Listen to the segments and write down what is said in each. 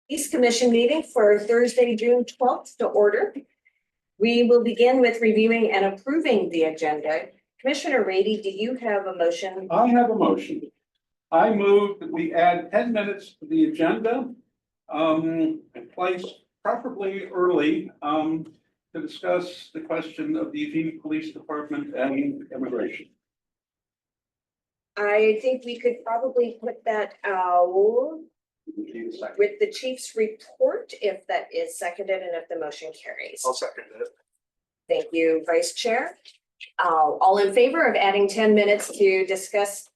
Police Commission meeting for Thursday, June 12th to order. We will begin with reviewing and approving the agenda. Commissioner Rady, do you have a motion? I have a motion. I move that we add 10 minutes to the agenda, and place preferably early, to discuss the question of the Eugene Police Department and immigration. I think we could probably put that out with the chief's report, if that is seconded and if the motion carries. I'll second it. Thank you, Vice Chair. All in favor of adding 10 minutes to discuss,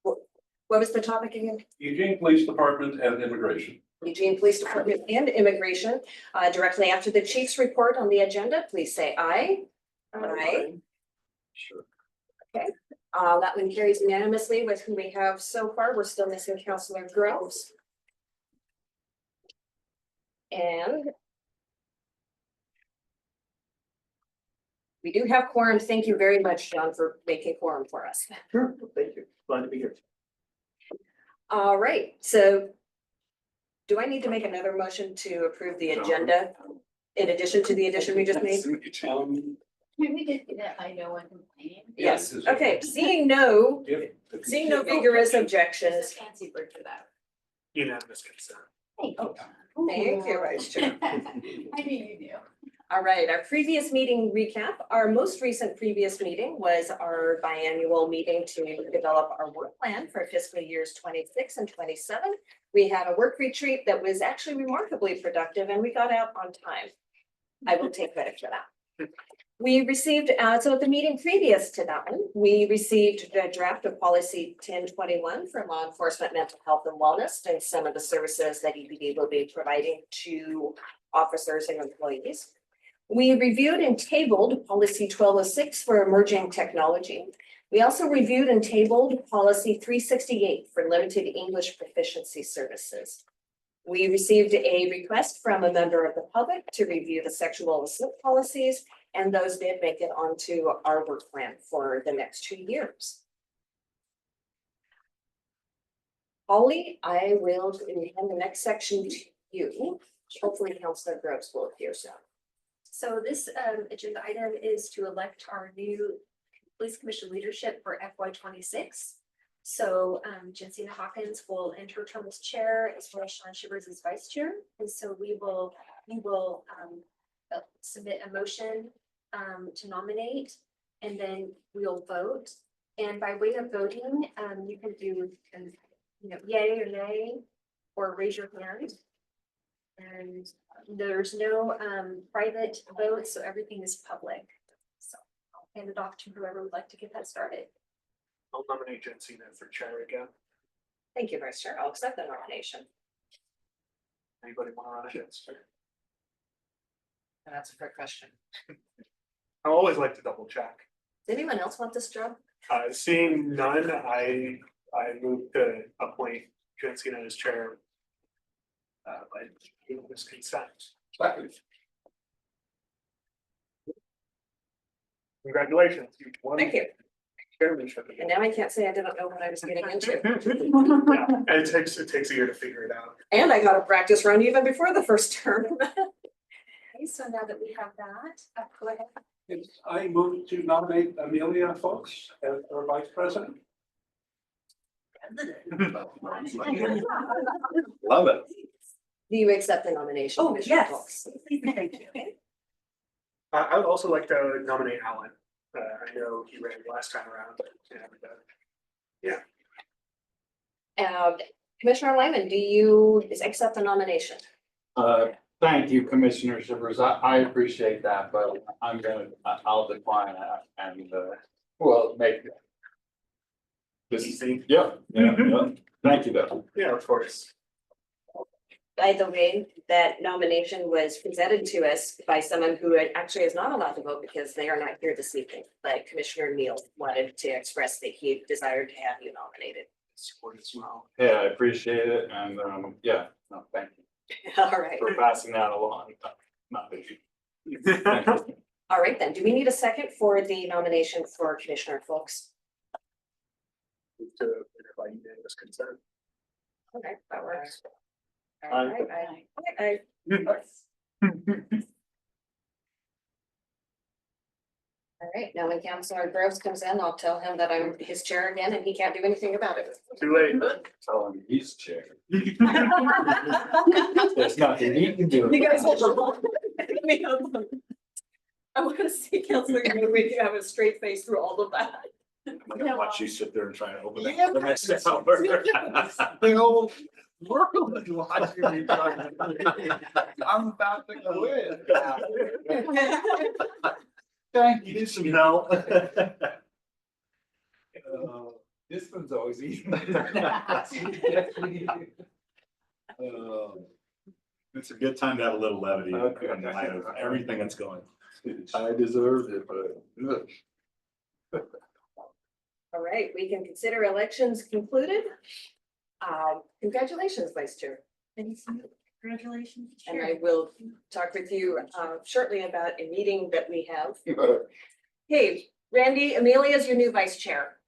what was the topic again? Eugene Police Department and immigration. Eugene Police Department and immigration, directly after the chief's report on the agenda, please say aye. Aye. Sure. Okay, that one carries unanimously with who we have so far. We're still missing Councilor Groves. And we do have quorum. Thank you very much, John, for making quorum for us. Sure, thank you. Glad to be here. All right, so do I need to make another motion to approve the agenda in addition to the addition we just made? Can we just do that? I know one complaining. Yes, okay, seeing no vigorous objections. Fancy word for that. Unanimous consent. Thank you. Thank you, Vice Chair. I knew you knew. All right, our previous meeting recap. Our most recent previous meeting was our biannual meeting to develop our work plan for fiscal years 26 and 27. We had a work retreat that was actually remarkably productive and we got out on time. I will take credit for that. We received, so at the meeting previous to that one, we received the draft of policy 1021 for law enforcement, mental health and wellness, and some of the services that EPD will be providing to officers and employees. We reviewed and tabled policy 1206 for emerging technology. We also reviewed and tabled policy 368 for limited English proficiency services. We received a request from a member of the public to review the sexual assault policies, and those did make it onto our work plan for the next 2 years. Holly, I will hand the next section to you. Hopefully Councilor Groves will appear soon. So this agenda item is to elect our new police commission leadership for FY 26. So Jensina Hawkins will enter term as chair as well as Sean Shivers as vice chair. And so we will submit a motion to nominate, and then we'll vote. And by way of voting, you can do yay or nay, or raise your hand. And there's no private vote, so everything is public. So I'll hand it off to whoever would like to get that started. I'll nominate Jensina for chair again. Thank you, Vice Chair. I'll accept the nomination. Anybody want to run against her? That's a fair question. I always like to double check. Does anyone else want this job? Seeing none, I move to appoint Jensina as chair. By unanimous consent. Second. Congratulations. You've won Thank you. chairmanship. And now I can't say I didn't know what I was getting into. Yeah, and it takes a year to figure it out. And I got a practice run even before the first term. Okay, so now that we have that, go ahead. I move to nominate Amelia Folks as our vice president. Love it. Do you accept the nomination? Oh, Commissioner yes. Fox? Thank you. I would also like to nominate Alan. I know he ran last time around. Commissioner Lyman, do you accept the nomination? Thank you, Commissioner Shivers. I appreciate that, but I'll decline that and we'll make it. This is, yeah. Thank you though. Yeah, of course. By the way, that nomination was presented to us by someone who actually is not allowed to vote because they are not here this evening. But Commissioner Neal wanted to express that he desired to have you nominated. Support as well. Yeah, I appreciate it and yeah, no, thank you All right. for passing that along. Not that you. All right, then. Do we need a second for the nomination for Commissioner Folks? To by unanimous consent. Okay, that works. Aye. All right, now when Councilor Groves comes in, I'll tell him that I'm his chair again and he can't do anything about it. Too late. Tell him he's chair. There's nothing he can do. You guys hold on. I want to see Councilor Groves, we can have a straight face through all of that. I'm gonna watch you sit there and try to open it Yeah. for the next hour. The whole world is watching me try to- I'm about to quit. Thank you. Some help. This one's always easy. It's a good time to have a little levity in Okay. light of everything that's going. I deserved it, but. All right, we can consider elections concluded. Congratulations, Vice Chair. Congratulations. And I will talk with you shortly about a meeting that we have. Hey, Randy, Amelia's your new Vice Chair.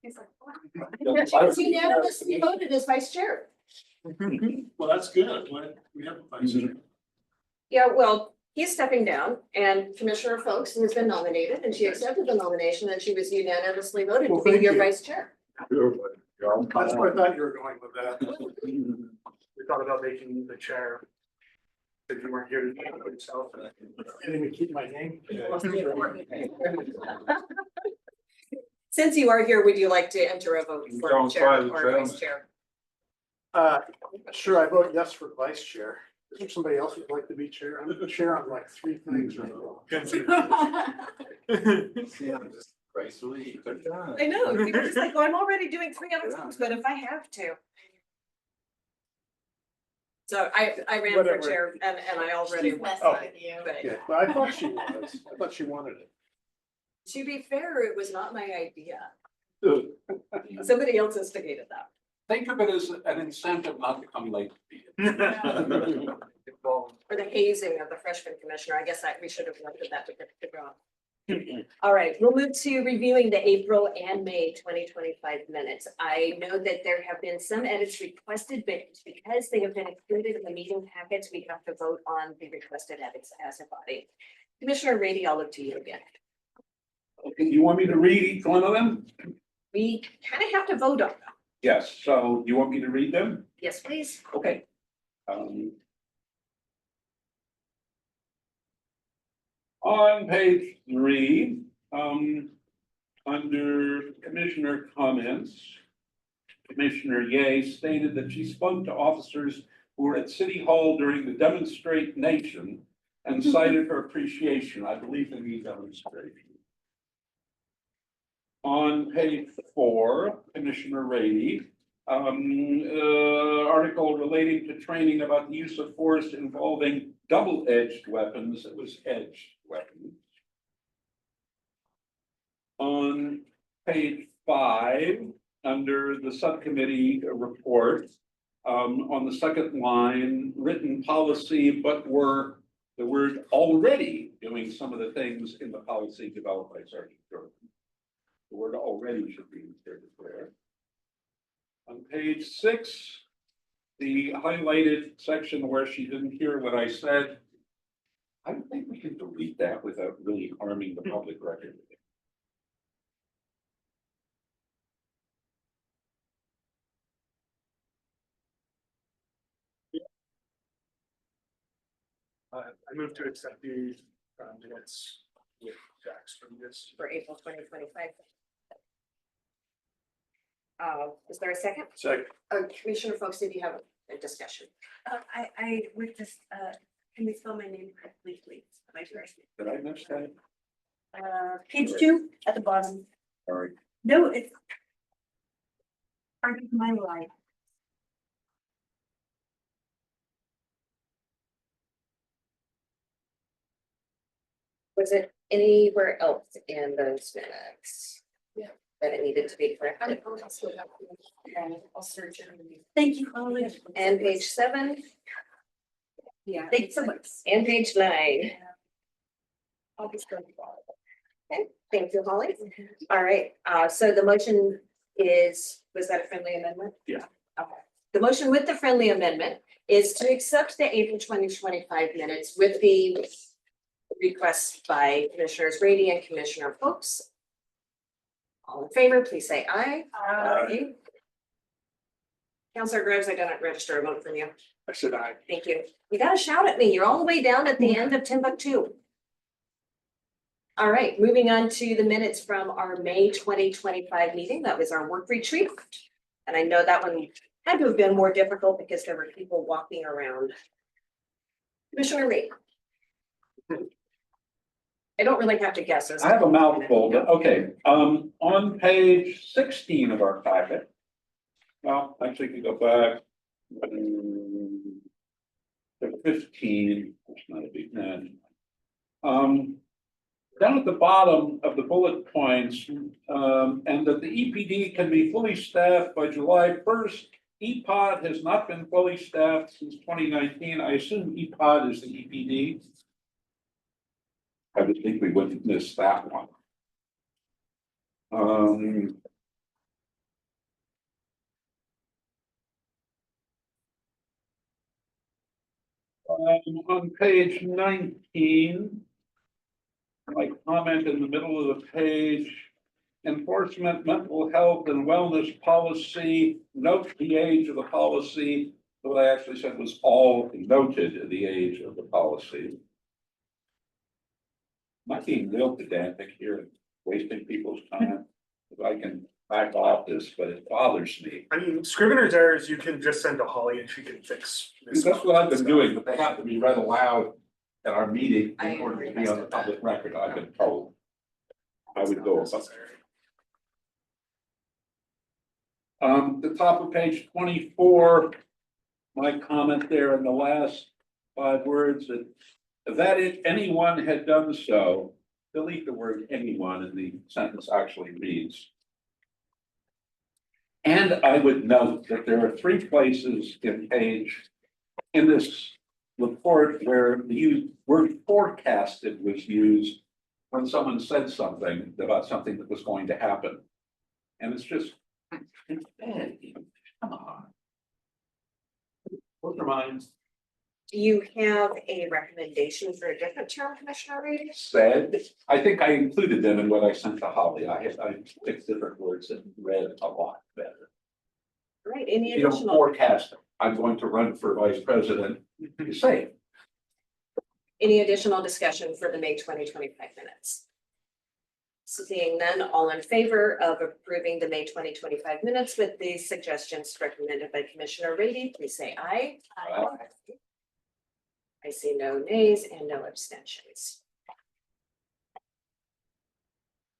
She was unanimously voted as Vice Chair. Well, that's good. We have a vice chair. Yeah, well, he's stepping down and Commissioner Folks has been nominated and she accepted the nomination and she was unanimously voted to Well, be thank your you. Vice Chair. That's where I thought you were going with that. We thought about making the chair. If you weren't here to do it yourself. And then we keep my name. Since you are here, would you like to enter a vote for Don't chair try to or tell vice me. chair? Sure, I vote yes for vice chair. Is there somebody else who'd like to be chair? I'm the chair on like 3 things right now. Yeah, just gracefully, you could have done I it. know, people are just like, well, I'm already doing 3 other things, but if I have to. So I ran for Whatever. chair and I already She's won, messing with you. but Yeah, but I thought she was. I thought she wanted it. to be fair, it was not my idea. Somebody else instigated that. Think of it as an incentive not to come late. For the hazing of the freshman commissioner, I guess that we should have looked at that to figure out. All right, we'll move to reviewing the April and May 2025 minutes. I know that there have been some edits requested, but because they have been included in the meeting packets, we have to vote on the requested edits as a body. Commissioner Rady, I'll look to you again. Okay, you want me to read each one of them? We kind of have to vote on them. Yes, so you want me to read them? Yes, please. Okay. On page 3, under Commissioner comments, Commissioner Ye stated that she spoke to officers who were at City Hall during the demonstration and cited her appreciation. I believe in the demonstration. On page 4, Commissioner Rady, article relating to training about the use of force involving double-edged weapons. It was edged weapons. On page 5, under the subcommittee report, on the second line, written policy, but were the word already doing some of the things in the policy developed by Sergeant Jordan. The word already should be inserted there. On page 6, the highlighted section where she didn't hear what I said. I don't think we can delete that without really harming the public record. I move to accept the minutes with Jack's from this. For April 2025. Is there a second? Second. Commissioner Folks, did you have a discussion? I would just, can we spell my name correctly, please? My first name. Did I miss that? Page 2 at the bottom. Sorry. No, it's part of my life. Was it anywhere else in those minutes? Yeah. That it needed to be corrected? I'll search it. Thank you, Holly. And page 7 Yeah, thanks so much. and page 9. I'll just go. Okay, thank you, Holly. All right, so the motion is, was that a friendly amendment? Yeah. Okay, The motion with the friendly amendment is to accept the April 2025 minutes with the requests by Commissioners Brady and Commissioner Folks. All in favor, please say aye. Aye. Counselor Groves, I didn't register a vote from you. I said aye. Thank you. You gotta shout at me. You're all the way down at the end of Timbuktu. All right, moving on to the minutes from our May 2025 meeting. That was our work retreat. And I know that one had to have been more difficult because there were people walking around. Commissioner Reed. I don't really have to guess. There's- I have a mouthful, but okay, on page 16 of our packet. Well, actually, we go back. To 15, that's not a big net. Down at the bottom of the bullet points, and that the EPD can be fully staffed by July 1st. EPOD has not been fully staffed since 2019. I assume EPOD is the EPD. I would think we wouldn't miss that one. On page 19. My comment in the middle of the page. Enforcement, mental health and wellness policy, note the age of the policy. What I actually said was all noted the age of the policy. Not being real pedantic here, wasting people's time. If I can back off this, but it bothers me. I mean, scrivener's errors, you can just send to Holly and she can fix. That's what I've been doing, but they have to be read aloud at our meeting I in order to agree. be on the public record, I've been told. I would go with something. The top of page 24, my comment there in the last 5 words that if anyone had done so, delete the word anyone and the sentence actually reads. And I would note that there are 3 places in this report where the word forecasted was used when someone said something about something that was going to happen. And it's just, come on. What's your mind? Do you have a recommendation for a different term, Commissioner Reed? Said, I think I included them in what I sent to Holly. I picked different words and read a lot better. All right, any You don't additional? forecast, I'm going to run for vice president, you say it. Any additional discussion for the May 2025 minutes? Seeing none, all in favor of approving the May 2025 minutes with the suggestions recommended by Commissioner Reedy, please say aye. Aye. I see no nays and no abstentions.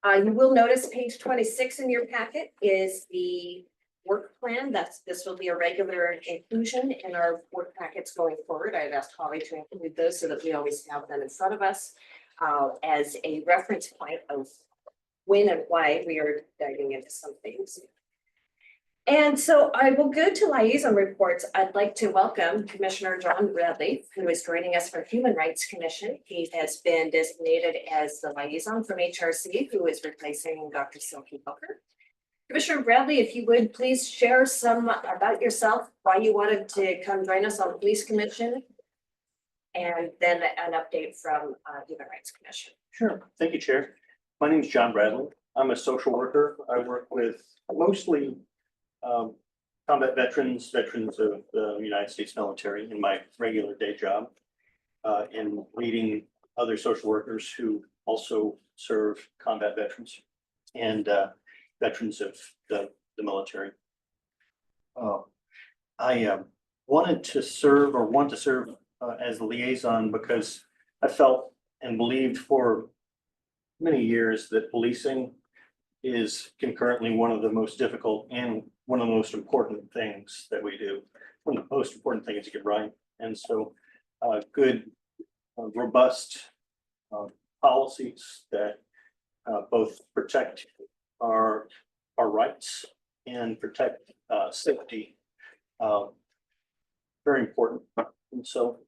You will notice page 26 in your packet is the work plan. This will be a regular inclusion in our work packets going forward. I've asked Holly to include those so that we always have them in front of us as a reference point of when and why we are diving into some things. And so I will go to liaison reports. I'd like to welcome Commissioner John Bradley, who is joining us from Human Rights Commission. He has been designated as the liaison from HRC, who is replacing Dr. Silky Booker. Commissioner Bradley, if you would please share some about yourself, why you wanted to come join us on the Police Commission, and then an update from Human Rights Commission. Sure. Thank you, Chair. My name is John Bradley. I'm a social worker. I work with mostly combat veterans of the United States military in my regular day job, and leading other social workers who also serve combat veterans and veterans of the military. I want to serve as a liaison because I felt and believed for many years that policing is concurrently one of the most difficult and one of the most important things that we do. One of the most important things to get right. And so good, robust policies that both protect our rights and protect safety, very important. And so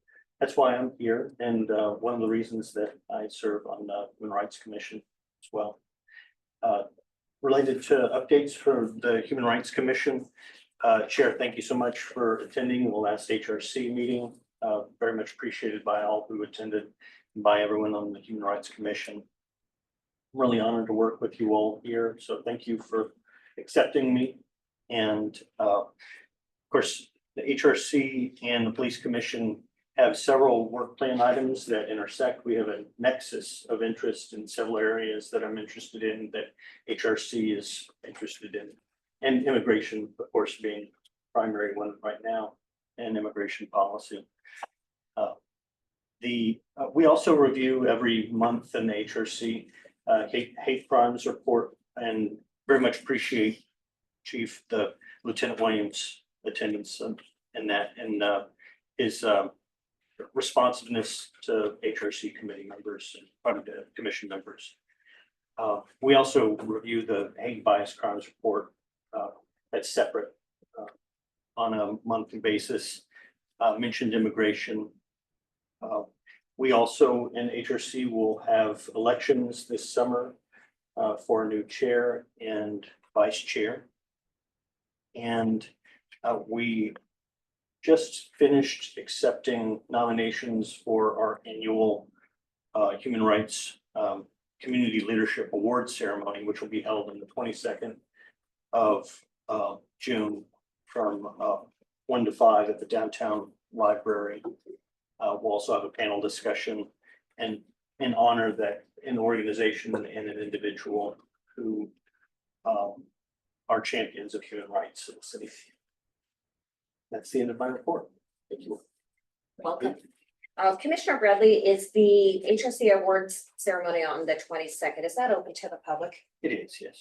that's why I'm here, and one of the reasons that I serve on the Human Rights Commission as well. Related to updates for the Human Rights Commission, Chair, thank you so much for attending the last HRC meeting. Very much appreciated by all who attended, and by everyone on the Human Rights Commission. I'm really honored to work with you all here, so thank you for accepting me. And of course, the HRC and the Police Commission have several work plan items that intersect. We have a nexus of interest in several areas that I'm interested in, that HRC is interested in. And immigration, of course, being primary one right now, and immigration policy. We also review every month in the HRC hate crimes report, and very much appreciate Chief Lieutenant Williams' attendance in that, and his responsiveness to HRC committee members and commission members. We also review the hate bias crimes report that's separate on a monthly basis. Mentioned immigration. We also in HRC will have elections this summer for a new chair and vice chair. And we just finished accepting nominations for our annual Human Rights Community Leadership Award ceremony, which will be held on the 22nd of June from 1 to 5 at the downtown library. We'll also have a panel discussion and honor that an organization and an individual who are champions of human rights in the city. That's the end of my report. Thank you. Welcome. Commissioner Bradley, is the HRC Awards ceremony on the 22nd? Is that open to the public? It is, yes.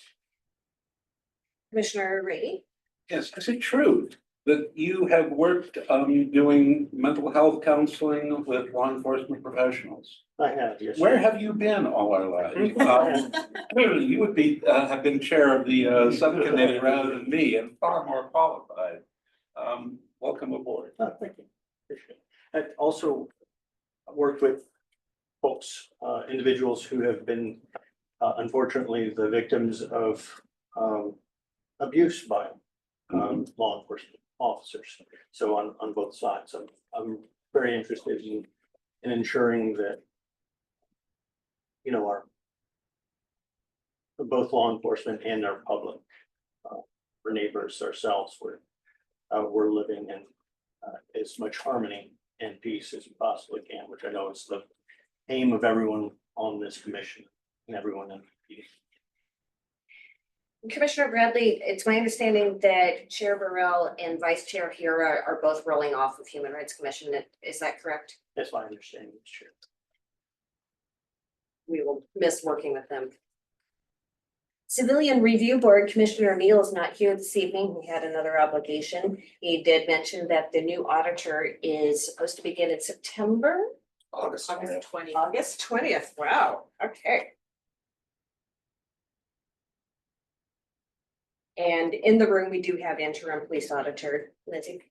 Commissioner Rady? Yes, is it true that you have worked doing mental health counseling with law enforcement professionals? I have, yes. Where have you been all our lives? You would be have been chair of the subcommittee rather than me, and far more qualified. Welcome aboard. Thank you. Appreciate it. I've also worked with folks, individuals who have been unfortunately the victims of abuse by law enforcement officers. So on both sides, I'm very interested in ensuring that, you know, our both law enforcement and our public, our neighbors, ourselves, we're living in as much harmony and peace as we possibly can, which I know is the aim of everyone on this commission and everyone in the PD. Commissioner Bradley, it's my understanding that Chair Burrell and Vice Chair Hira are both rolling off of Human Rights Commission. Is that correct? That's my understanding, Chair. We will miss working with them. Civilian Review Board, Commissioner Neal is not here this evening. He had another obligation. He did mention that the new auditor is supposed to begin in September. August 20th. August 20th. Wow. Okay. And in the room, we do have interim police auditor Lindsay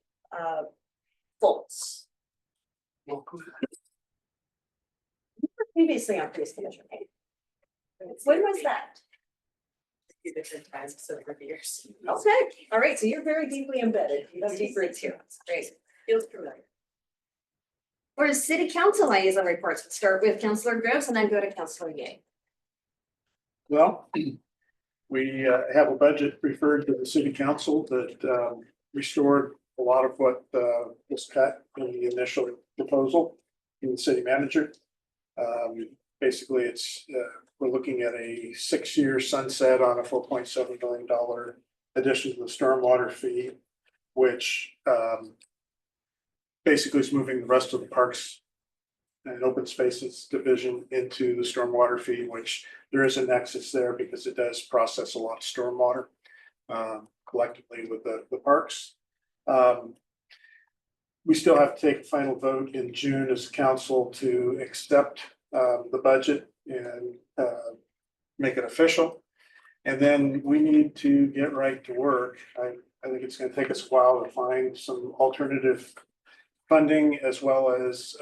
Foltz. You were previously on police commission, right? When was that? Different times over the years. Okay, all right, so you're very deeply embedded. You have deep roots here. Great. Feels familiar. For city council liaison reports, we'll start with Councilor Groves and then go to Councilor Yang. Well, we have a budget referred to the city council that restored a lot of what was cut in the initial proposal in the city manager. Basically, it's we're looking at a 6-year sunset on a $4.7 million addition to the stormwater fee, which basically is moving the rest of the parks and open spaces division into the stormwater fee, which there is a nexus there because it does process a lot of stormwater collectively with the parks. We still have to take a final vote in June as council to accept the budget and make it official. And then we need to get right to work. I think it's going to take us a while to find some alternative funding, as well as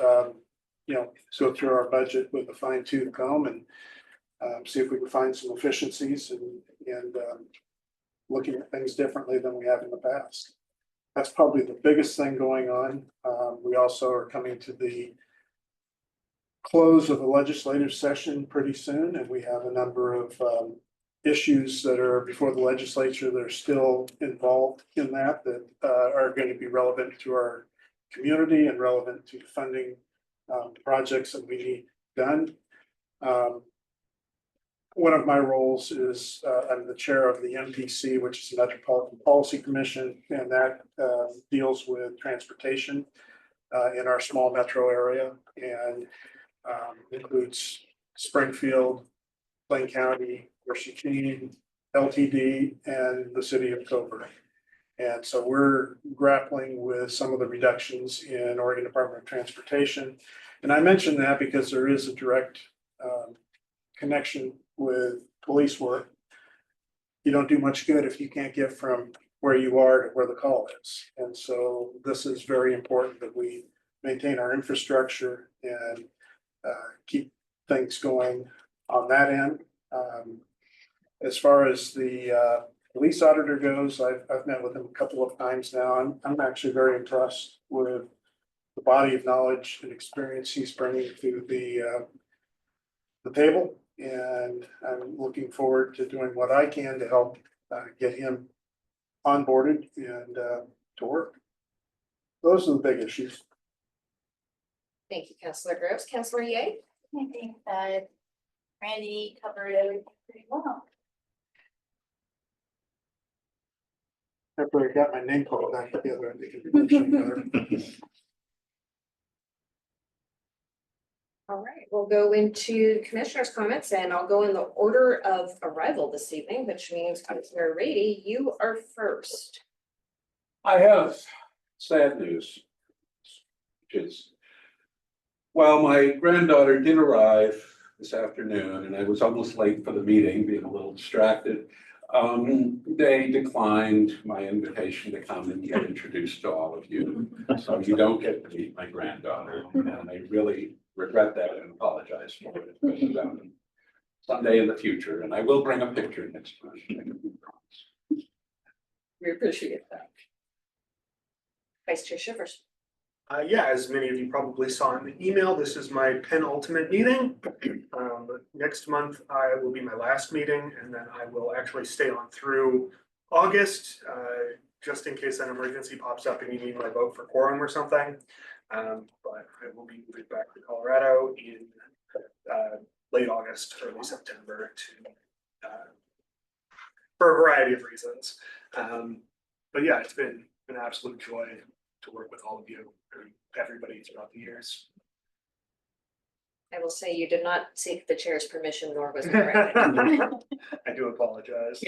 you know, go through our budget with a fine-tooth comb and see if we can find some efficiencies and looking at things differently than we have in the past. That's probably the biggest thing going on. We also are coming to the close of the legislative session pretty soon, and we have a number of issues that are before the legislature that are still involved in that are going to be relevant to our community and relevant to funding projects that we need done. One of my roles is I'm the chair of the MPC, which is the Metropolitan Policy Commission, and that deals with transportation in our small metro area, and includes Springfield, Plain County, Eugene, LTD, and the city of Coburg. And so we're grappling with some of the reductions in Oregon Department of Transportation. And I mention that because there is a direct connection with police work. You don't do much good if you can't get from where you are to where the call is. And so this is very important that we maintain our infrastructure and keep things going on that end. As far as the police auditor goes, I've met with him a couple of times now. I'm actually very impressed with the body of knowledge and experience he's bringing to the table. And I'm looking forward to doing what I can to help get him onboarded and to work. Those are the big issues. Thank you, Councilor Groves. Councilor Ye? I think that Randy covered everything pretty well. After I got my name called back together, I think it'd be much better. All right, we'll go into commissioners' comments, and I'll go in the order of arrival this evening, which means Councilor Rady, you are first. I have sad news. Which is, while my granddaughter did arrive this afternoon, and I was almost late for the meeting, being a little distracted, they declined my invitation to come and get introduced to all of you. So you don't get to meet my granddaughter, and I really regret that and apologize for it. But, someday in the future, and I will bring a picture next time. We appreciate that. Vice Chair Shivers. Yeah, as many of you probably saw in the email, this is my penultimate meeting. Next month, I will be my last meeting, and then I will actually stay on through August, just in case an emergency pops up and you need my vote for quorum or something. But I will be moving back to Colorado in late August, early September to for a variety of reasons. But yeah, it's been an absolute joy to work with all of you and everybody throughout the years. I will say you did not seek the chair's permission, nor was it granted. I do apologize.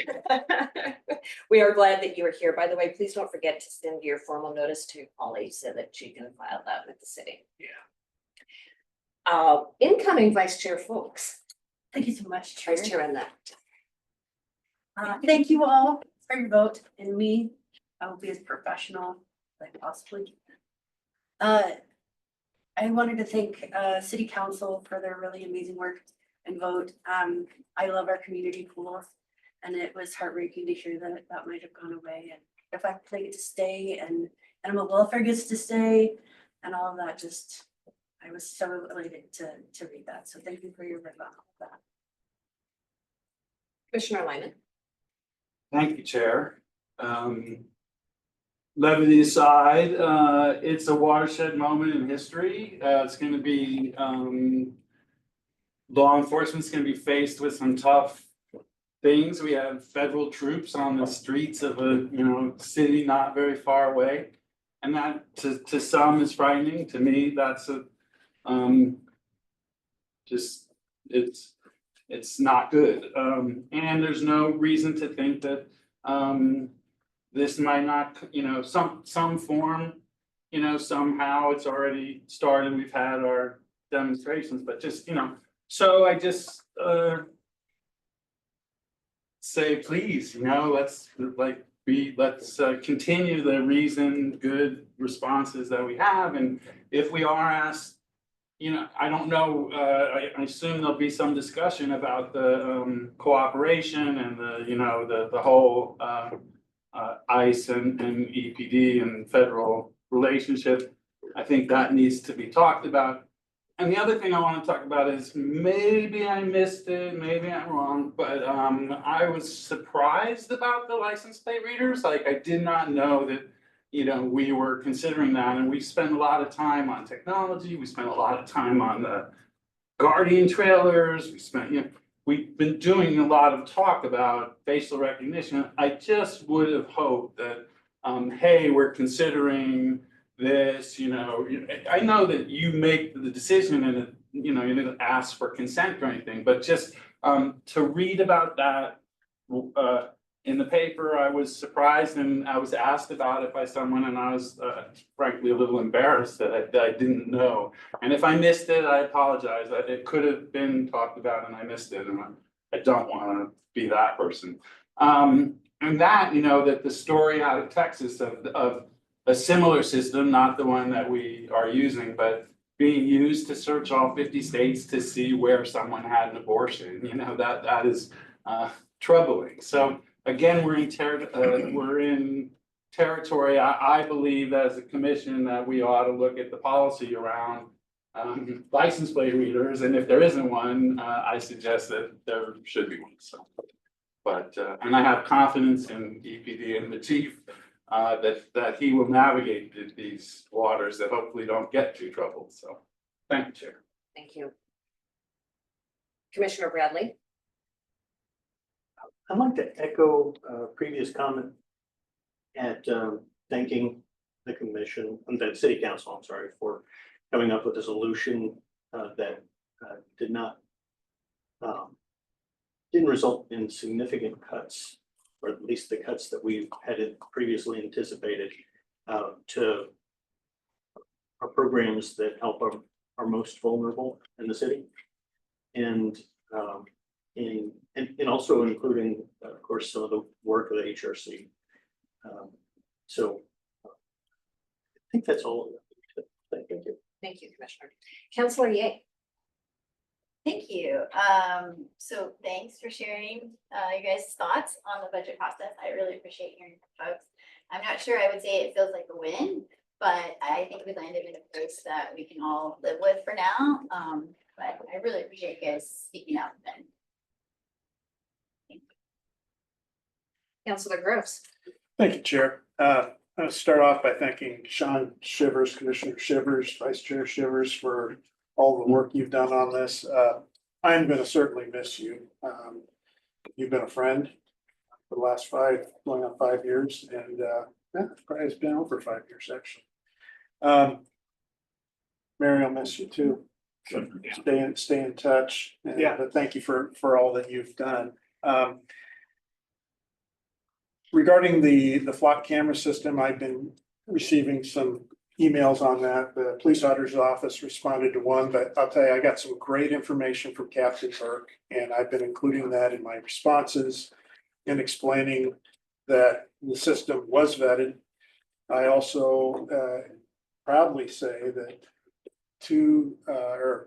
We are glad that you are here. By the way, please don't forget to send your formal notice to Polly so that she can file that with the city. Yeah. Incoming Vice Chair Folks. Thank you so much, Chair. Vice Chair in that. Thank you all for your vote, and me, I will be as professional as I possibly can. I wanted to thank City Council for their really amazing work and vote. I love our community pools, and it was heartbreaking to hear that that might have gone away, and the fact that they get to stay and animal welfare gets to stay and all of that, just I was so elated to read that. So thank you for your work on all of that. Commissioner Lyman. Thank you, Chair. Levity aside, it's a watershed moment in history. It's going to be, law enforcement's going to be faced with some tough things. We have federal troops on the streets of a, city not very far away. And that to some is frightening. To me, that's it's not good. And there's no reason to think that, this might not, some form, somehow it's already started. We've had our demonstrations, but just, so I just say, please, let's continue the reasoned good responses that we have. And if we are asked, I don't know, I assume there'll be some discussion about the cooperation and the whole ICE and EPD and federal relationship. I think that needs to be talked about. And the other thing I want to talk about is maybe I missed it, maybe I'm wrong, but I was surprised about the license plate readers. Like I did not know that, you know, we were considering that, and we spent a lot of time on technology. We spent a lot of time on the Guardian trailers. We've been doing a lot of talk about facial recognition. I just would have hoped that, hey, we're considering this, you know, I know that you make the decision and, you know, you didn't ask for consent or anything, but just to read about that in the paper, I was surprised, and I was asked about it by someone, and I was frankly a little embarrassed that I didn't know. And if I missed it, I apologize. It could have been talked about and I missed it, and I don't want to be that person. And that, you know, that the story out of Texas of a similar system, not the one that we are using, but being used to search all 50 states to see where someone had an abortion, you know, that is troubling. So again, we're in territory. I believe as a commission that we ought to look at the policy around license plate readers, and if there isn't one, I suggest that there should be one. So, but and I have confidence in EPD and the chief that he will navigate these waters that hopefully don't get too troubled. So, thank you, Chair. Thank you. Commissioner Bradley? I'd like to echo previous comment at thanking the commission and the city council, I'm sorry, for coming up with a solution that did not didn't result in significant cuts, or at least the cuts that we had previously anticipated to our programs that help our most vulnerable in the city. And also including, of course, some of the work of the HRC. So I think that's all. Thank you. Thank you, Commissioner. Councilor Ye? Thank you. So thanks for sharing your guys' thoughts on the budget process. I really appreciate hearing from folks. I'm not sure I would say it feels like a win, but I think we landed in a place that we can all live with for now. But I really appreciate you guys speaking up and Councilor Gross? Thank you, Chair. I'll start off by thanking Sean Shivers, Commissioner Shivers, Vice Chair Shivers for all the work you've done on this. I'm going to certainly miss you. You've been a friend for the last going on 5 years, and probably it's been over 5 years actually. Mary, I'll miss you too. Stay in touch. But thank you for all that you've done. Regarding the flock camera system, I've been receiving some emails on that. The police auditor's office responded to one, but I'll tell you, I got some great information from Captain Burke, and I've been including that in my responses and explaining that the system was vetted. I also proudly say that the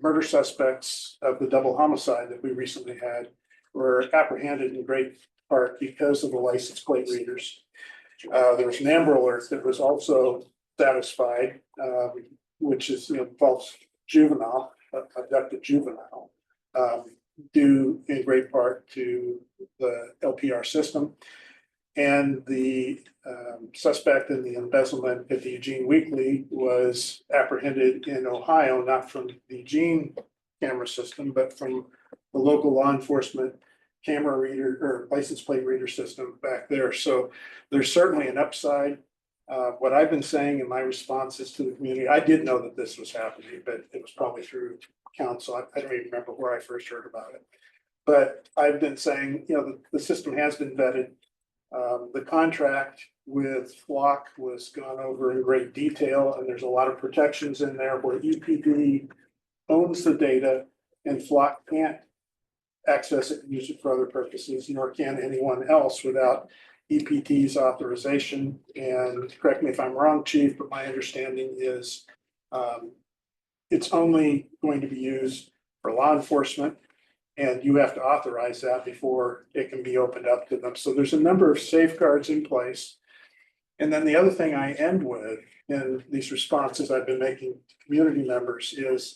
murder suspects of the double homicide that we recently had were apprehended in great part because of the license plate readers. There was an Amber Alert that was also satisfied, which is involves abducted juvenile, due in great part to the LPR system. And the suspect in the embezzlement at the Eugene Weekly was apprehended in Ohio, not from the Eugene camera system, but from the local law enforcement camera reader or license plate reader system back there. So there's certainly an upside. What I've been saying in my responses to the community, I did know that this was happening, but it was probably through council. I don't even remember where I first heard about it. But I've been saying, the system has been vetted. The contract with Flock was gone over in great detail, and there's a lot of protections in there where EPD owns the data and Flock can't access it and use it for other purposes, nor can anyone else without EPD's authorization. And correct me if I'm wrong, Chief, but my understanding is it's only going to be used for law enforcement And you have to authorize that before it can be opened up to them. So there's a number of safeguards in place. And then the other thing I end with in these responses I've been making to community members is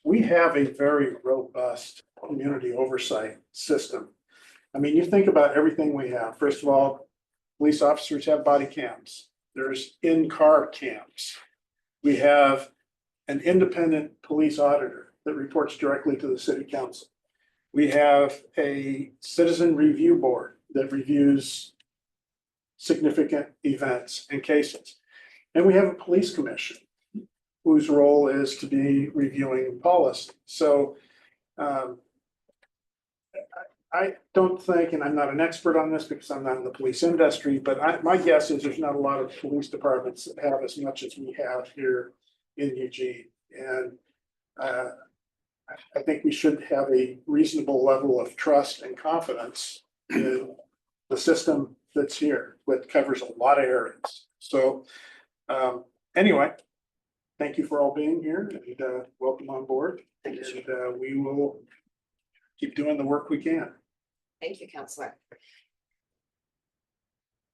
we have a very robust community oversight system. I mean, you think about everything we have. First of all, police officers have body cams. There's in-car cams. We have an independent police auditor that reports directly to the city council. We have a citizen review board that reviews significant events and cases. And we have a police commission whose role is to be reviewing policy. So I don't think, and I'm not an expert on this because I'm not in the police industry, but my guess is there's not a lot of police departments that have as much as we have here in Eugene. And I think we should have a reasonable level of trust and confidence in the system that's here, that covers a lot of areas. So anyway, thank you for all being here and welcome on board. And we will keep doing the work we can. Thank you, Counselor.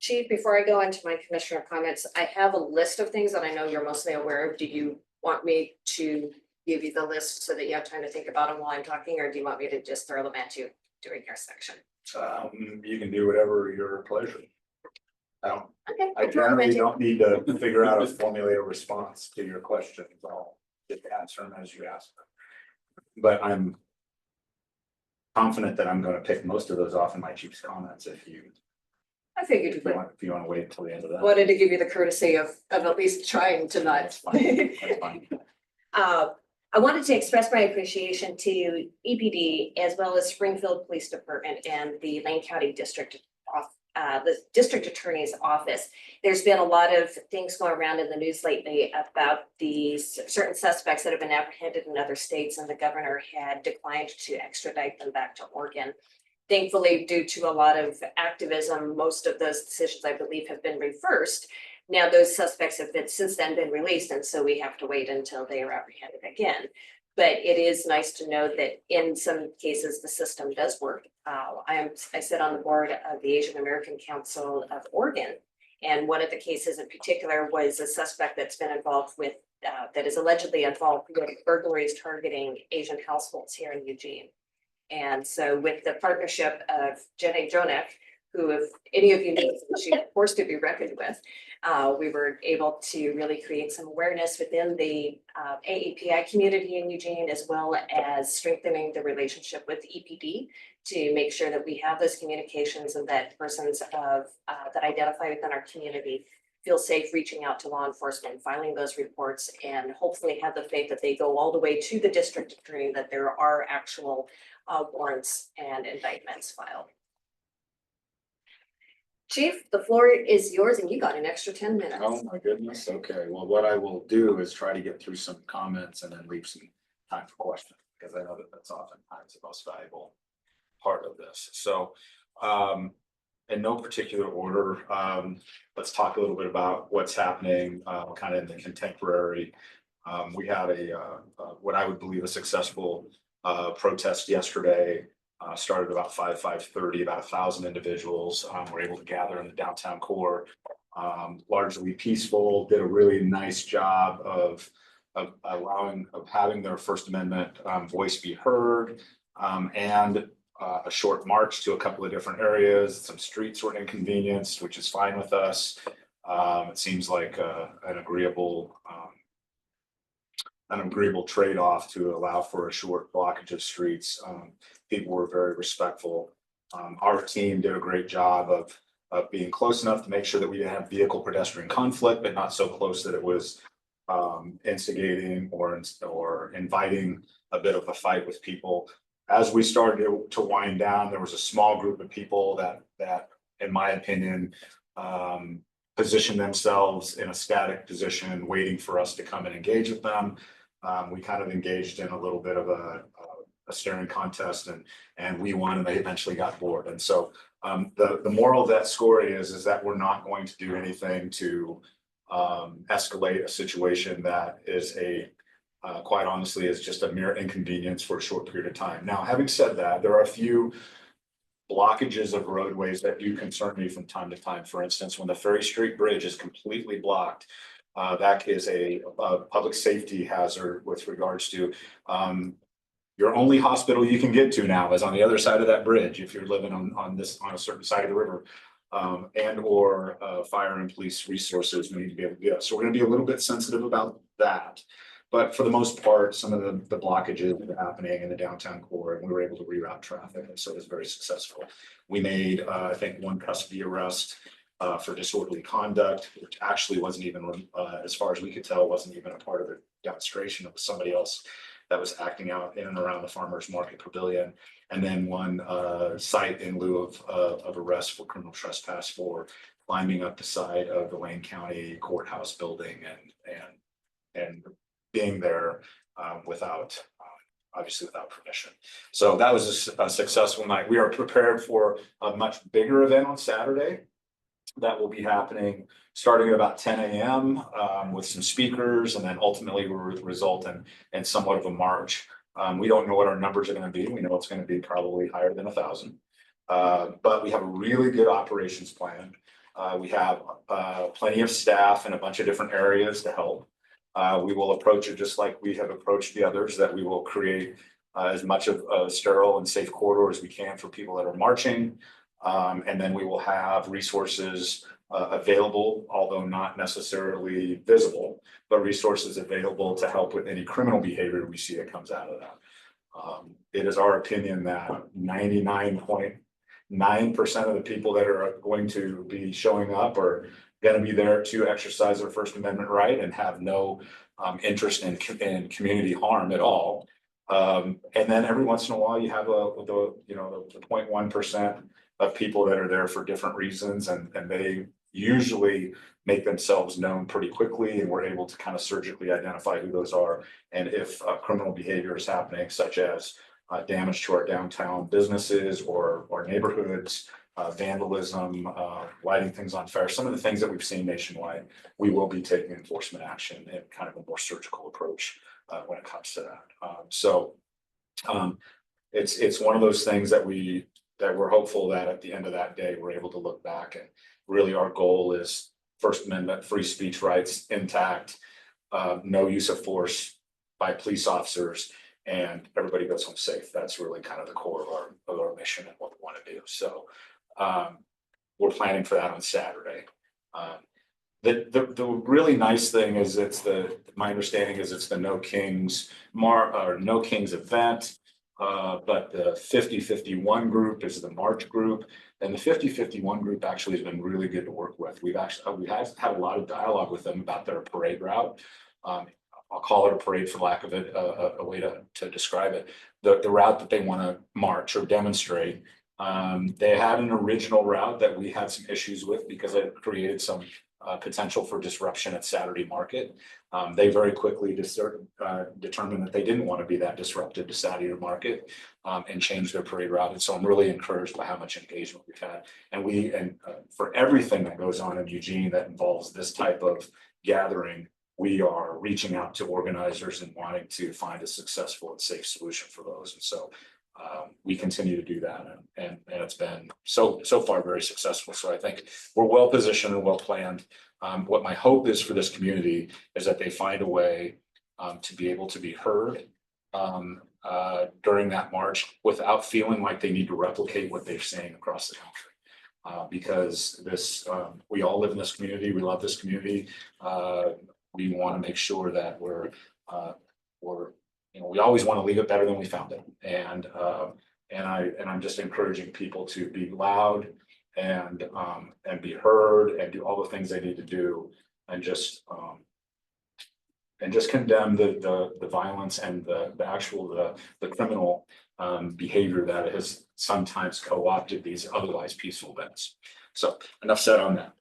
Chief, before I go into my commissioner comments, I have a list of things that I know you're mostly aware of. Do you want me to give you the list so that you have time to think about them while I'm talking, or do you want me to just throw them at you during your section? You can do whatever your pleasure. Okay. I generally don't need to figure out a formulate a response to your questions. I'll just answer them as you ask them. But I'm confident that I'm going to pick most of those off in my chief's comments if you figured you would. if you want to wait until the end of that. Wanted to give you the courtesy of at least trying to not. That's fine. That's fine. I wanted to express my appreciation to EPD as well as Springfield Police Department and the Lane County District the District Attorney's Office. There's been a lot of things going around in the news lately about these certain suspects that have been apprehended in other states, and the governor had declined to extradite them back to Oregon. Thankfully, due to a lot of activism, most of those decisions, I believe, have been reversed. Now, those suspects have since then been released, and so we have to wait until they are apprehended again. But it is nice to know that in some cases, the system does work. I sit on the board of the Asian American Council of Oregon. And one of the cases in particular was a suspect that's been involved with, that is allegedly involved with burglaries targeting Asian households here in Eugene. And so with the partnership of Jenny Jonek, who, if any of you know, she's a force to be reckoned with, we were able to really create some awareness within the AAPI community in Eugene, as well as strengthening the relationship with EPD to make sure that we have those communications and that persons that identify within our community feel safe reaching out to law enforcement, filing those reports, and hopefully have the faith that they go all the way to the district attorney, that there are actual warrants and indictments filed. Chief, the floor is yours and you got an extra 10 minutes. Oh, my goodness. Okay. Well, what I will do is try to get through some comments and then leave some time for questions, because I know that that's oftentimes the most valuable part of this. So, in no particular order, let's talk a little bit about what's happening kind of in the contemporary. We had what I would believe a successful protest yesterday. Started about 5:30, about 1,000 individuals were able to gather in the downtown core. Largely peaceful, did a really nice job of having their First Amendment voice be heard, and a short march to a couple of different areas. Some streets were inconvenienced, which is fine with us. It seems like an agreeable trade-off to allow for a short blockage of streets. People were very respectful. Our team did a great job of being close enough to make sure that we didn't have vehicle pedestrian conflict, but not so close that it was instigating or inviting a bit of a fight with people. As we started to wind down, there was a small group of people that in my opinion, positioned themselves in a static position, waiting for us to come and engage with them. We kind of engaged in a little bit of a staring contest, and we won, and they eventually got bored. And so the moral of that story is that we're not going to do anything to escalate a situation that is a quite honestly, is just a mere inconvenience for a short period of time. Now, having said that, there are a few blockages of roadways that do concern me from time to time. For instance, when the Ferry Street Bridge is completely blocked, that is a public safety hazard with regards to your only hospital you can get to now is on the other side of that bridge if you're living on a certain side of the river. And or fire and police resources we need to be able to get. So we're going to be a little bit sensitive about that. But for the most part, some of the blockages that are happening in the downtown core, and we were able to reroute traffic, and so it was very successful. We made, I think, one custody arrest for disorderly conduct, which actually wasn't even, as far as we could tell, wasn't even a part of the demonstration. It was somebody else that was acting out in and around the farmers market pavilion. And then one cite in lieu of arrest for criminal trespass for climbing up the side of the Wayne County Courthouse building and being there without, obviously without permission. So that was a successful night. We are prepared for a much bigger event on Saturday that will be happening starting at about 10 a.m. With some speakers, and then ultimately will result in somewhat of a march. We don't know what our numbers are going to be. We know it's going to be probably higher than 1,000. But we have a really good operations plan. We have plenty of staff in a bunch of different areas to help. We will approach it just like we have approached the others, that we will create as much of a sterile and safe corridor as we can for people that are marching. And then we will have resources available, although not necessarily visible, but resources available to help with any criminal behavior we see that comes out of that. It is our opinion that 99.9% of the people that are going to be showing up are going to be there to exercise their First Amendment right and have no interest in community harm at all. And then every once in a while you have the 0.1% of people that are there for different reasons, and they usually make themselves known pretty quickly, and we're able to kind of surgically identify who those are. And if criminal behavior is happening, such as damage to our downtown businesses or our neighborhoods, vandalism, lighting things on fire, some of the things that we've seen nationwide, we will be taking enforcement action and kind of a more surgical approach when it comes to that. It's one of those things that we're hopeful that at the end of that day, we're able to look back, and really our goal is First Amendment free speech rights intact, no use of force by police officers, and everybody goes home safe. That's really kind of the core of our mission and what we want to do. So we're planning for that on Saturday. The really nice thing is my understanding is it's the No Kings event. But the 50-51 group is the March group, and the 50-51 group actually has been really good to work with. We've had a lot of dialogue with them about their parade route. I'll call it a parade for lack of a way to describe it. The route that they want to march or demonstrate. They had an original route that we had some issues with because it created some potential for disruption at Saturday market. They very quickly determined that they didn't want to be that disruptive to Saturday market and changed their parade route. And so I'm really encouraged by how much engagement we've had. And for everything that goes on in Eugene that involves this type of gathering, we are reaching out to organizers and wanting to find a successful and safe solution for those. And so we continue to do that, and it's been so far very successful. So I think we're well positioned and well planned. What my hope is for this community is that they find a way to be able to be heard during that march without feeling like they need to replicate what they're saying across the country. Because we all live in this community, we love this community. We want to make sure that we always want to leave it better than we found it. And I'm just encouraging people to be loud and be heard and do all the things they need to do, and just condemn the violence and the criminal behavior that has sometimes co-opted these otherwise peaceful events. So enough said on that.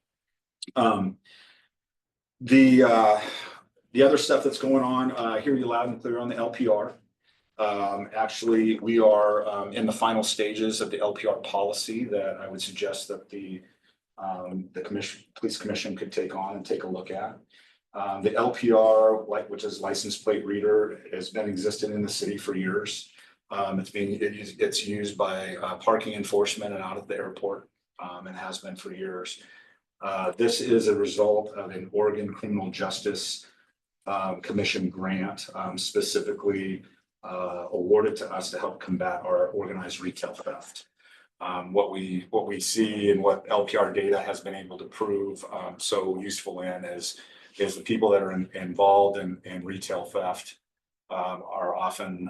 The other stuff that's going on, I hear you loud and clear on the LPR. Actually, we are in the final stages of the LPR policy that I would suggest that the police commission could take on and take a look at. The LPR, which is license plate reader, has been existing in the city for years. It's used by parking enforcement and out at the airport, and has been for years. This is a result of an Oregon Criminal Justice Commission grant, specifically awarded to us to help combat our organized retail theft. What we see and what LPR data has been able to prove so useful in is the people that are involved in retail theft are often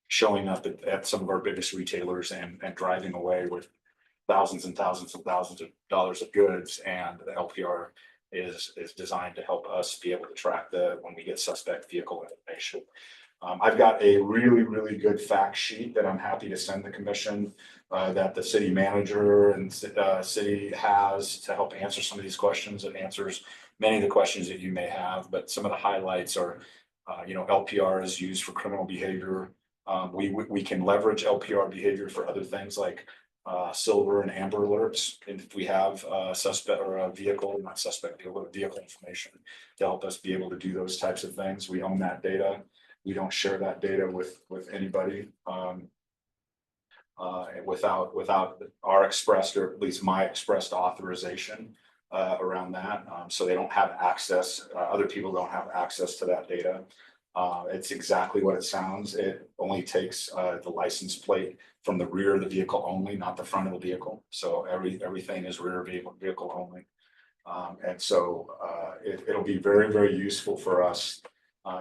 showing up at some of our biggest retailers and driving away with thousands and thousands and thousands of dollars of goods, and the LPR is designed to help us be able to track when we get suspect vehicle information. I've got a really good fact sheet that I'm happy to send the commission that the city manager and city has to help answer some of these questions. It answers many of the questions that you may have, but some of the highlights are, LPR is used for criminal behavior. We can leverage LPR behavior for other things like silver and amber alerts. And if we have a suspect or a vehicle, not suspect, vehicle information to help us be able to do those types of things. We own that data. We don't share that data with anybody without our expressed, or at least my expressed authorization around that. So they don't have access, other people don't have access to that data. It's exactly what it sounds. It only takes the license plate from the rear of the vehicle only, not the front of the vehicle. So everything is rear vehicle only. And so it'll be very useful for us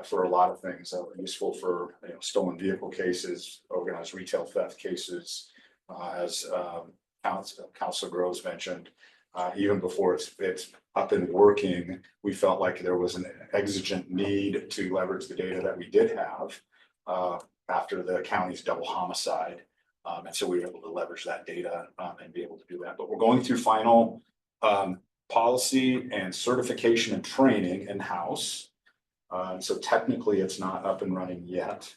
for a lot of things. Useful for stolen vehicle cases, organized retail theft cases, as Councilor Groves mentioned. Even before it's up and working, we felt like there was an exigent need to leverage the data that we did have after the county's double homicide. And so we were able to leverage that data and be able to do that. But we're going through final policy and certification and training in-house. So technically it's not up and running yet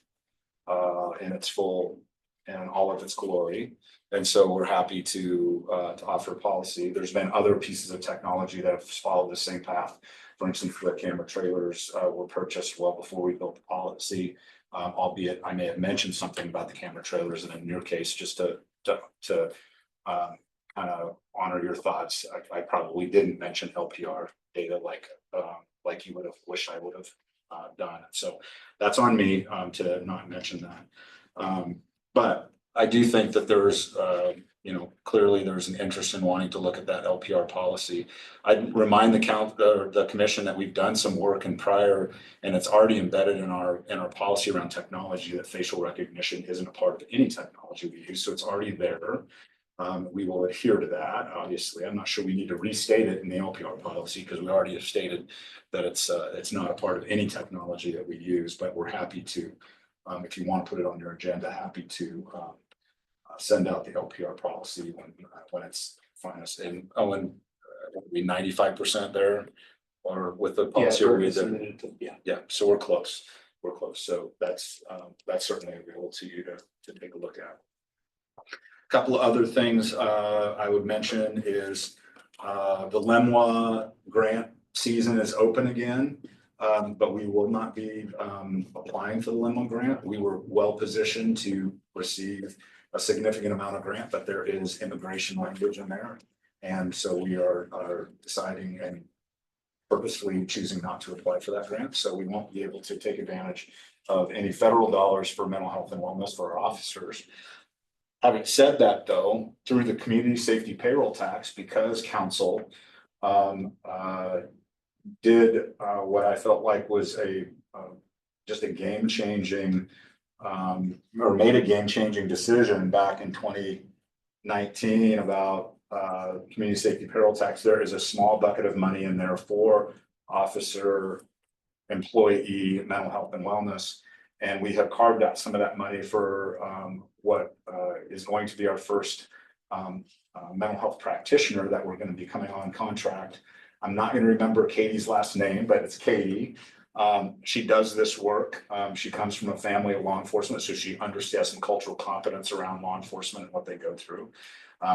in its full and all of its glory. And so we're happy to offer policy. There's been other pieces of technology that have followed the same path. For instance, the camera trailers were purchased well before we built the policy, albeit I may have mentioned something about the camera trailers, and in your case, just to kind of honor your thoughts, I probably didn't mention LPR data like you would have wished I would have done. So that's on me to not mention that. But I do think that there's, clearly there's an interest in wanting to look at that LPR policy. I'd remind the commission that we've done some work in prior, and it's already embedded in our policy around technology, that facial recognition isn't a part of any technology we use. So it's already there. We will adhere to that. Obviously, I'm not sure we need to restate it in the LPR policy because we already have stated that it's not a part of any technology that we use, but we're happy to, if you want to put it on your agenda, happy to send out the LPR policy when it's finalized. And Owen, will be 95% there, or with the policy? Yeah. So we're close. So that's certainly available to you to take a look at. A couple of other things I would mention is the LEMWA grant season is open again. But we will not be applying for the LEMWA grant. We were well positioned to receive a significant amount of grant, but there is immigration language in there. And so we are deciding and purposefully choosing not to apply for that grant. So we won't be able to take advantage of any federal dollars for mental health and wellness for our officers. Having said that, though, through the community safety payroll tax, because council did what I felt like was just a game-changing or made a game-changing decision back in 2019 about community safety payroll tax. There is a small bucket of money in there for officer employee mental health and wellness, and we have carved out some of that money for what is going to be our first mental health practitioner that we're going to be coming on contract. I'm not going to remember Katie's last name, but it's Katie. She does this work. She comes from a family of law enforcement, so she understands some cultural competence around law enforcement and what they go through.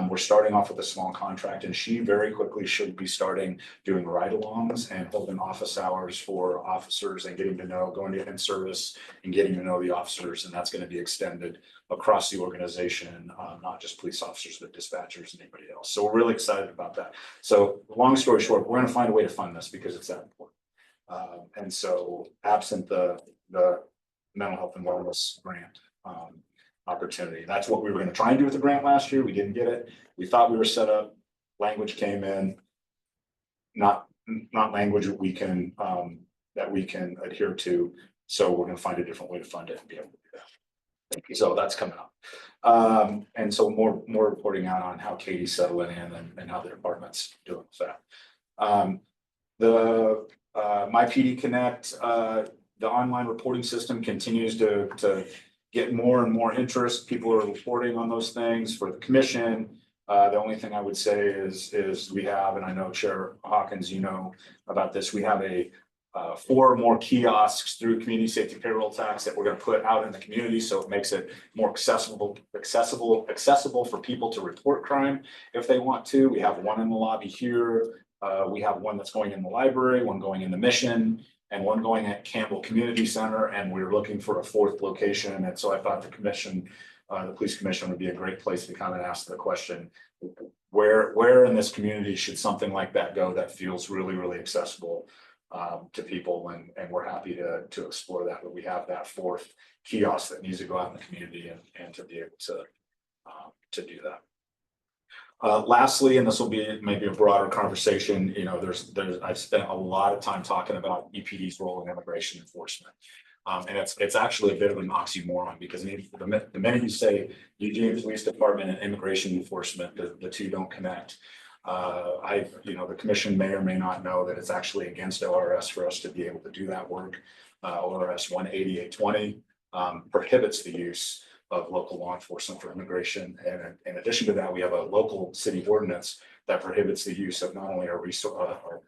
We're starting off with a small contract and she very quickly should be starting doing ride-alongs and holding office hours for officers and getting to know, going to in-service and getting to know the officers. And that's going to be extended across the organization, not just police officers, but dispatchers and anybody else. So we're really excited about that. So long story short, we're going to find a way to fund this because it's that important. And so absent the mental health and wellness grant opportunity, that's what we were going to try and do with the grant last year. We didn't get it. We thought we were set up. Language came in, not language that we can adhere to. So we're going to find a different way to fund it and be able to do that. So that's coming up. And so more reporting out on how Katie's settling in and how the department's doing with that. My PD Connect, the online reporting system continues to get more and more interest. People are reporting on those things for the commission. The only thing I would say is we have, and I know Chair Hawkins, you know about this, we have 4 more kiosks through community safety payroll tax that we're going to put out in the community. So it makes it more accessible for people to report crime if they want to. We have one in the lobby here. We have one that's going in the library, one going in the Mission, and one going at Campbell Community Center. And we're looking for a 4th location. And so I thought the commission, the police commission would be a great place to come and ask the question, where in this community should something like that go that feels really, really accessible to people, and we're happy to explore that. But we have that 4th kiosk that needs to go out in the community and to be able to do that. Lastly, and this will be maybe a broader conversation, you know, I've spent a lot of time talking about EPD's role in immigration enforcement. And it's actually a bit of an oxymoron because the minute you say Eugene Police Department and immigration enforcement, the two don't connect. The commission may or may not know that it's actually against ORS for us to be able to do that work. ORS 18820 prohibits the use of local law enforcement for immigration. And in addition to that, we have a local city ordinance that prohibits the use of not only our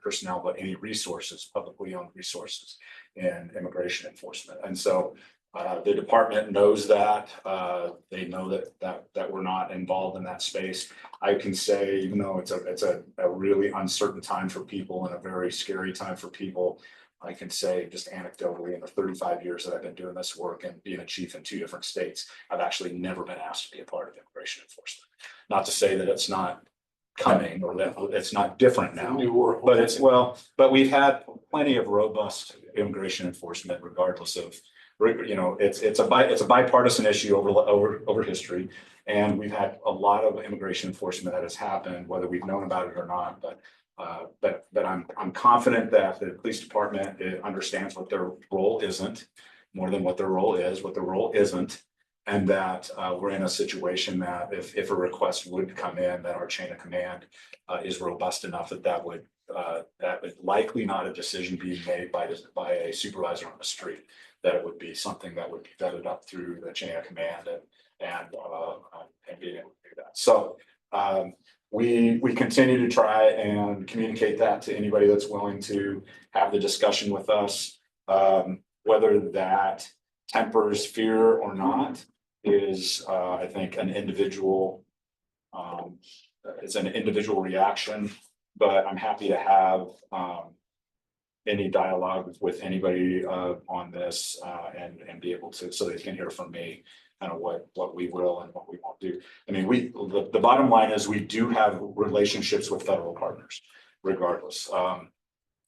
personnel, but any resources, publicly owned resources in immigration enforcement. And so the department knows that. They know that we're not involved in that space. I can say, even though it's a really uncertain time for people and a very scary time for people, I can say just anecdotally, in the 35 years that I've been doing this work and being a chief in 2 different states, I've actually never been asked to be a part of immigration enforcement. Not to say that it's not coming or that it's not different now, but we've had plenty of robust immigration enforcement, regardless of, you know, it's a bipartisan issue over history, and we've had a lot of immigration enforcement that has happened, whether we've known about it or not. But I'm confident that the police department understands what their role isn't, more than what their role is, what their role isn't, and that we're in a situation that if a request would come in, that our chain of command is robust enough that would likely not a decision being made by a supervisor on the street, that it would be something that would be vetted up through the chain of command and being able to do that. So we continue to try and communicate that to anybody that's willing to have the discussion with us. Whether that tempers fear or not is, I think, an individual. It's an individual reaction, but I'm happy to have any dialogue with anybody on this and be able to, so they can hear from me kind of what we will and what we won't do. I mean, the bottom line is we do have relationships with federal partners, regardless.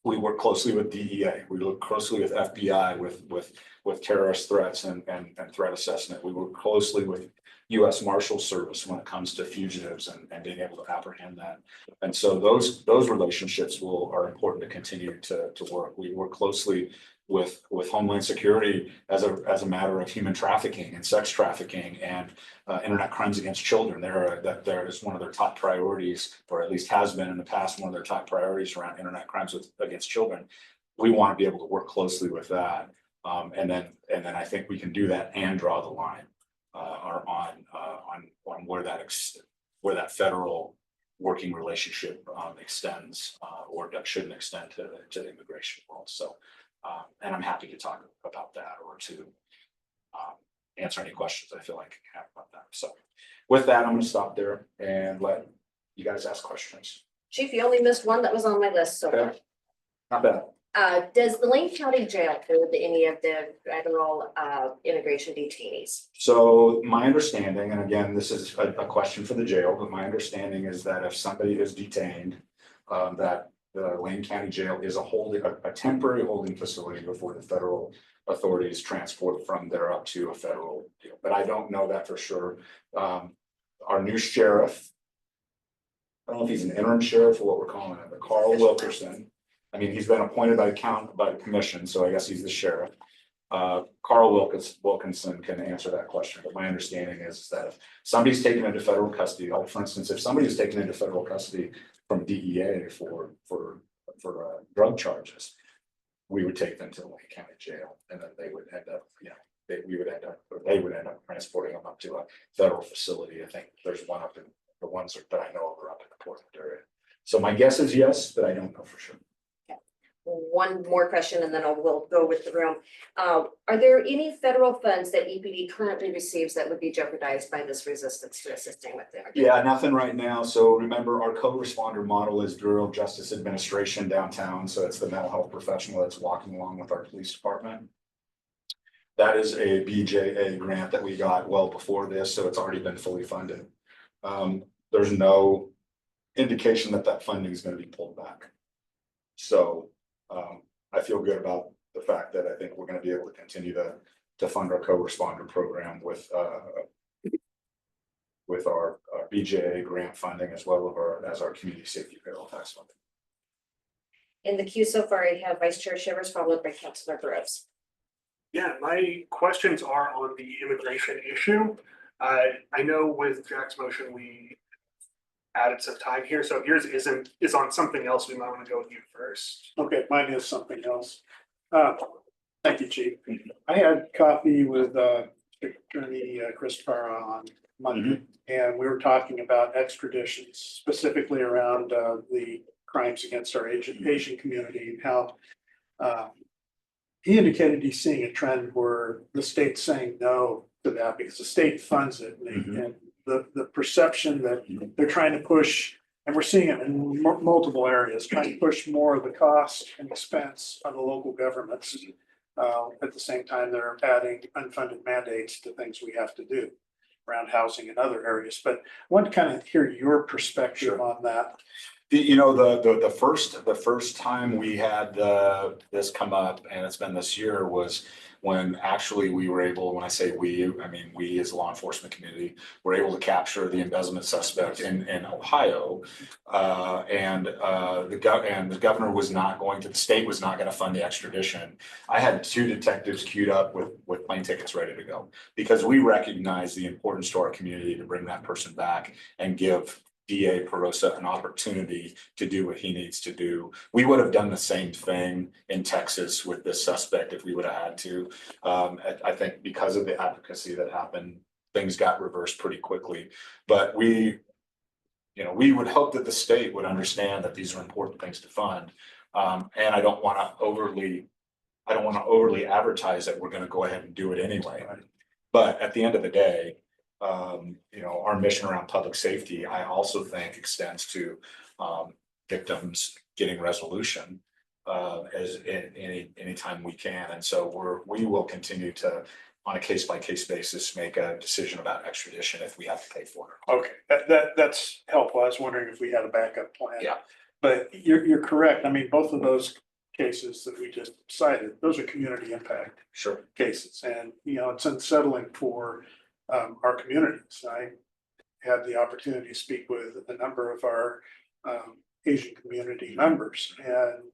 We work closely with DEA. We work closely with FBI with terrorist threats and threat assessment. We work closely with U.S. Marshal Service when it comes to fugitives and being able to apprehend that. And so those relationships are important to continue to work. We work closely with Homeland Security as a matter of human trafficking and sex trafficking and internet crimes against children. There is one of their top priorities, or at least has been in the past, one of their top priorities around internet crimes against children. We want to be able to work closely with that, and then I think we can do that and draw the line on where that federal working relationship extends, or that shouldn't extend to the immigration world. So. And I'm happy to talk about that or to answer any questions I feel like I can have about that. So with that, I'm gonna stop there and let you guys ask questions. Chief, you only missed one that was on my list, so. Okay. Not bad. Does the Lane County Jail hold any of the federal immigration detainees? So my understanding, and again, this is a question for the jail, but my understanding is that if somebody is detained, that the Lane County Jail is a temporary holding facility before the federal authorities transport from there up to a federal deal. But I don't know that for sure. Our new sheriff, I don't know if he's an interim sheriff or what we're calling it, but Carl Wilkerson. I mean, he's been appointed by the commission, so I guess he's the sheriff. Carl Wilkinson can answer that question, but my understanding is that if somebody's taken into federal custody, like for instance, if somebody is taken into federal custody from DEA for drug charges, we would take them to the Lane County Jail, and then they would end up, they would end up transporting them up to a federal facility. I think there's one up in the ones that I know of are up in the Portland area. So my guess is yes, but I don't know for sure. One more question and then we'll go with the room. Are there any federal funds that EPD currently receives that would be jeopardized by this resistance to assisting with them? Yeah, nothing right now. So remember, our co-responder model is Bureau of Justice Administration downtown. So it's the mental health professional that's walking along with our police department. That is a BJA grant that we got well before this, so it's already been fully funded. There's no indication that that funding is going to be pulled back. So I feel good about the fact that I think we're going to be able to continue to fund our co-responder program with our BJA grant funding as well as our community safety federal tax funding. In the queue so far, I have Vice Chair Shivers followed by Councilor Groves. Yeah, my questions are on the immigration issue. I know with Jack's motion, we added some time here, so if yours is on something else, we might want to go with you first. Okay, mine is something else. Thank you, Chief. I had coffee with Attorney Chris Parra on Monday, and we were talking about extraditions, specifically around the crimes against our Asian community and how he indicated he's seeing a trend where the state's saying no to that because the state funds it, and the perception that they're trying to push, and we're seeing it in multiple areas, trying to push more of the cost and expense on the local governments. At the same time, they're adding unfunded mandates to things we have to do around housing and other areas. But I want to kind of hear your perspective on that. The first time we had this come up, and it's been this year, was when actually we were able, when I say we, I mean we as a law enforcement community, were able to capture the embezzlement suspect in Ohio. And the governor was not going to, the state was not going to fund the extradition. I had 2 detectives queued up with plane tickets ready to go because we recognize the importance to our community to bring that person back and give DA Perosa an opportunity to do what he needs to do. We would have done the same thing in Texas with this suspect if we would have had to. I think because of the advocacy that happened, things got reversed pretty quickly. But we would hope that the state would understand that these are important things to fund. And I don't want to overly advertise that we're going to go ahead and do it anyway. But at the end of the day, our mission around public safety, I also think extends to victims getting resolution as any time we can. And so we will continue to, on a case-by-case basis, make a decision about extradition if we have to pay for it. Okay, that's helpful. I was wondering if we had a backup plan. Yeah. But you're correct. I mean, both of those cases that we just cited, those are community impact cases. And, it's unsettling for our communities. I had the opportunity to speak with a number of our Asian community members, and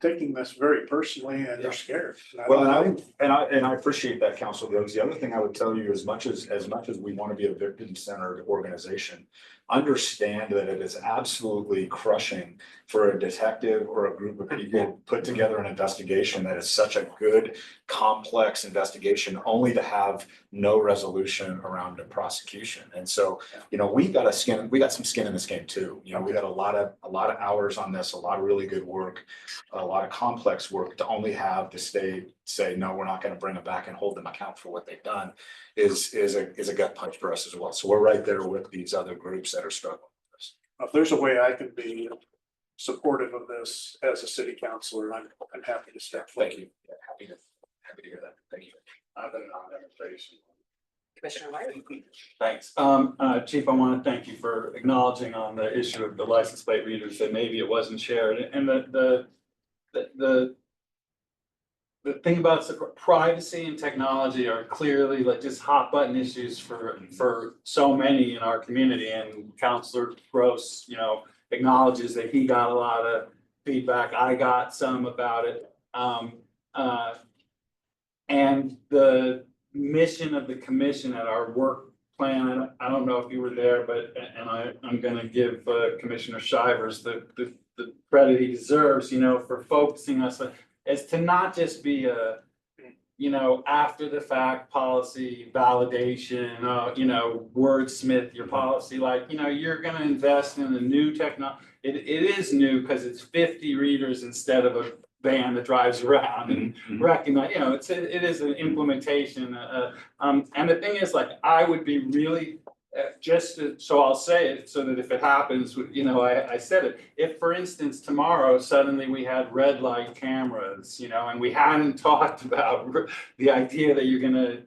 taking this very personally, and they're scared. And I appreciate that, Council Rose. The other thing I would tell you, as much as we want to be a victim-centered organization, understand that it is absolutely crushing for a detective or a group of people to put together an investigation that is such a good, complex investigation, only to have no resolution around a prosecution. And so, you know, we got some skin in this game too. You know, we got a lot of hours on this, a lot of really good work, a lot of complex work, to only have the state say, no, we're not going to bring them back and hold them account for what they've done is a gut punch for us as well. So we're right there with these other groups that are struggling with this. If there's a way I can be supportive of this as a city councilor, I'm happy to step forward. Thank you. Yeah, happy to hear that. Thank you. I've been on demonstration. Commissioner White? Thanks. Chief, I want to thank you for acknowledging on the issue of the license plate readers that maybe it wasn't shared, and the thing about privacy and technology are clearly like just hot button issues for so many in our community, and Councilor Gross, you know, acknowledges that he got a lot of feedback. I got some about it. And the mission of the commission at our work plan, I don't know if you were there, but, and I'm gonna give Commissioner Shivers the credit he deserves, you know, for focusing us, is to not just be a, you know, after the fact policy validation, you know, wordsmith your policy, like, you know, you're gonna invest in the new technology. It is new because it's 50 readers instead of a van that drives around, and recognize, you know, it is an implementation. And the thing is, like, I would be really, so I'll say it so that if it happens, you know, I said it. If, for instance, tomorrow suddenly we had red light cameras, you know, and we hadn't talked about the idea that you're gonna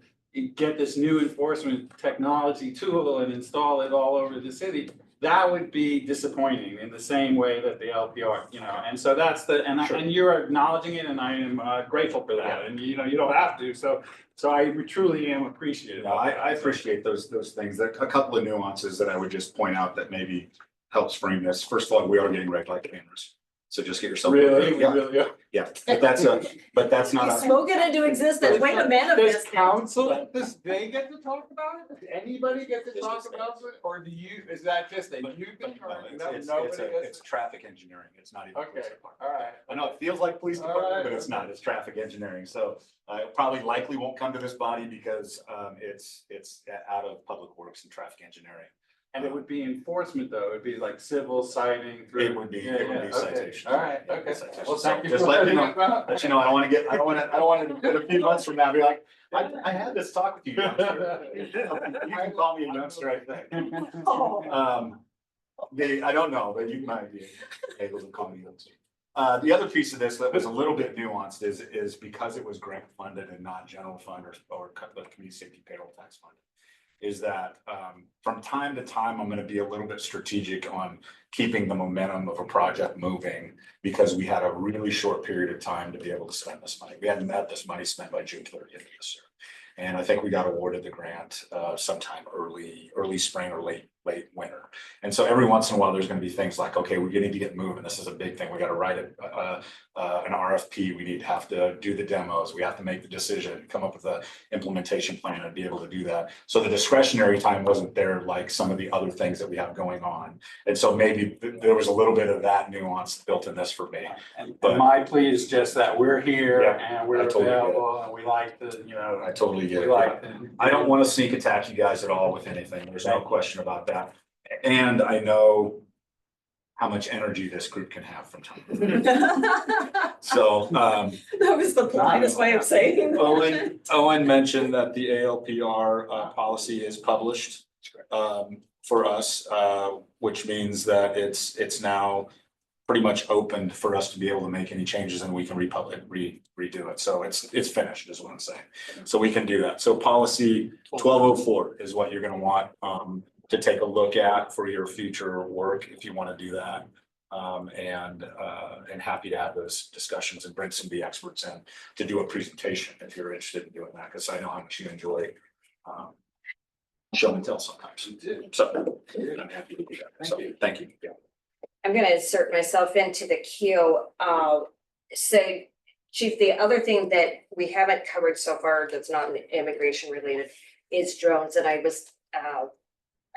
get this new enforcement technology tool and install it all over the city, that would be disappointing in the same way that the LPR, you know, and so that's and you're acknowledging it, and I am grateful for that, and you know, you don't have to, so I truly am appreciative. No, I appreciate those things. There are a couple of nuances that I would just point out that maybe helps frame this. First of all, we are getting red light cameras. So just get yourself. Really? Yeah. Really? Yeah, but that's not. You spoke it into existence, wait a minute. Does council, does they get to talk about it? Does anybody get to talk about it, or do you, is that just a you thing, or nobody gets? It's traffic engineering. It's not even. Okay, all right. I know it feels like police department, but it's not. It's traffic engineering. So it probably likely won't come to this body because it's out of public works and traffic engineering. And it would be enforcement though, it'd be like civil citing through. It would be okay. citation. All right, okay. Well, thank you. Just for let you bringing know, it up. let you know, I don't want to in a few months from now, be like, I had this talk with you. Youngster. You can call me a youngster, I think. I don't know, but you might be able to call me a youngster. The other piece of this that was a little bit nuanced is because it was grant funded and not general fund or community safety payroll tax funded, is that from time to time, I'm gonna be a little bit strategic on keeping the momentum of a project moving, because we had a really short period of time to be able to spend this money. We hadn't had this money spent by June 30th of this year. And I think we got awarded the grant sometime early spring or late winter. And so every once in a while, there's gonna be things like, okay, we need to get moving. This is a big thing. We gotta write an RFP. We need to have to do the demos. We have to make the decision, come up with an implementation plan and be able to do that. So the discretionary time wasn't there like some of the other things that we have going on. And so maybe there was a little bit of that nuance built in this for me. But my plea is just that we're here and we're I totally get it. available, and we like to, you know. I totally get We it. like to. I don't want to sneak attack you guys at all with anything. There's no question about that. And I know how much energy this group can have from time to time. So, That was the politest way of saying. Owen mentioned that the ALPR policy is published for us, which means that it's now pretty much opened for us to be able to make any changes, and we can redo it. So it's finished is what I'm saying. So we can do that. So policy 1204 is what you're gonna want to take a look at for your future work if you want to do that. And happy to have those discussions and bring some of the experts in to do a presentation if you're interested in doing that, because I know how much you enjoy show and tell sometimes. So I'm happy to do that. So thank you. Yeah. I'm gonna insert myself into the queue. So Chief, the other thing that we haven't covered so far that's not immigration related is drones. And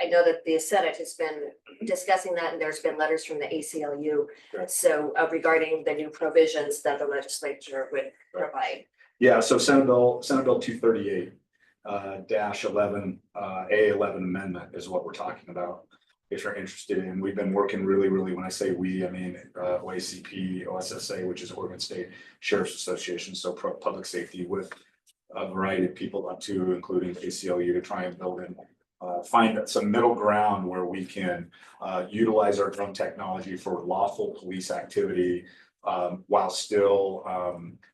I know that the Senate has been discussing that, and there's been letters from the ACLU. So regarding the new provisions that the legislature would provide. Yeah, so Senate Bill 238 dash 11 A11 amendment is what we're talking about. If you're interested in, we've been working really, when I say we, I mean OACP, OSSA, which is Oregon State Sheriff's Association, so public safety, with a variety of people up to including the ACLU, to try and build in, find some middle ground where we can utilize our drone technology for lawful police activity, while still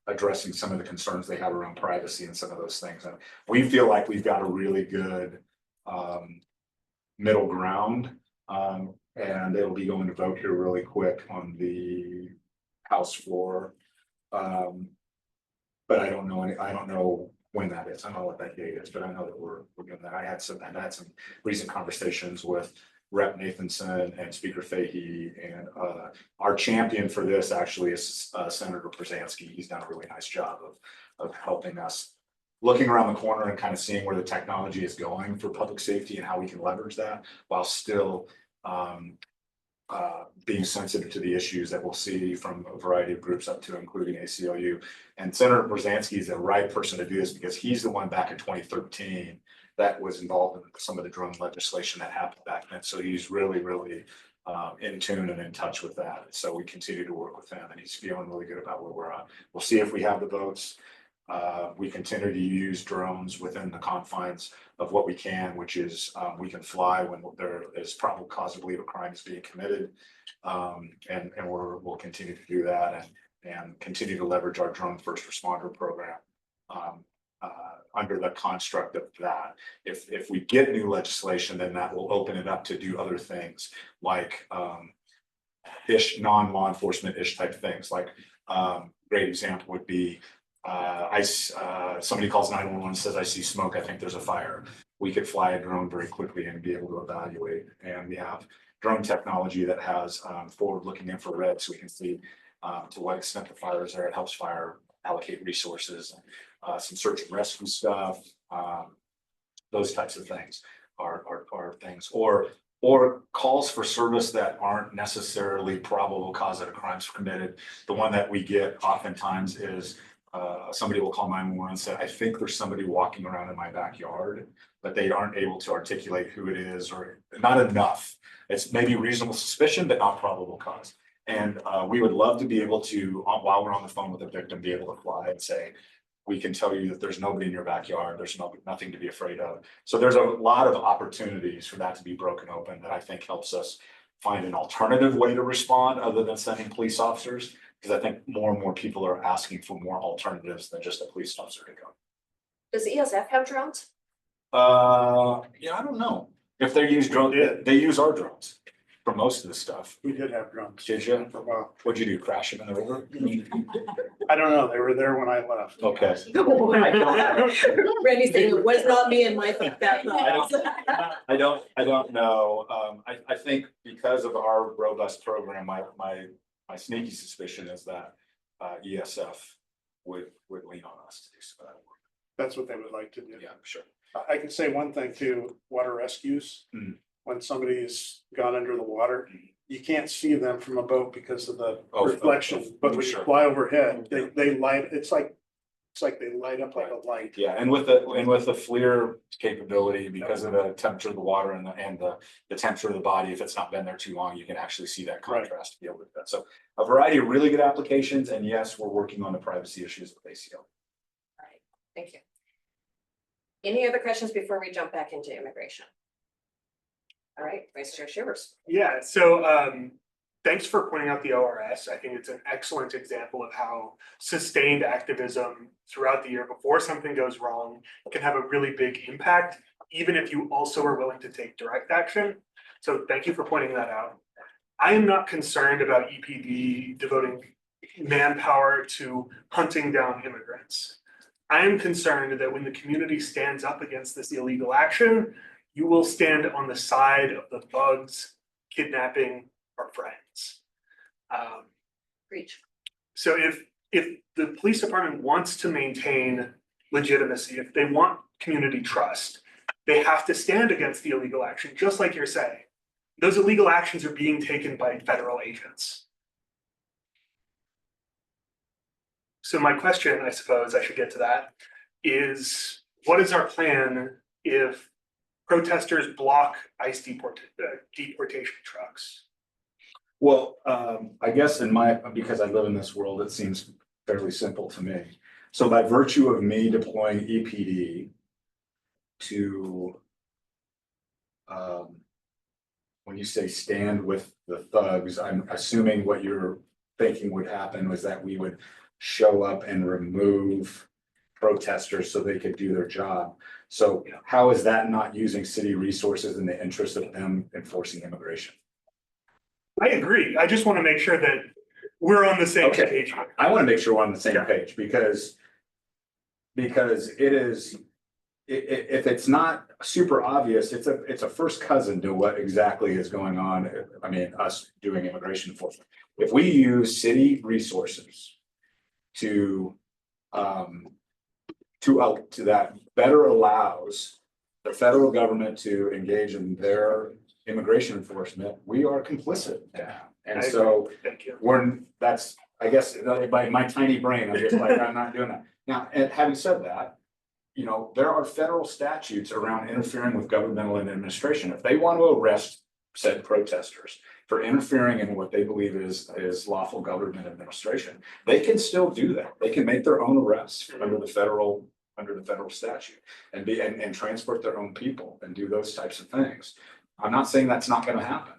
addressing some of the concerns they have around privacy and some of those things. And we feel like we've got a really good middle ground, and it'll be going to vote here really quick on the House floor. But I don't know when that is. I don't know what that date is, but I know that we're doing that. I had some recent conversations with Rep. Nathanson and Speaker Fahey, and our champion for this actually is Senator Brzezinski. He's done a really nice job of helping us, looking around the corner and kind of seeing where the technology is going for public safety and how we can leverage that while still being sensitive to the issues that we'll see from a variety of groups up to including ACLU. And Senator Brzezinski is the right person to do this because he's the one back in 2013 that was involved in some of the drone legislation that happened back then. So he's really in tune and in touch with that. So we continue to work with him, and he's feeling really good about where we're at. We'll see if we have the votes. We continue to use drones within the confines of what we can, which is we can fly when there is probable cause to believe a crime is being committed. And we'll continue to do that and continue to leverage our drone first responder program under the construct of that. If we get new legislation, then that will open it up to do other things like non-law enforcement type things. Like great example would be somebody calls 911 and says, I see smoke, I think there's a fire. We could fly a drone very quickly and be able to evaluate. And we have drone technology that has forward-looking infrared, so we can see to what extent the fire is there. It helps fire allocate resources, some search and rescue stuff. Those types of things are things, or calls for service that aren't necessarily probable cause that a crime's committed. The one that we get oftentimes is somebody will call 911 and say, I think there's somebody walking around in my backyard, but they aren't able to articulate who it is, or not enough. It's maybe reasonable suspicion, but not probable cause. And we would love to be able to, while we're on the phone with the victim, be able to fly and say, we can tell you that there's nobody in your backyard, there's nothing to be afraid of. So there's a lot of opportunities for that to be broken open that I think helps us find an alternative way to respond other than sending police officers. Because I think more and more people are asking for more alternatives than just a police officer to go. Does ESF have drones? Yeah, I don't know. If they use drones, they use our drones for most of the stuff. We did have drones. Did you? For a while. What'd you do, crash them in the river? I don't know. They were there when I left. Okay. Randy saying it was not me and my background. I don't know. I think because of our robust program, my sneaky suspicion is that ESF would lean on us to do some of that work. That's what they would like to do. Yeah, sure. I can say one thing too, water rescues. When somebody's gone under the water, you can't see them from a boat because of the reflection, but when you fly overhead, they light, it's like they light up like a light. Yeah, and with the FLIR capability, because of the temperature of the water and the temperature of the body, if it's not been there too long, you can actually see that contrast to be able to do that. So a variety of really good applications, and yes, we're working on the privacy issues with ACL. All right, thank you. Any other questions before we jump back into immigration? All right, Vice Chair Shivers. Yeah, so thanks for pointing out the ORS. I think it's an excellent example of how sustained activism throughout the year before something goes wrong can have a really big impact, even if you also are willing to take direct action. So thank you for pointing that out. I am not concerned about EPD devoting manpower to hunting down immigrants. I am concerned that when the community stands up against this illegal action, you will stand on the side of the thugs kidnapping our friends. Preach. So if the police department wants to maintain legitimacy, if they want community trust, they have to stand against the illegal action, just like you're saying. Those illegal actions are being taken by federal agents. So my question, I suppose I should get to that, is what is our plan if protesters block ICE deportation trucks? Well, I guess because I live in this world, it seems fairly simple to me. So by virtue of me deploying EPD to, when you say stand with the thugs, I'm assuming what you're thinking would happen was that we would show up and remove protesters so they could do their job. So how is that not using city resources in the interest of them enforcing immigration? I agree. I just want to make sure that we're on the same Okay. page. I want to make sure we're on the same Yeah. page because it is, if it's not super obvious, it's a first cousin to what exactly is going on. I mean, us doing immigration enforcement. If we use city resources to that better allows the federal government to engage in their immigration enforcement, we are complicit now. And I so Thank you. I guess by my tiny brain, I'm just like, I'm not doing that. Now, and having said that, there are federal statutes around interfering with governmental administration. If they want to arrest said protesters for interfering in what they believe is lawful government administration, they can still do that. They can make their own arrests under the federal statute and transport their own people and do those types of things. I'm not saying that's not going to happen.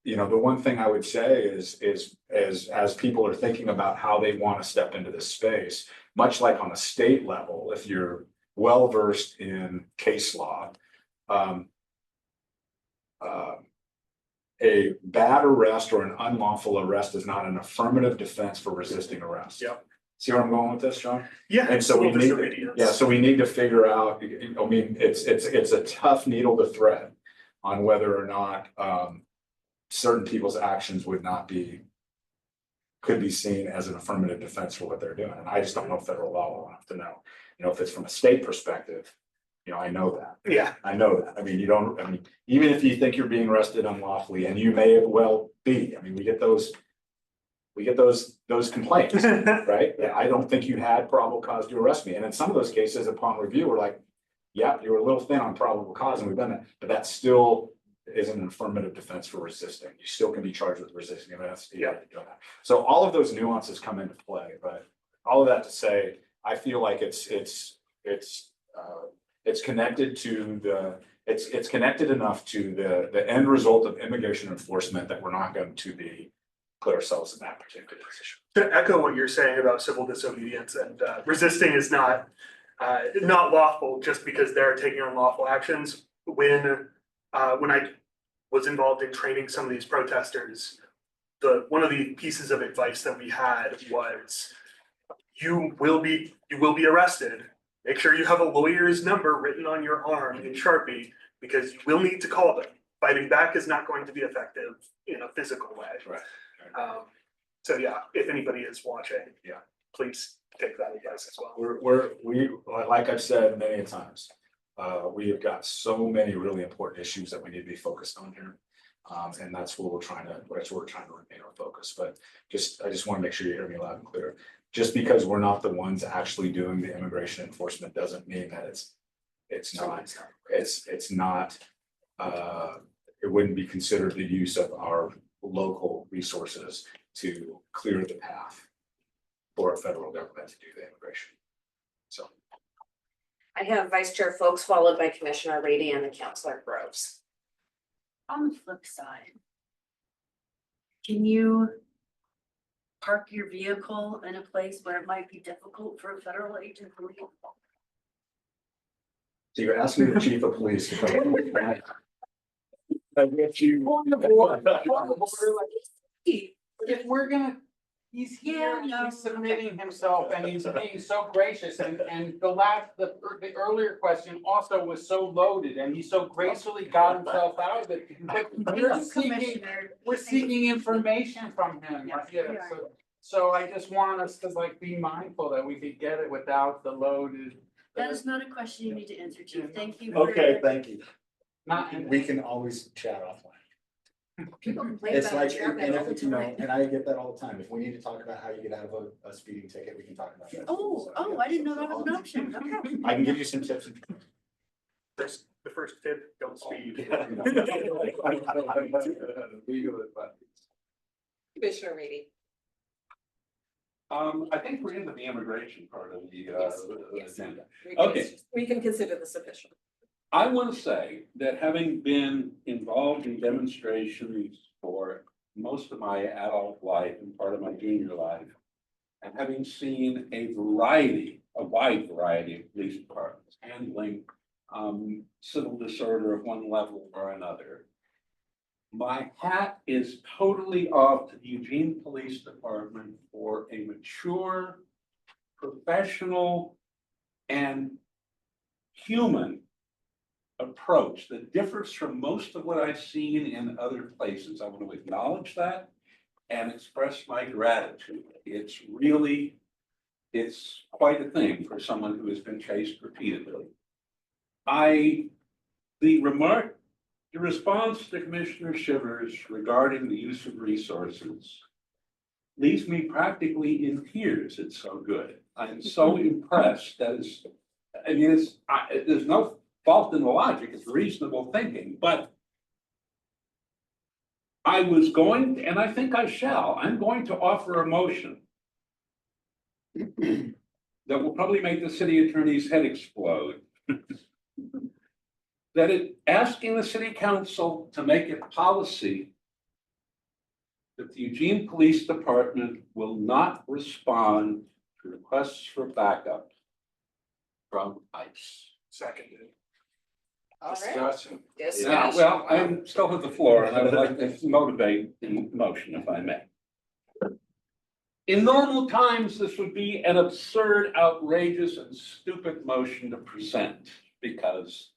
The one thing I would say is as people are thinking about how they want to step into this space, much like on a state level, if you're well versed in case law, a bad arrest or an unlawful arrest is not an affirmative defense for resisting arrest. Yep. See where I'm going with this, Sean? Yeah. And so we need, so we need to figure out, I mean, it's a tough needle to thread on whether or not certain people's actions could be seen as an affirmative defense for what they're doing. And I just don't know federal law well enough to know. If it's from a state perspective, I know that. Yeah. I know that. I mean, even if you think you're being arrested unlawfully, and you may well be, I mean, we get those complaints, right? Yeah. I don't think you had probable cause to arrest me. And in some of those cases, upon review, we're like, yeah, you were a little thin on probable cause and we've done that, but that still isn't an affirmative defense for resisting. You still can be charged with resisting arrest. Yeah. So all of those nuances come into play, but all of that to say, I feel like it's connected to it's connected enough to the end result of immigration enforcement that we're not going to put ourselves in that particular position. To echo what you're saying about civil disobedience and resisting is not lawful just because they're taking unlawful actions. When I was involved in training some of these protesters, one of the pieces of advice that we had was you will be arrested. Make sure you have a lawyer's number written on your arm in Sharpie because you will need to call them. Fighting back is not going to be effective in a physical way. Right. So yeah, if anybody is watching, Yeah. please take that advice as well. We like I've said many times, we have got so many really important issues that we need to be focused on here. And that's what we're trying to remain our focus. But I just want to make sure you hear me loud and clear. Just because we're not the ones actually doing the immigration enforcement doesn't mean that it wouldn't be considered the use of our local resources to clear the path for a federal government to do the immigration. So. I have Vice Chair Folks followed by Commissioner Rady and Councilor Groves. On the flip side, can you park your vehicle in a place where it might be difficult for a federal agent to leave? So you're asking the chief of police to come. I get you. If we're gonna, he's here, he's submitting himself and he's being so gracious and the earlier question also was so loaded and he so gracefully got himself out of it. But we're seeking information from him. So I just want us to be mindful that we could get it without the loaded That is not a question you need to answer, Chief. Thank you. Okay, thank you. Not, We can always chat offline. People complain It's about like, it and all the if, you know, time. and I get that all the time. If we need to talk about how you get out of a speeding ticket, we can talk about that. Oh, So, I didn't know that was an option. Okay. I can give you some tips. The first tip, don't speed. legal advice. Commissioner Reedy. I think we're into the immigration part of the Yes. agenda. We can- Okay. We can consider this official. I want to say that having been involved in demonstrations for most of my adult life and part of my junior life, and having seen a wide variety of police departments handling civil disorder of one level or another, my hat is totally off to the Eugene Police Department for a mature, professional, and human approach that differs from most of what I've seen in other places. I want to acknowledge that and express my gratitude. It's quite a thing for someone who has been chased repeatedly. The response to Commissioner Shivers regarding the use of resources leaves me practically in tears. It's so good. I'm so impressed. There's no fault in the logic, it's reasonable thinking, but I was going, and I think I shall, I'm going to offer a motion that will probably make the city attorney's head explode. Asking the city council to make it policy that the Eugene Police Department will not respond to requests for backup from ICE. Seconded. All right. Discussion. Now, well, I'm still at the floor and I would like to motivate the motion if I may. In normal times, this would be an absurd, outrageous and stupid motion to present because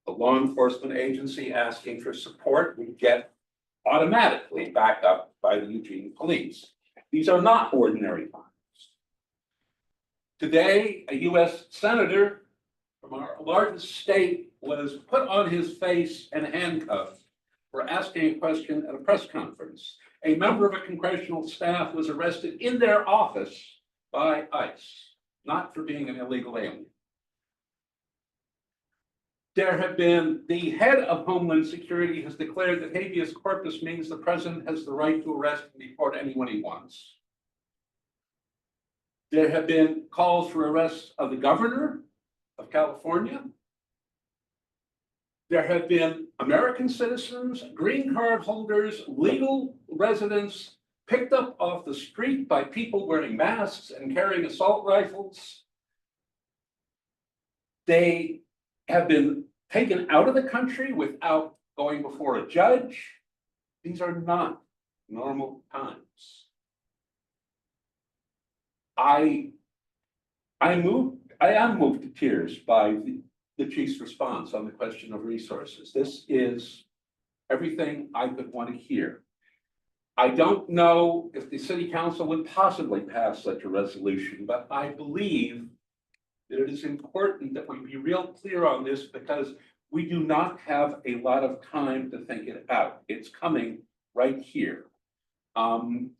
the law enforcement agency asking for support would get automatically backed up by the Eugene Police. These are not ordinary times. Today, a US senator from our largest state was put on his face and handcuffed for asking a question at a press conference. A member of a congressional staff was arrested in their office by ICE, not for being an illegal alien. The head of Homeland Security has declared that habeas corpus means the president has the right to arrest and deport anyone he wants. There have been calls for arrests of the governor of California. There have been American citizens, green card holders, legal residents picked up off the street by people wearing masks and carrying assault rifles. They have been taken out of the country without going before a judge. These are not normal times. I am moved to tears by the chief's response on the question of resources. This is everything I could want to hear. I don't know if the city council would possibly pass such a resolution, but I believe that it is important that we be real clear on this because we do not have a lot of time to think it out. It's coming right here. And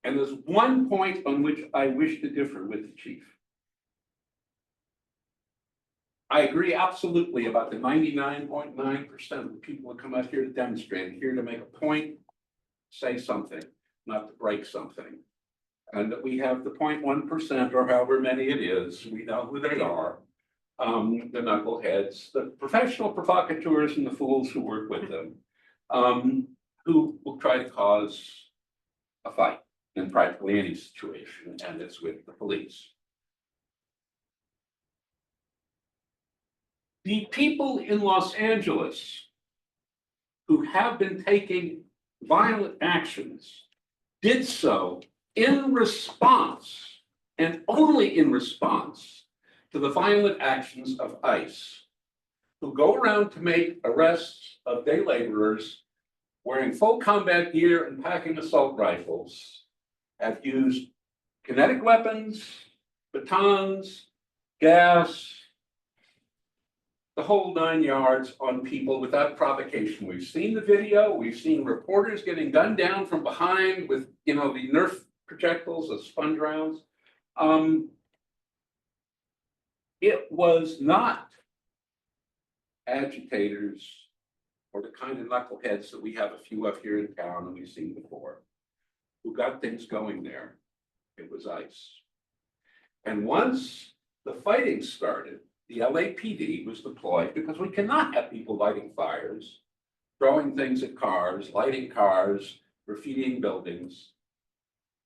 there's one point on which I wish to differ with the chief. I agree absolutely about the 99.9% of the people that come out here to demonstrate, here to make a point, say something, not to break something. And that we have the 0.1% or however many it is, we know who they are. The knuckleheads, the professional provocateurs and the fools who work with them, who will try to cause a fight in practically any situation, and it's with the police. The people in Los Angeles who have been taking violent actions did so in response, and only in response, to the violent actions of ICE, who go around to make arrests of day laborers wearing full combat gear and packing assault rifles, have used kinetic weapons, batons, gas, the whole 9 yards on people without provocation. We've seen the video, we've seen reporters getting gunned down from behind with, the Nerf projectiles, the sponge rounds. It was not agitators or the kind of knuckleheads that we have a few of here in town and we've seen before, who got things going there. It was ICE. And once the fighting started, the LAPD was deployed because we cannot have people lighting fires, throwing things at cars, lighting cars, graffitiing buildings.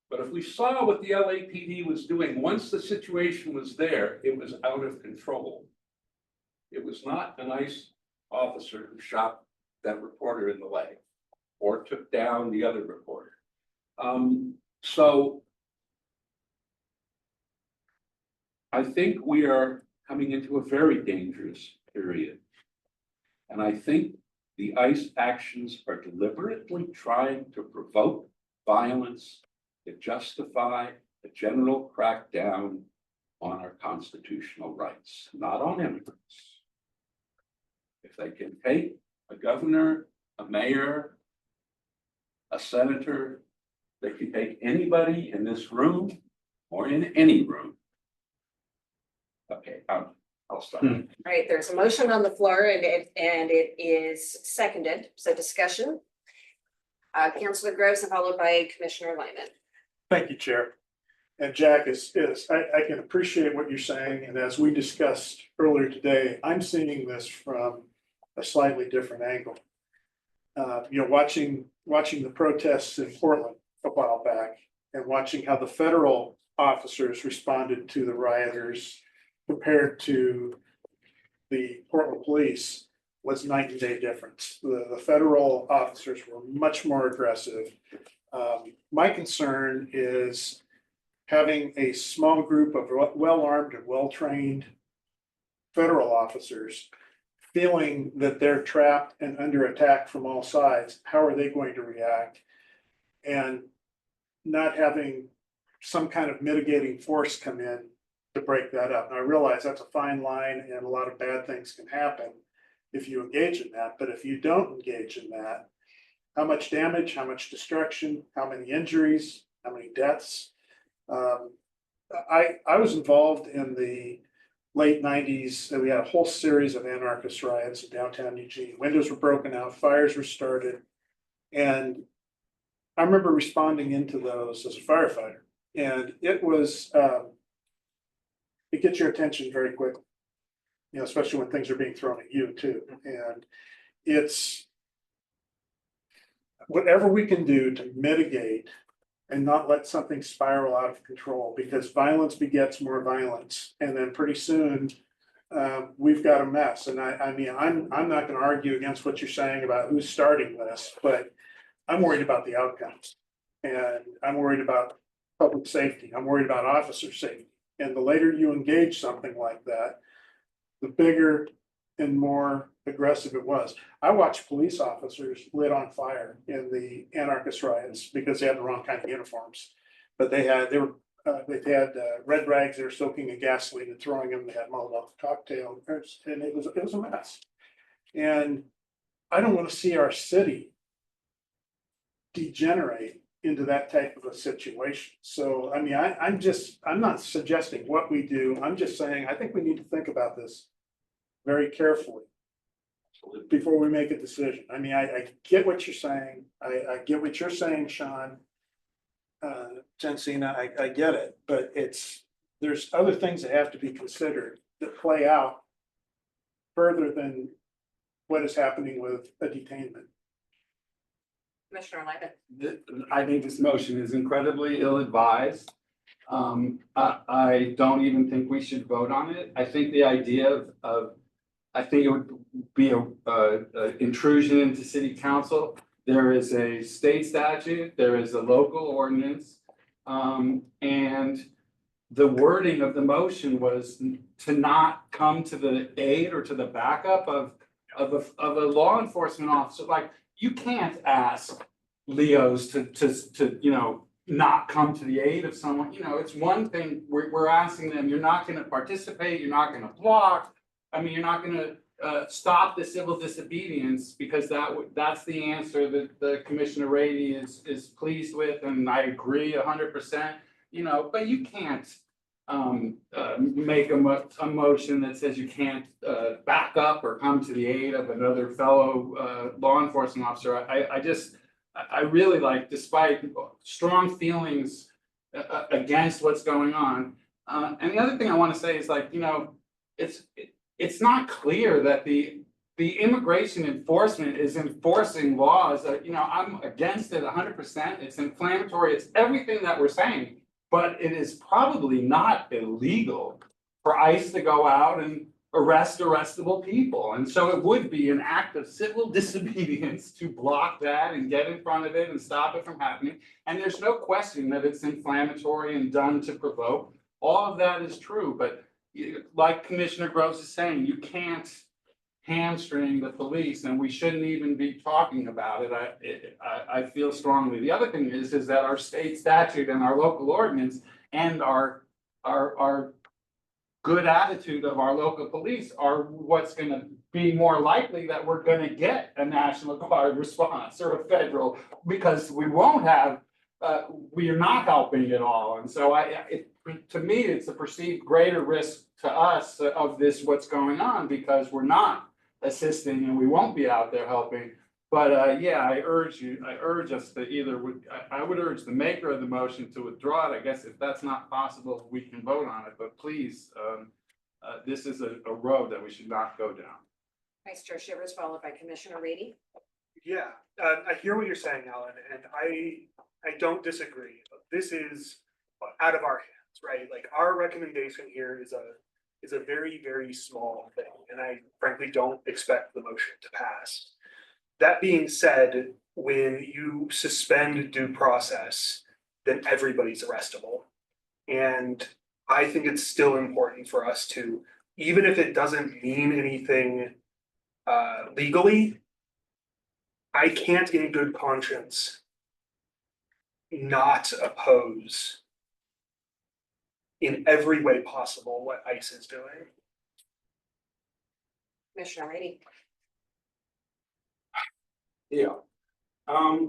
But if we saw what the LAPD was doing, once the situation was there, it was out of control. It was not an ICE officer who shot that reporter in the leg or took down the other reporter. So I think we are coming into a very dangerous period. And I think the ICE actions are deliberately trying to provoke violence to justify a general crackdown on our constitutional rights, not on immigrants. If they can take a governor, a mayor, a senator, they can take anybody in this room or in any room. Okay, I'll stop. All right, there's a motion on the floor and it is seconded, so discussion. Councilor Groves followed by Commissioner Lyman. Thank you, Chair. And Jack, I can appreciate what you're saying, and as we discussed earlier today, I'm seeing this from a slightly different angle. Watching the protests in Portland a while back and watching how the federal officers responded to the rioters compared to the Portland police was night and day difference. The federal officers were much more aggressive. My concern is having a small group of well-armed and well-trained federal officers feeling that they're trapped and under attack from all sides. How are they going to react? And not having some kind of mitigating force come in to break that up. And I realize that's a fine line and a lot of bad things can happen if you engage in that. But if you don't engage in that, how much damage, how much destruction, how many injuries, how many deaths? I was involved in the late 90s, and we had a whole series of anarchist riots in downtown Eugene. Windows were broken out, fires were started. And I remember responding into those as a firefighter. And it was, it gets your attention very quickly, especially when things are being thrown at you too. And it's whatever we can do to mitigate and not let something spiral out of control, because violence begets more violence. And then pretty soon we've got a mess. And I'm not going to argue against what you're saying about who's starting this, but I'm worried about the outcomes, and I'm worried about public safety. I'm worried about officer safety. And the later you engage something like that, the bigger and more aggressive it was. I watched police officers lit on fire in the anarchist riots because they had the wrong kind of uniforms. But they had red rags they were soaking in gasoline and throwing them. They had Molotov cocktail, and it was a mess. And I don't want to see our city degenerate into that type of a situation. So I'm not suggesting what we do. I'm just saying I think we need to think about this very carefully before we make a decision. I get what you're saying. I get what you're saying, Sean. Jensina, I get it, but there's other things that have to be considered that play out further than what is happening with a detainment. Commissioner Lyman. I think this motion is incredibly ill-advised. I don't even think we should vote on it. I think the idea I think it would be a intrusion into city council. There is a state statute, there is a local ordinance. And the wording of the motion was to not come to the aid or to the backup of a law enforcement officer. Like, you can't ask Leos to not come to the aid of someone, you know, it's one thing, we're asking them, you're not gonna participate, you're not gonna block. I mean, you're not gonna stop the civil disobedience, because that's the answer that the Commissioner Rady is pleased with, and I agree 100%. You know, but you can't make a motion that says you can't back up or come to the aid of another fellow law enforcement officer. I really like, despite strong feelings against what's going on. And the other thing I want to say is, like, you know, it's not clear that the immigration enforcement is enforcing laws that, you know, I'm against it 100%. It's inflammatory. It's everything that we're saying, but it is probably not illegal for ICE to go out and arrest arrestable people. And so it would be an act of civil disobedience to block that and get in front of it and stop it from happening. And there's no question that it's inflammatory and done to provoke. All of that is true, but like Commissioner Groves is saying, you can't hamstring the police, and we shouldn't even be talking about it. I feel strongly. The other thing is that our state statute and our local ordinance and our good attitude of our local police are what's gonna be more likely that we're gonna get a National Guard response or a federal, because we won't have, we are not helping at all. And so to me, it's a perceived greater risk to us of this, what's going on, because we're not assisting and we won't be out there helping. But yeah, I urge us to either, I would urge the maker of the motion to withdraw it. I guess if that's not possible, we can vote on it, but please, this is a road that we should not go down. Vice Chair Shivers, followed by Commissioner Rady. Yeah, I hear what you're saying, Alan, and I don't disagree. This is out of our hands, right? Like, our recommendation here is a very, very small thing, and I frankly don't expect the motion to pass. That being said, when you suspend due process, then everybody's arrestable. And I think it's still important for us to, even if it doesn't mean anything legally, I can't in good conscience not oppose in every way possible what ICE is doing. Commissioner Rady. Yeah. I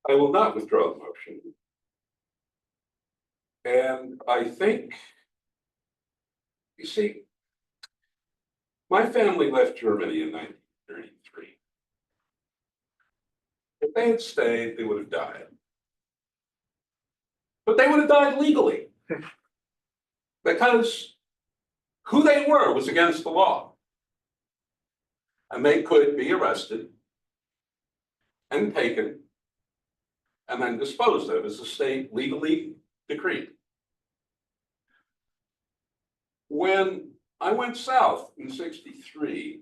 will not withdraw the motion. And I think, you see, my family left Germany in 1933. If they had stayed, they would have died. But they would have died legally. Because who they were was against the law. And they could be arrested and taken and then disposed of as the state legally decreed. When I went south in '63,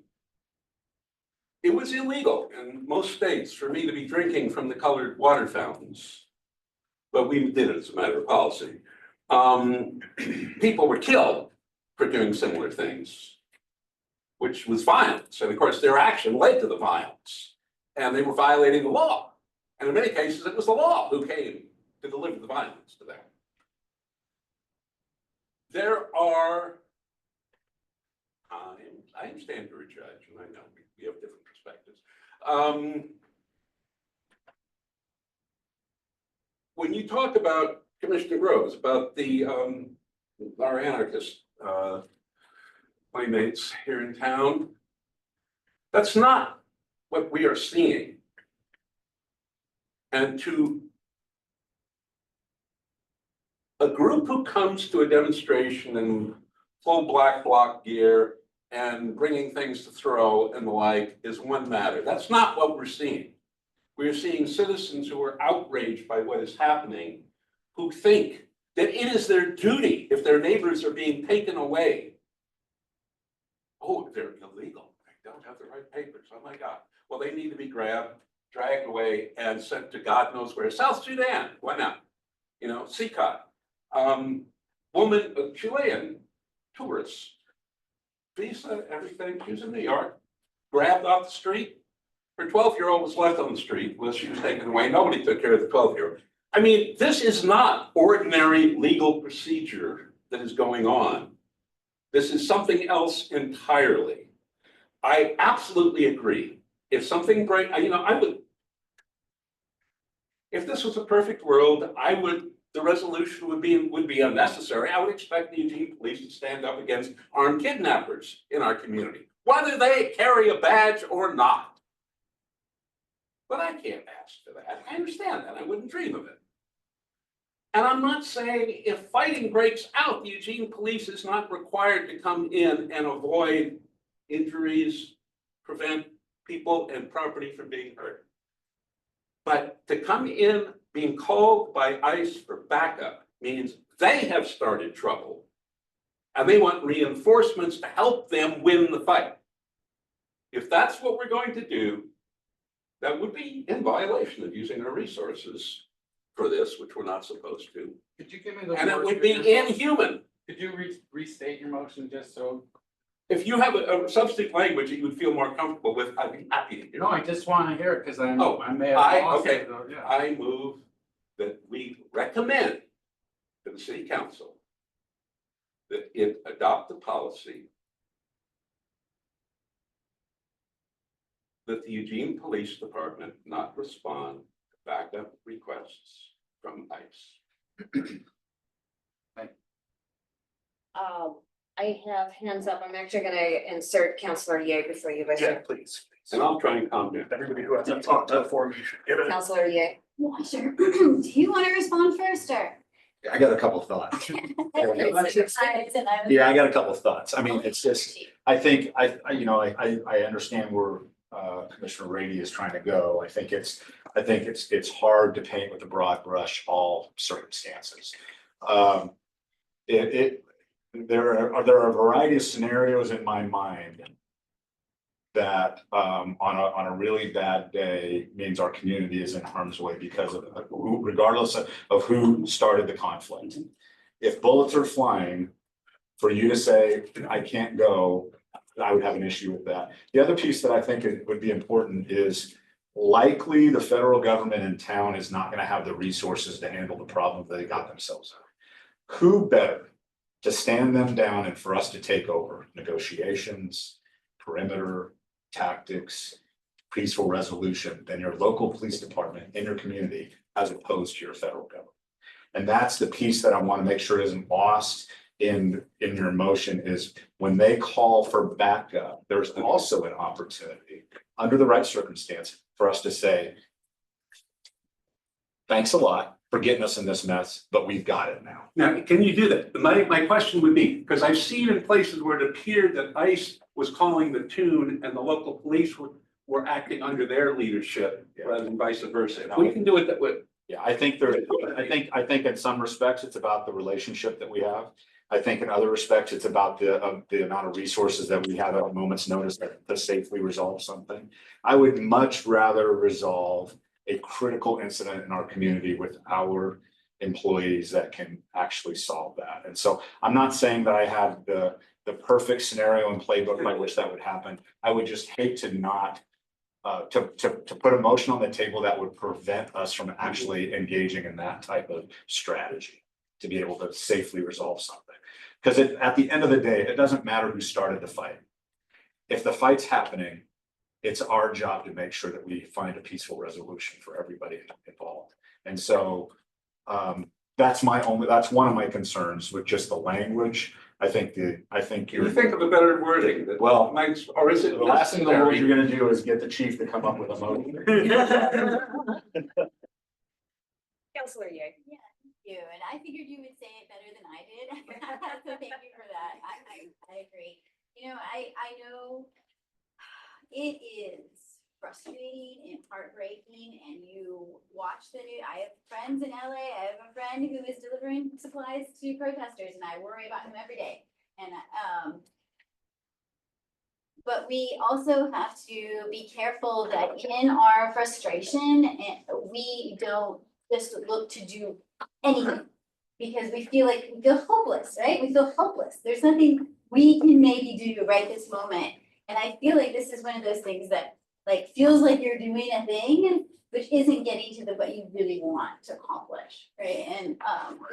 it was illegal in most states for me to be drinking from the colored water fountains. But we did it as a matter of policy. People were killed for doing similar things, which was violence. And of course, their action led to the violence. And they were violating the law. And in many cases, it was the law who came to deliver the violence to them. There are times, I understand you're a judge, and I know we have different perspectives. When you talk about Commissioner Groves, about the our anarchist playmates here in town, that's not what we are seeing. And to a group who comes to a demonstration in full black bloc gear and bringing things to throw and the like is one matter. That's not what we're seeing. We're seeing citizens who are outraged by what is happening, who think that it is their duty if their neighbors are being taken away. Oh, they're illegal. They don't have the right papers. Oh my God. Well, they need to be grabbed, dragged away, and sent to God knows where. South Sudan. Why not? You know, CICOT. Woman, a Chilean tourist, visa, everything. She was in New York. grabbed off the street. Her 12-year-old was left on the street when she was taken away. Nobody took care of the 12-year-old. I mean, this is not ordinary legal procedure that is going on. This is something else entirely. I absolutely agree. If something I would. If this was a perfect world, the resolution would be unnecessary. I would expect the Eugene police to stand up against armed kidnappers in our community, whether they carry a badge or not. But I can't ask for that. I understand that. I wouldn't dream of it. And I'm not saying if fighting breaks out, the Eugene police is not required to come in and avoid injuries, prevent people and property from being hurt. But to come in being called by ICE for backup means they have started trouble and they want reinforcements to help them win the fight. If that's what we're going to do, that would be in violation of using our resources for this, which we're not supposed to. Could you give me the? And it would be inhuman. Could you restate your motion just so? If you have a substantive language that you would feel more comfortable with, I'd be happy to hear. No, I just want to hear it because I may have lost okay. it. Yeah. I move that we recommend to the city council that it adopt the policy that the Eugene Police Department not respond to backup requests from ICE. I have hands up. I'm actually gonna insert Counselor Ye before you guys. Yeah, please. And I'll try and calm down. Everybody who hasn't talked before me should give it. Counselor Ye. Yeah, sure. Do you want to respond first or? I got a couple of thoughts. Yeah, I got a couple of thoughts. I mean, it's just, I think, I understand where Commissioner Rady is trying to go. I think it's hard to paint with a broad brush all circumstances. There are a variety of scenarios in my mind that on a really bad day means our community is in harm's way because of regardless of who started the conflict. If bullets are flying, for you to say, I can't go, I would have an issue with that. The other piece that I think would be important is likely the federal government in town is not going to have the resources to handle the problem they got themselves in. Who better to stand them down and for us to take over negotiations, perimeter, tactics, peaceful resolution than your local police department in your community as opposed to your federal government. And that's the piece that I want to make sure isn't lost in your motion is when they call for backup, there's also an opportunity under the right circumstance for us to say, thanks a lot for getting us in this mess, but we've got it now. Now, can you do that? My question would be, because I've seen in places where it appeared that ICE was calling the tune and the local police were acting under their leadership rather than vice versa. If we can do it that way. Yeah, I think in some respects, it's about the relationship that we have. I think in other respects, it's about the amount of resources that we have at a moment's notice to safely resolve something. I would much rather resolve a critical incident in our community with our employees that can actually solve that. And so I'm not saying that I have the perfect scenario and playbook by which that would happen. I would just hate to not to put a motion on the table that would prevent us from actually engaging in that type of strategy to be able to safely resolve something. Because at the end of the day, it doesn't matter who started the fight. If the fight's happening, it's our job to make sure that we find a peaceful resolution for everybody involved. And so that's one of my concerns with just the language. I think Can you think of a better wording that makes, or is it the last thing in the world you're gonna do is get the chief to come up with a motion. Counselor Ye. You, and I figured you would say it better than I did. So thank you for that. I agree. You know, I know it is frustrating and heartbreaking and you watch the news. I have friends in LA. I have a friend who is delivering supplies to protesters and I worry about him every day. And but we also have to be careful that in our frustration, we don't just look to do anything because we feel hopeless, right? We feel hopeless. There's nothing we can maybe do right this moment. And I feel like this is one of those things that like feels like you're doing a thing, which isn't getting to the what you really want to accomplish, right? And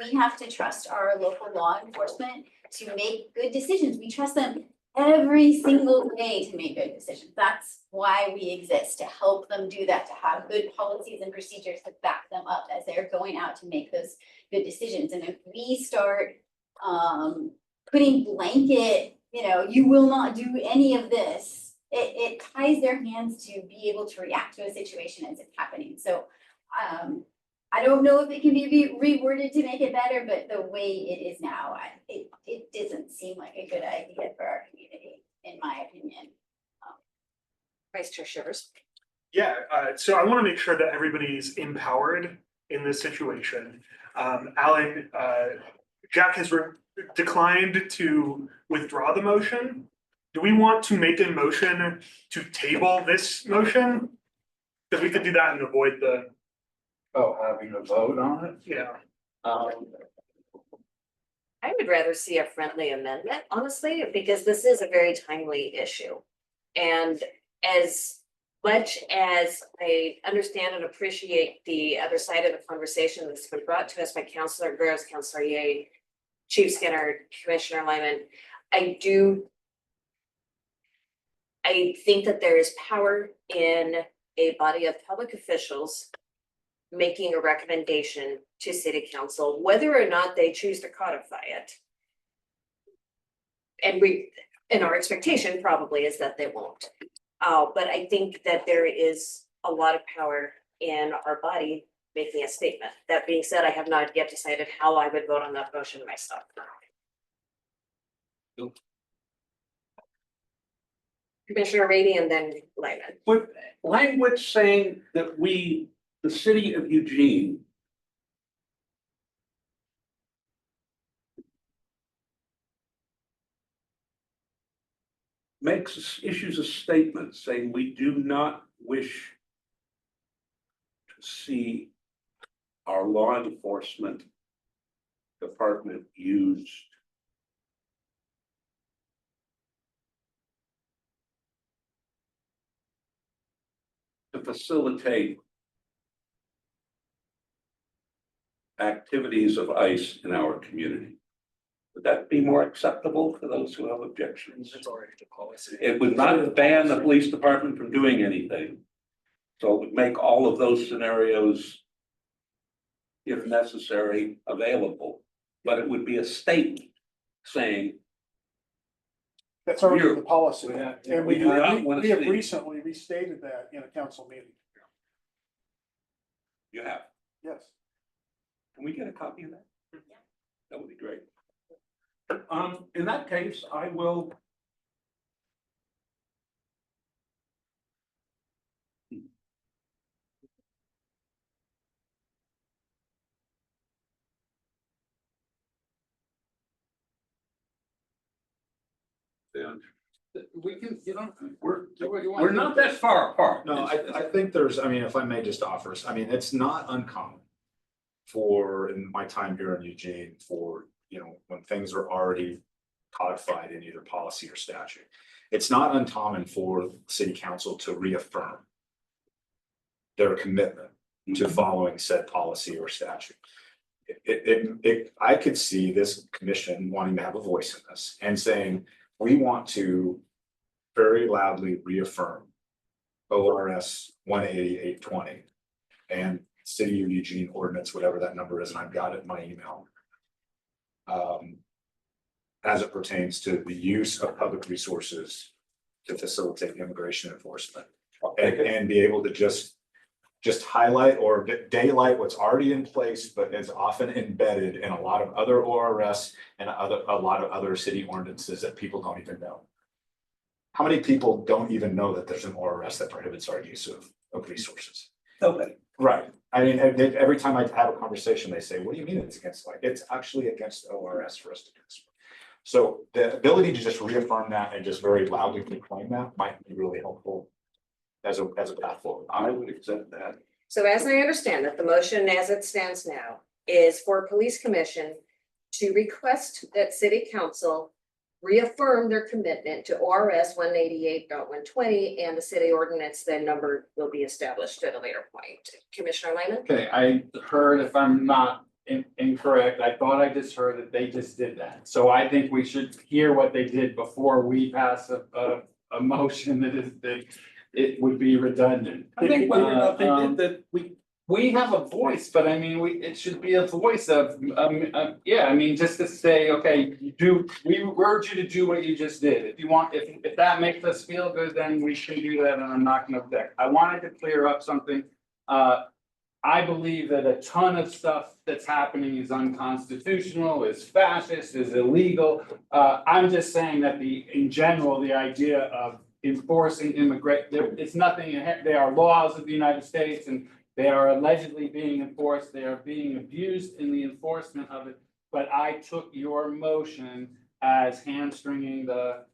we have to trust our local law enforcement to make good decisions. We trust them every single day to make good decisions. That's why we exist, to help them do that, to have good policies and procedures to back them up as they're going out to make those good decisions. And if we start putting blanket, you will not do any of this, it ties their hands to be able to react to a situation as it's happening. So I don't know if it can be reworded to make it better, but the way it is now, it doesn't seem like a good idea for our community, in my opinion. Vice Chair Shivers. Yeah, so I want to make sure that everybody's empowered in this situation. Alan, Jack has declined to withdraw the motion. Do we want to make a motion to table this motion? Because we could do that and avoid the, Having a vote on it? yeah. I would rather see a friendly amendment, honestly, because this is a very timely issue. And as much as I understand and appreciate the other side of the conversation that's been brought to us by Councillor Groves, Councillor Ye, Chief Skinner, Commissioner Lyman, I think that there is power in a body of public officials making a recommendation to city council, whether or not they choose to codify it. And our expectation probably is that they won't. But I think that there is a lot of power in our body making a statement. That being said, I have not yet decided how I would vote on that motion myself. Commissioner Rady and then Lyman. With language saying that the city of Eugene issues a statement saying we do not wish to see our law enforcement department used to facilitate activities of ICE in our community. Would that be more acceptable to those who have objections? It's already the policy. It would not ban the police department from doing anything. So it would make all of those scenarios, if necessary, available. But it would be a statement saying, That's already the policy. And we do not want to we have see- recently restated that in a council meeting. you have. Yes. Can we get a copy of that? That would be great. In that case, I will. We can, We're do what you want. not that far apart. No, I think there's, if I may just offer, it's not uncommon for, in my time here in Eugene, for, when things are already codified in either policy or statute. It's not uncommon for city council to reaffirm their commitment to following said policy or statute. I could see this commission wanting to have a voice in this and saying, we want to very loudly reaffirm ORS 18820 and City of Eugene ordinance, whatever that number is, and I've got it in my email. As it pertains to the use of public resources to facilitate immigration enforcement. And be able to just highlight or daylight what's already in place, but is often embedded in a lot of other ORS and a lot of other city ordinances that people don't even know. How many people don't even know that there's an ORS that prohibits our use of resources? Nobody. Right. I mean, every time I have a conversation, they say, what do you mean it's against, it's actually against ORS for us to do this. So the ability to just reaffirm that and just very loudly proclaim that might be really helpful as a path forward. I would accept that. So as I understand it, the motion as it stands now is for police commission to request that city council reaffirm their commitment to ORS 188.120, and the city ordinance, then number will be established at a later point. Commissioner Lyman? Okay, I heard, if I'm not incorrect, I thought I just heard that they just did that. So I think we should hear what they did before we pass a motion that it would be redundant. I think whether or not they did that, We have a voice, but I mean, it should be a voice of, yeah, I mean, just to say, okay, we urge you to do what you just did. If you want, if that makes us feel good, then we should do that, and I'm not gonna object. I wanted to clear up something. I believe that a ton of stuff that's happening is unconstitutional, is fascist, is illegal. I'm just saying that in general, the idea of enforcing it's nothing, they are laws of the United States, and they are allegedly being enforced, they are being abused in the enforcement of it. But I took your motion as hamstringing the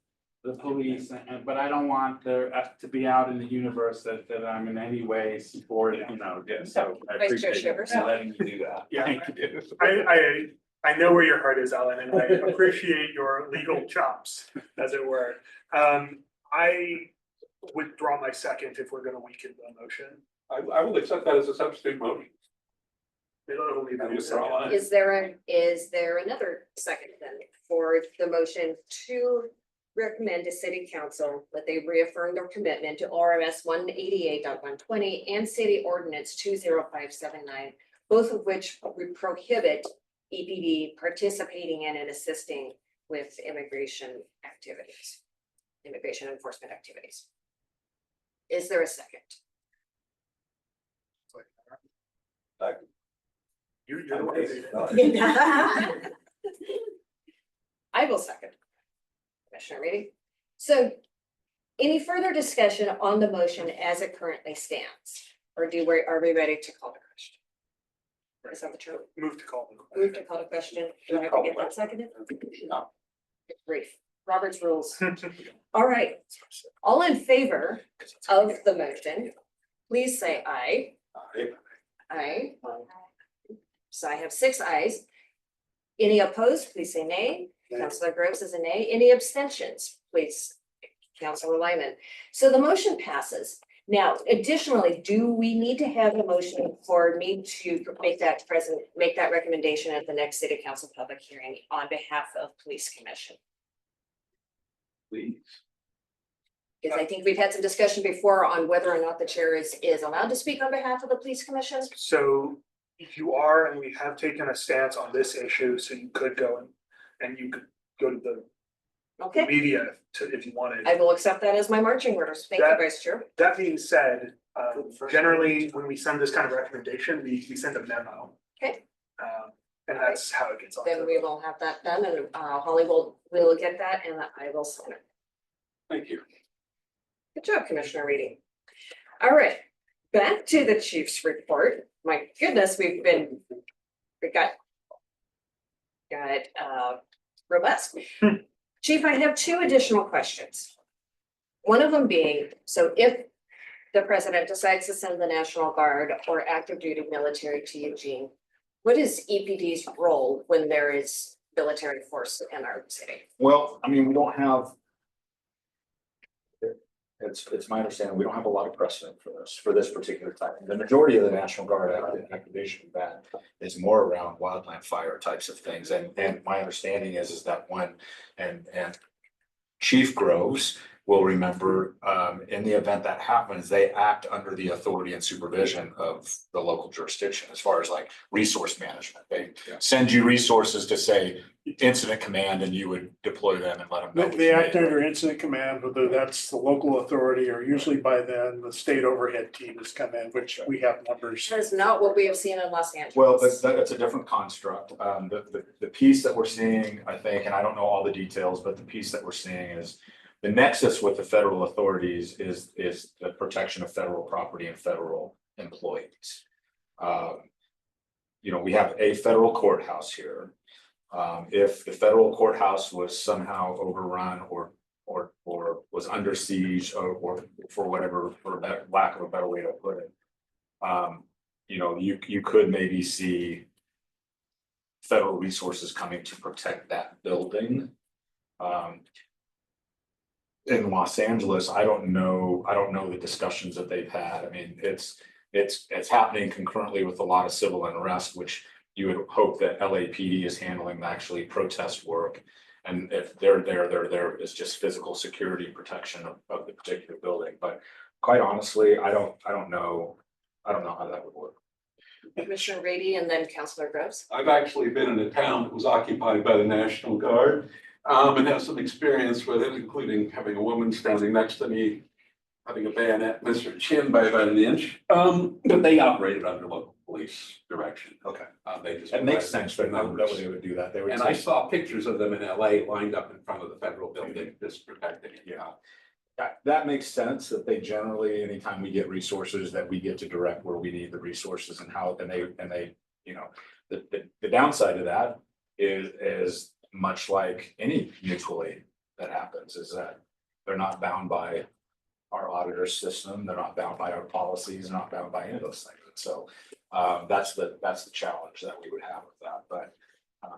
police, but I don't want there to be out in the universe that I'm in any way supporting, so I Vice Chair appreciate Shivers. you letting me do that. Yeah. Thank you. I know where your heart is, Alan, and I appreciate your legal chops, as it were. I withdraw my second if we're gonna weaken the motion. I will accept that as a substitute motion. It'll only be a second. Is there another second then for the motion to recommend to city council that they reaffirm their commitment to RMS 188.120 and city ordinance 20579, both of which would prohibit EPD participating in and assisting with immigration enforcement activities? Is there a second? You're the one who did it. I will second. Commissioner Reedy. So any further discussion on the motion as it currently stands? Or are we ready to call the question? Is that the term? Move to call. Move to call the question. Do I have to get that seconded? No. Brief. Robert's rules. All right. All in favor of the motion, please say aye. Aye. So I have 6 ayes. Any opposed, please say nay. Councilor Groves is a nay. Any abstentions, please, Councilor Lyman. So the motion passes. Now, additionally, do we need to have a motion for me to make that recommendation at the next city council public hearing on behalf of police commission? Please. Because I think we've had some discussion before on whether or not the chair is allowed to speak on behalf of the police commission. So you are, and we have taken a stance on this issue, so you could go and you could go to the Okay, media if you wanted. I will accept that as my marching orders. Thank you, Vice Chair. That being said, generally, when we send this kind of recommendation, we send a memo. Okay. And that's how it gets off. Then we will have that done, and Holly will get that, and I will sign it. Thank you. Good job, Commissioner Reedy. All right, back to the chief's report. My goodness, we got robust. Chief, I have 2 additional questions. One of them being, so if the president decides to send the National Guard or active duty military to Eugene, what is EPD's role when there is military force in our city? Well, I mean, we don't have. It's my understanding, we don't have a lot of precedent for this particular type. The majority of the National Guard activation event is more around wildland fire types of things. And my understanding is that and Chief Groves will remember, in the event that happens, they act under the authority and supervision of the local jurisdiction as far as like resource management. They send you resources to say incident command, and you would deploy them and let them know. They act under incident command, whether that's the local authority or usually by then the state overhead team has come in, which we have numbers. That is not what we have seen in Los Angeles. Well, that's a different construct. The piece that we're seeing, I think, and I don't know all the details, but the piece that we're seeing is the nexus with the federal authorities is the protection of federal property and federal employees. We have a federal courthouse here. If the federal courthouse was somehow overrun or was under siege or for whatever, for lack of a better way to put it, you could maybe see federal resources coming to protect that building. In Los Angeles, I don't know the discussions that they've had. I mean, it's happening concurrently with a lot of civil unrest, which you would hope that LAPD is handling actually protest work. And if they're there is just physical security protection of the particular building. But quite honestly, I don't know how that would work. Commissioner Rady and then Councilor Groves. I've actually been in a town that was occupied by the National Guard, and have some experience with it, including having a woman standing next to me, having a bayonet miss her chin by about an inch. But they operated under local police direction. Okay. They just. It makes sense, but provided that way they would do that. They would. And I saw pictures of them in LA lined up in front of the federal building, just protecting it. Yeah. That makes sense that they generally, anytime we get resources, that we get to direct where we need the resources and how, and they, you know, the downside of that is much like any mutual aid that happens, is that they're not bound by our auditor system, they're not bound by our policies, they're not bound by any of those things. And so that's the challenge that we would have with that. But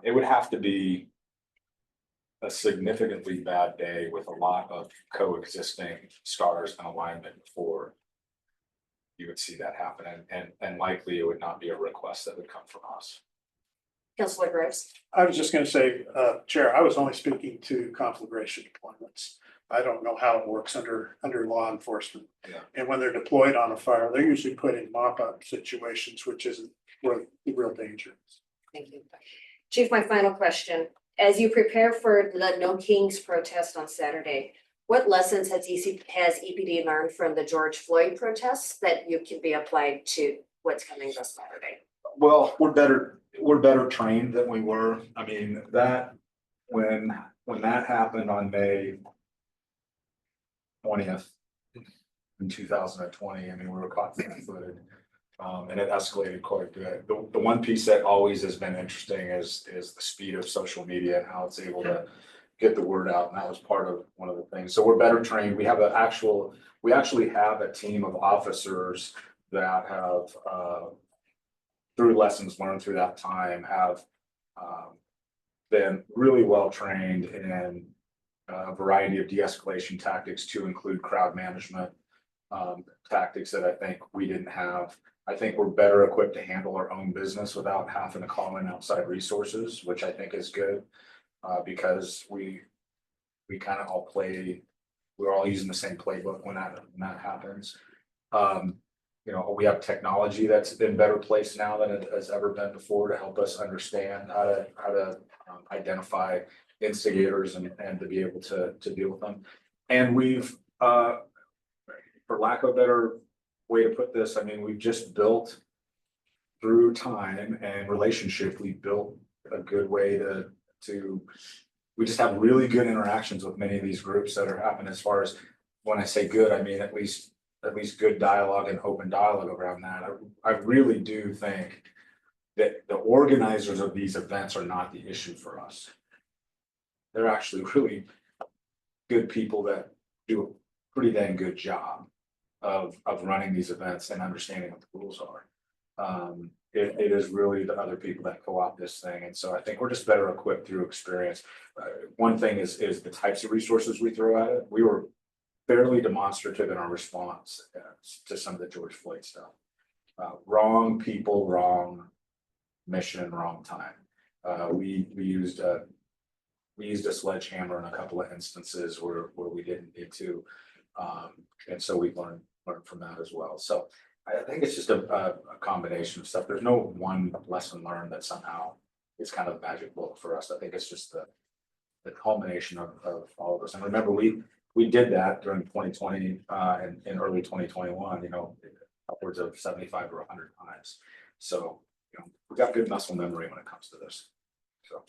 it would have to be a significantly bad day with a lot of coexisting stars and alignment before you would see that happen. And likely it would not be a request that would come from us. Councilor Groves. I was just gonna say, Chair, I was only speaking to conflagration deployments. I don't know how it works under law enforcement. Yeah. And when they're deployed on a fire, they're usually put in mop-up situations, which isn't where the real danger is. Thank you. Chief, my final question. As you prepare for the No Kings protest on Saturday, what lessons has EPD learned from the George Floyd protests that you can be applied to what's coming this Saturday? Well, we're better trained than we were. I mean, that when that happened on May 20th in 2020, I mean, we were caught flat-footed. And it escalated quite good. The one piece that always has been interesting is the speed of social media and how it's able to get the word out. And that was part of one of the things. So we're better trained. We actually have a team of officers that have, through lessons learned through that time, have been really well trained in a variety of de-escalation tactics, to include crowd management tactics that I think we didn't have. I think we're better equipped to handle our own business without having to call in outside resources, which I think is good, because we kind of we're all using the same playbook when that happens. You know, we have technology that's been better placed now than it has ever been before to help us understand how to identify instigators and to be able to deal with them. And we've, for lack of a better way to put this, I mean, we've just built through time and relationship, we built a good way to we just have really good interactions with many of these groups that are happening. As far as, when I say good, I mean at least good dialogue and open dialogue around that. I really do think that the organizers of these events are not the issue for us. They're actually really good people that do a pretty dang good job of running these events and understanding what the rules are. It is really the other people that co-opt this thing. And so I think we're just better equipped through experience. One thing is the types of resources we throw at it. We were fairly demonstrative in our response to some of the George Floyd stuff. Wrong people, wrong mission, wrong time. We used a sledgehammer in a couple of instances where we didn't need to. And so we learned from that as well. So I think it's just a combination of stuff. There's no one lesson learned that somehow is kind of magic book for us. I think it's just the culmination of all of this. And remember, we did that during 2020 and in early 2021, you know, upwards of 75 or 100 times. So, you know, we've got good muscle memory when it comes to this. So. All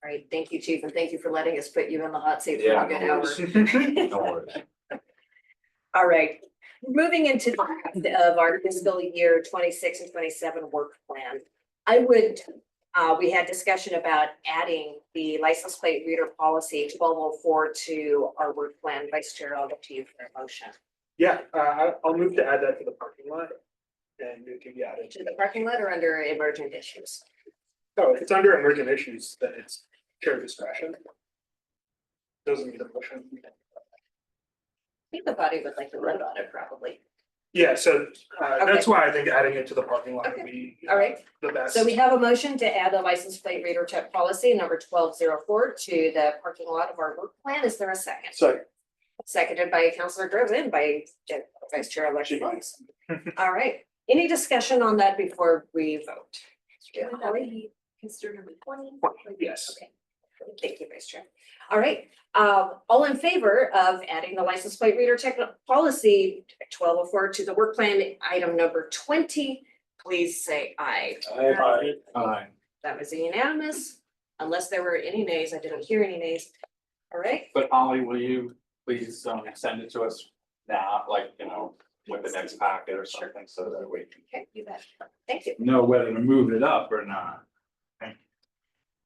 right, thank you, Chief, and thank you for letting us put you in the hot seat for Yeah, a good no hour. worries. No worries. All right, moving into the draft of our fiscal year 26 and 27 work plan. We had discussion about adding the license plate reader policy 1204 to our work plan. Vice Chair, I'll look to you for a motion. Yeah, I'll move to add that to the parking lot. And it can be added To the parking lot or under emergent issues? So if it's under emergent issues, then it's chair discretion. Doesn't need a motion. I think the body would like to vote on it probably. Yeah, so that's Okay. why I think adding it to the parking lot Okay. would be. All right. The best. So we have a motion to add the license plate reader check policy number 1204 to the parking lot of our work plan. Is there a second? So Seconded by Councilor Groves and by Vice Chair Election Fox. All right, any discussion on that before we vote? Would that be considered number 20? Yes. Okay. Thank you, Vice Chair. All right, all in favor of adding the license plate reader check policy 1204 to the work plan item number 20, please say aye. Aye. That was unanimous, unless there were any nays. I didn't hear any nays. All right, But Holly, will you please send it to us now, like, you know, with the next packet or something, so that we can okay, you bet. Thank you. know whether to move it up or not.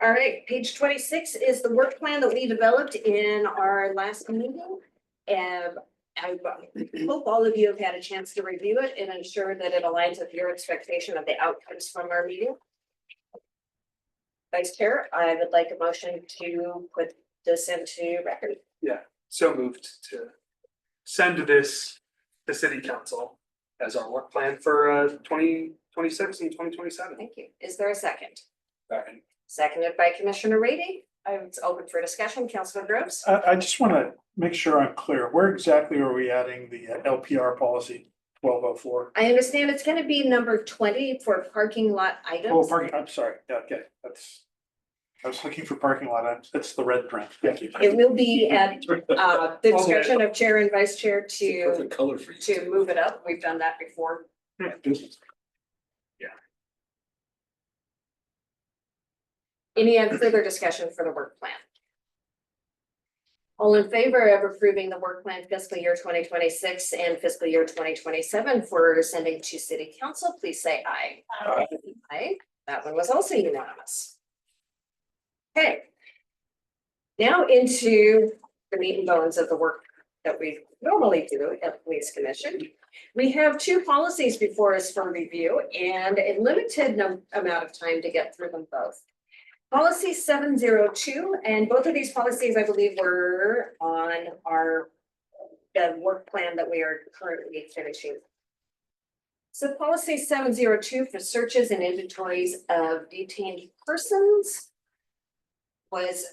All right, page 26 is the work plan that we developed in our last meeting. And I hope all of you have had a chance to review it and ensure that it aligns with your expectation of the outcomes from our meeting. Vice Chair, I would like a motion to put this into record. So moved to send this to city council as our work plan for 2026 and 2027. Thank you. Is there a second? Second. Seconded by Commissioner Rady. It's open for discussion. Councilor Groves. I just want to make sure I'm clear. Where exactly are we adding the LPR policy 1204? I understand it's going to be number 20 for parking lot Oh, items. parking, I'm sorry. Yeah, okay, I was looking for parking lot. That's the red print. Thank you. It will be at the discretion of chair and vice chair to Perfect color for you. to move it up. We've done that before. Business. Any further discussion for the work plan? All in favor of approving the work plan fiscal year 2026 and fiscal year 2027 for sending to city council, please say aye. Aye. Aye. That one was also unanimous. Okay. Now into the meat and bones of the work that we normally do at the Police Commission. We have two policies before us for review and a limited amount of time to get through them both. Policy 702, and both of these policies, I believe, were on our work plan that we are currently finishing. So policy 702 for searches and inventories of detained persons was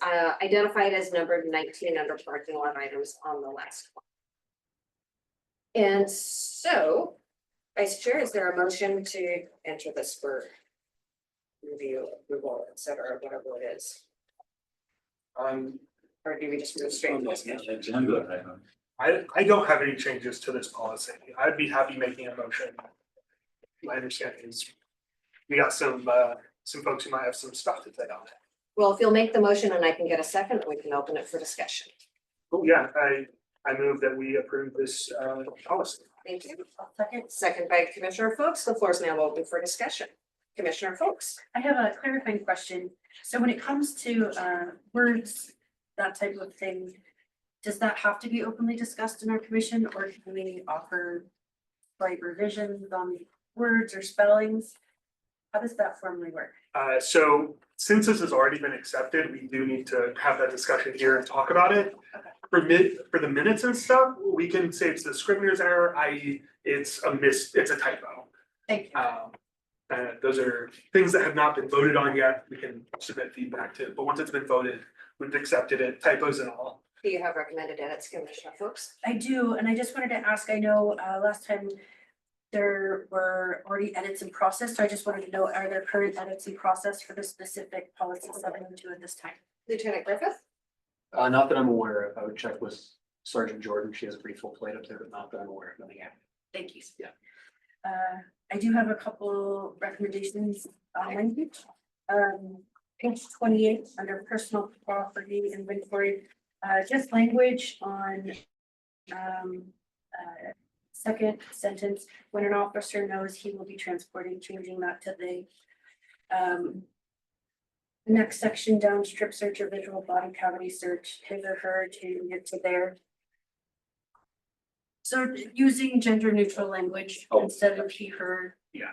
identified as number 19 under parking lot items on the last one. And so, Vice Chair, is there a motion to enter this for review, approval, et cetera, whatever it is? Or do we just move straight to this? Agenda item. I don't have any changes to this policy. I'd be happy making a motion. My understanding is we got some folks who might have some stuff to say on it. Well, if you'll make the motion and I can get a second, we can open it for discussion. Oh, yeah, I move that we approve this policy. Thank you. Second, Second by Commissioner Folks. The floor is now open for discussion. Commissioner Folks. I have a clarifying question. So when it comes to words, that type of thing, does that have to be openly discussed in our commission, or can we offer slight revisions on words or spellings? How does that formally work? So since this has already been accepted, we do need to have that discussion here and talk about it. For the minutes and stuff, we can say it's the scrivener's error, i.e. it's a typo. Thank you. Those are things that have not been voted on yet, we can submit feedback to, but once it's been voted, we've accepted it, typos and all. Do you have recommended edits, Commissioner Folks? I do, and I just wanted to ask, I know last time there were already edits in process, so I just wanted to know, are there current edits in process for the specific policy 702 at this time? Lieutenant Griffith? Not that I'm aware of. I would check with Sergeant Jordan. She has a pretty full plate up there, but not that I'm aware of. Nothing happened. Thank you. Yeah. I do have a couple recommendations on language. Page 28 under personal property inventory, just language on second sentence, when an officer knows he will be transporting, changing that to the next section down, strip search or visual body cavity search, his or her, changing it to there. So using gender neutral language instead of he, her. Yeah,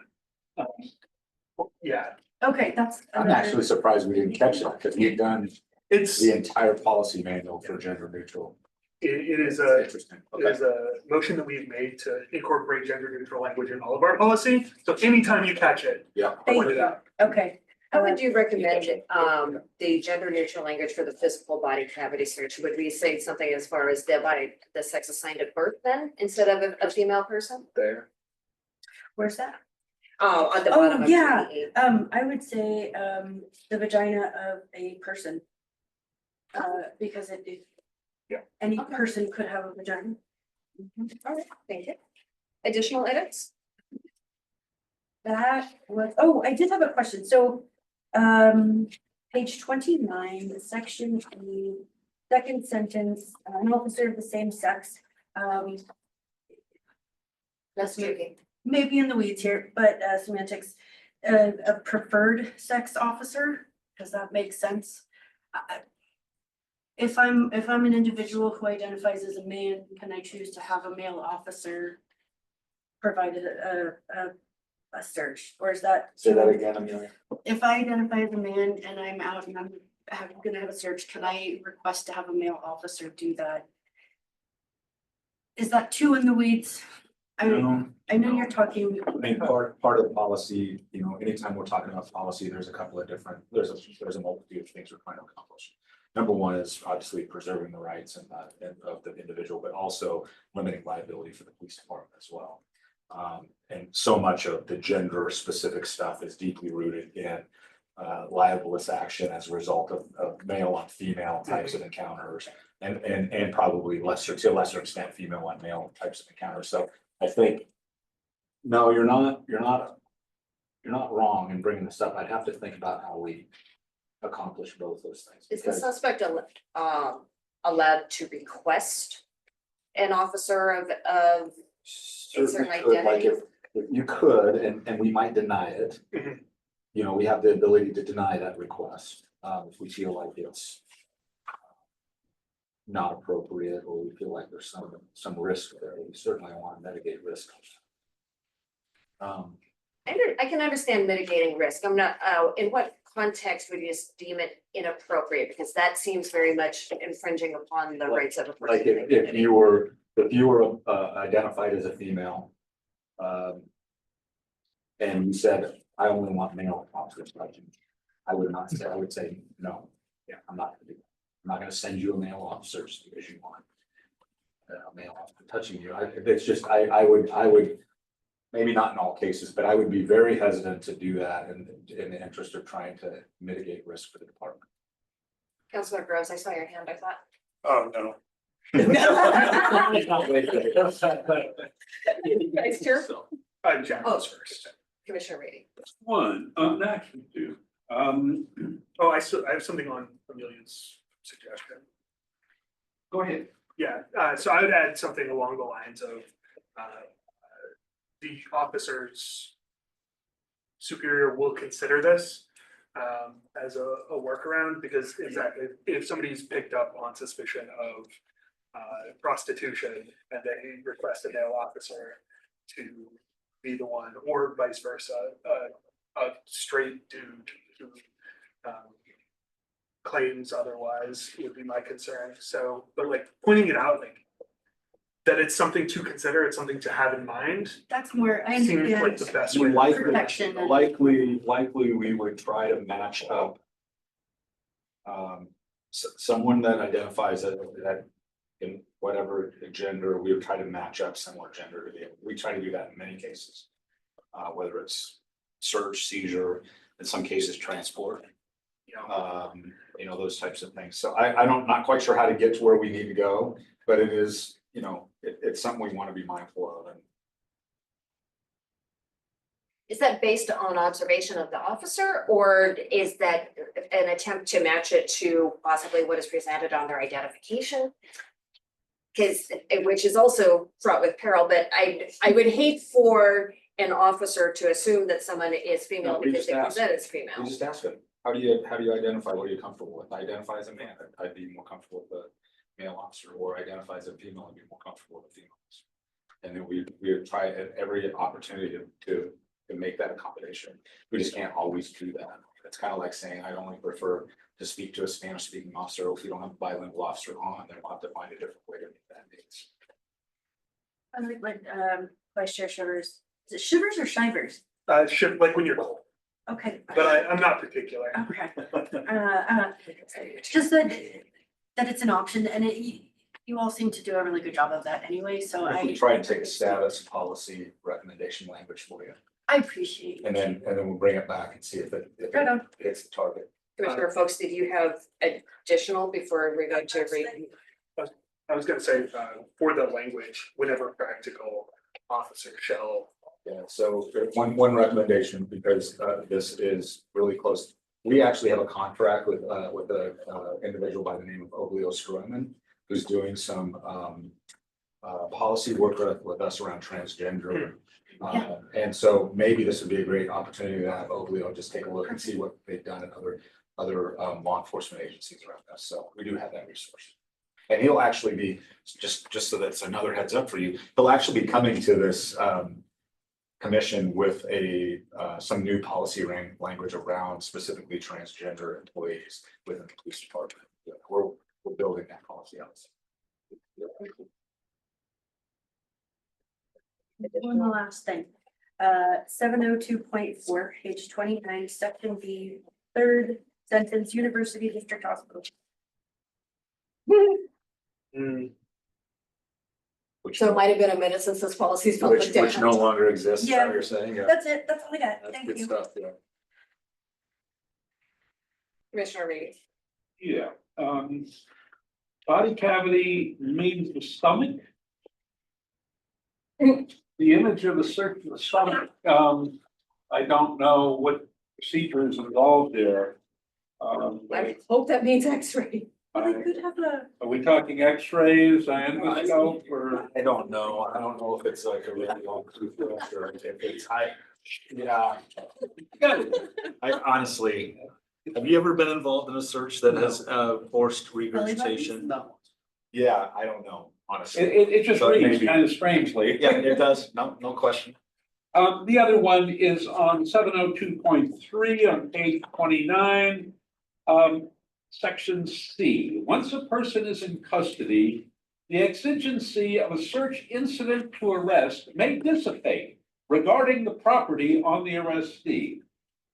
Okay, that's. I'm actually surprised we didn't catch that, because we've done It's, The entire policy manual for gender neutral. it is Interesting. it is a motion that we've made to incorporate gender neutral language in all of our policy. So anytime you catch it, Yeah. point it out. Okay. How would you recommend the gender neutral language for the physical body cavity search? Would we say something as far as the sex assigned at birth then, instead of a female person? There. Where's that? Oh, on the Oh, bottom of yeah. 28. I would say, the vagina of a person. Because it. Yeah. Any Okay. person could have a vagina. All right, thank you. Additional edits? That was, oh, I did have a question, so, page 29, section E, second sentence, an officer of the same sex, That's tricky. maybe in the weeds here, but semantics, a preferred sex officer, does that make sense? If I'm an individual who identifies as a man, can I choose to have a male officer provide a search, or is that? Say that again, Amelia. If I identify as a man and I'm out and I'm gonna have a search, can I request to have a male officer do that? Is that too in the weeds? I know you're talking. I mean, part of the policy, you know, anytime we're talking about policy, there's a couple of different, there's a multitude of things we're trying to accomplish. Number one is obviously preserving the rights and of the individual, but also limiting liability for the police department as well. And so much of the gender specific stuff is deeply rooted in libelous action as a result of male on female types of encounters, and probably to a lesser extent, female on male types of encounters. So I think, no, you're not wrong in bringing this up. I'd have to think about how we accomplish both those things. Is the because- suspect allowed to request an officer of Certainly certain could, like identity? if you could, and we might deny it. Mhm. You know, we have the ability to deny that request, if we feel like it's not appropriate, or we feel like there's some risk there. We certainly want to mitigate risk. I can understand mitigating risk. I'm not, in what context would you just deem it inappropriate? Because that seems very much infringing upon the rights of a person. Like in the if community. you were identified as a female, and you said, I only want male officers, I would not say, I would say, no, yeah, I'm not gonna do that. I'm not gonna send you a male officer just because you want a male officer touching you. It's just, I would, maybe not in all cases, but I would be very hesitant to do that in the interest of trying to mitigate risk for the department. Councilor Groves, I saw your hand, I thought. Oh, no. Vice Chair? Jack Oh. was first. Commissioner Brady. One, actually two. Oh, I have something on Amelia's suggestion. Go ahead. Yeah, so I would add something along the lines of, the officer's superior will consider this as a workaround, because exactly, if somebody's picked up on suspicion of prostitution and they request a male officer to be the one, or vice versa, a straight dude who claims otherwise would be my concern. So, but like pointing it out, like that it's something to consider, it's something to have in mind, That's more, I seems like understand. the best way. Protection and- Likely we would try to match up. Someone that identifies that in whatever gender, we would try to match up similar gender to the, we try to do that in many cases. Whether it's search, seizure, in some cases transport. You know, those types of things. So I'm not quite sure how to get to where we need to go, but it is, you know, it's something we want to be mindful of. And Is that based on observation of the officer, or is that an attempt to match it to possibly what is presented on their identification? Because, which is also fraught with peril, but I would hate for an officer to assume that someone is female No, we because just they ask. present as we female. just ask them, how do you identify? What are you comfortable with? I identify as a man, I'd be more comfortable with a male officer, or identify as a female, I'd be more comfortable with a female officer. And then we would try at every opportunity to make that accommodation. We just can't always do that. It's kind of like saying I only prefer to speak to a Spanish speaking officer. If you don't have a bilingual officer on, then we'll have to find a different way to make that means. I like what, Vice Chair Shivers, is it Shivers or Shivers? Should, like when you're cold, Okay. but I'm not particular. Okay. Just that it's an option and you all seem to do a really good job of that anyway, so If we I try to take a status policy recommendation language for you, appreciate it. and then we'll bring it back and see if it Right on. hits the target. Commissioner Folks, did you have additional before we go to read? I was gonna say, for the language, whenever practical, officer shall. Yeah, so one recommendation, because this is really close. We actually have a contract with a individual by the name of Oblio Stroman, who's doing some policy work with us around transgender. And so maybe this would be a great opportunity to have Oblio just take a look and see what they've done in other law enforcement agencies around us. So we do have that resource. And he'll actually be, just so that's another heads up for you, he'll actually be coming to this commission with some new policy language around specifically transgender employees within the police department. Yeah, we're building that policy out. One last thing, 702.4, page 29, section B, third sentence, University District Hospital. Which So it might have been a minute since this policy's been looked which no at. longer exists, is that Yeah. what you're saying? Yeah, That's it, that's all I got, that's thank good you. stuff, yeah. Commissioner Reed. Yeah, body cavity means the stomach. The image of the search of the stomach, I don't know what procedure is involved there. I hope that means X-ray. Well, they could have a, Are we talking X-rays, endoscope, or? I don't know if it's like a really long toothbrush or if it's, yeah. I honestly, have you ever been involved in a search that has forced regurgitation? No. Yeah, I don't know, honestly. It just So reads maybe- kind of strangely. Yeah, it does, no question. The other one is on 702.3 on page 29. Section C, once a person is in custody, the exigency of a search incident to arrest may dissipate regarding the property on the arrestee.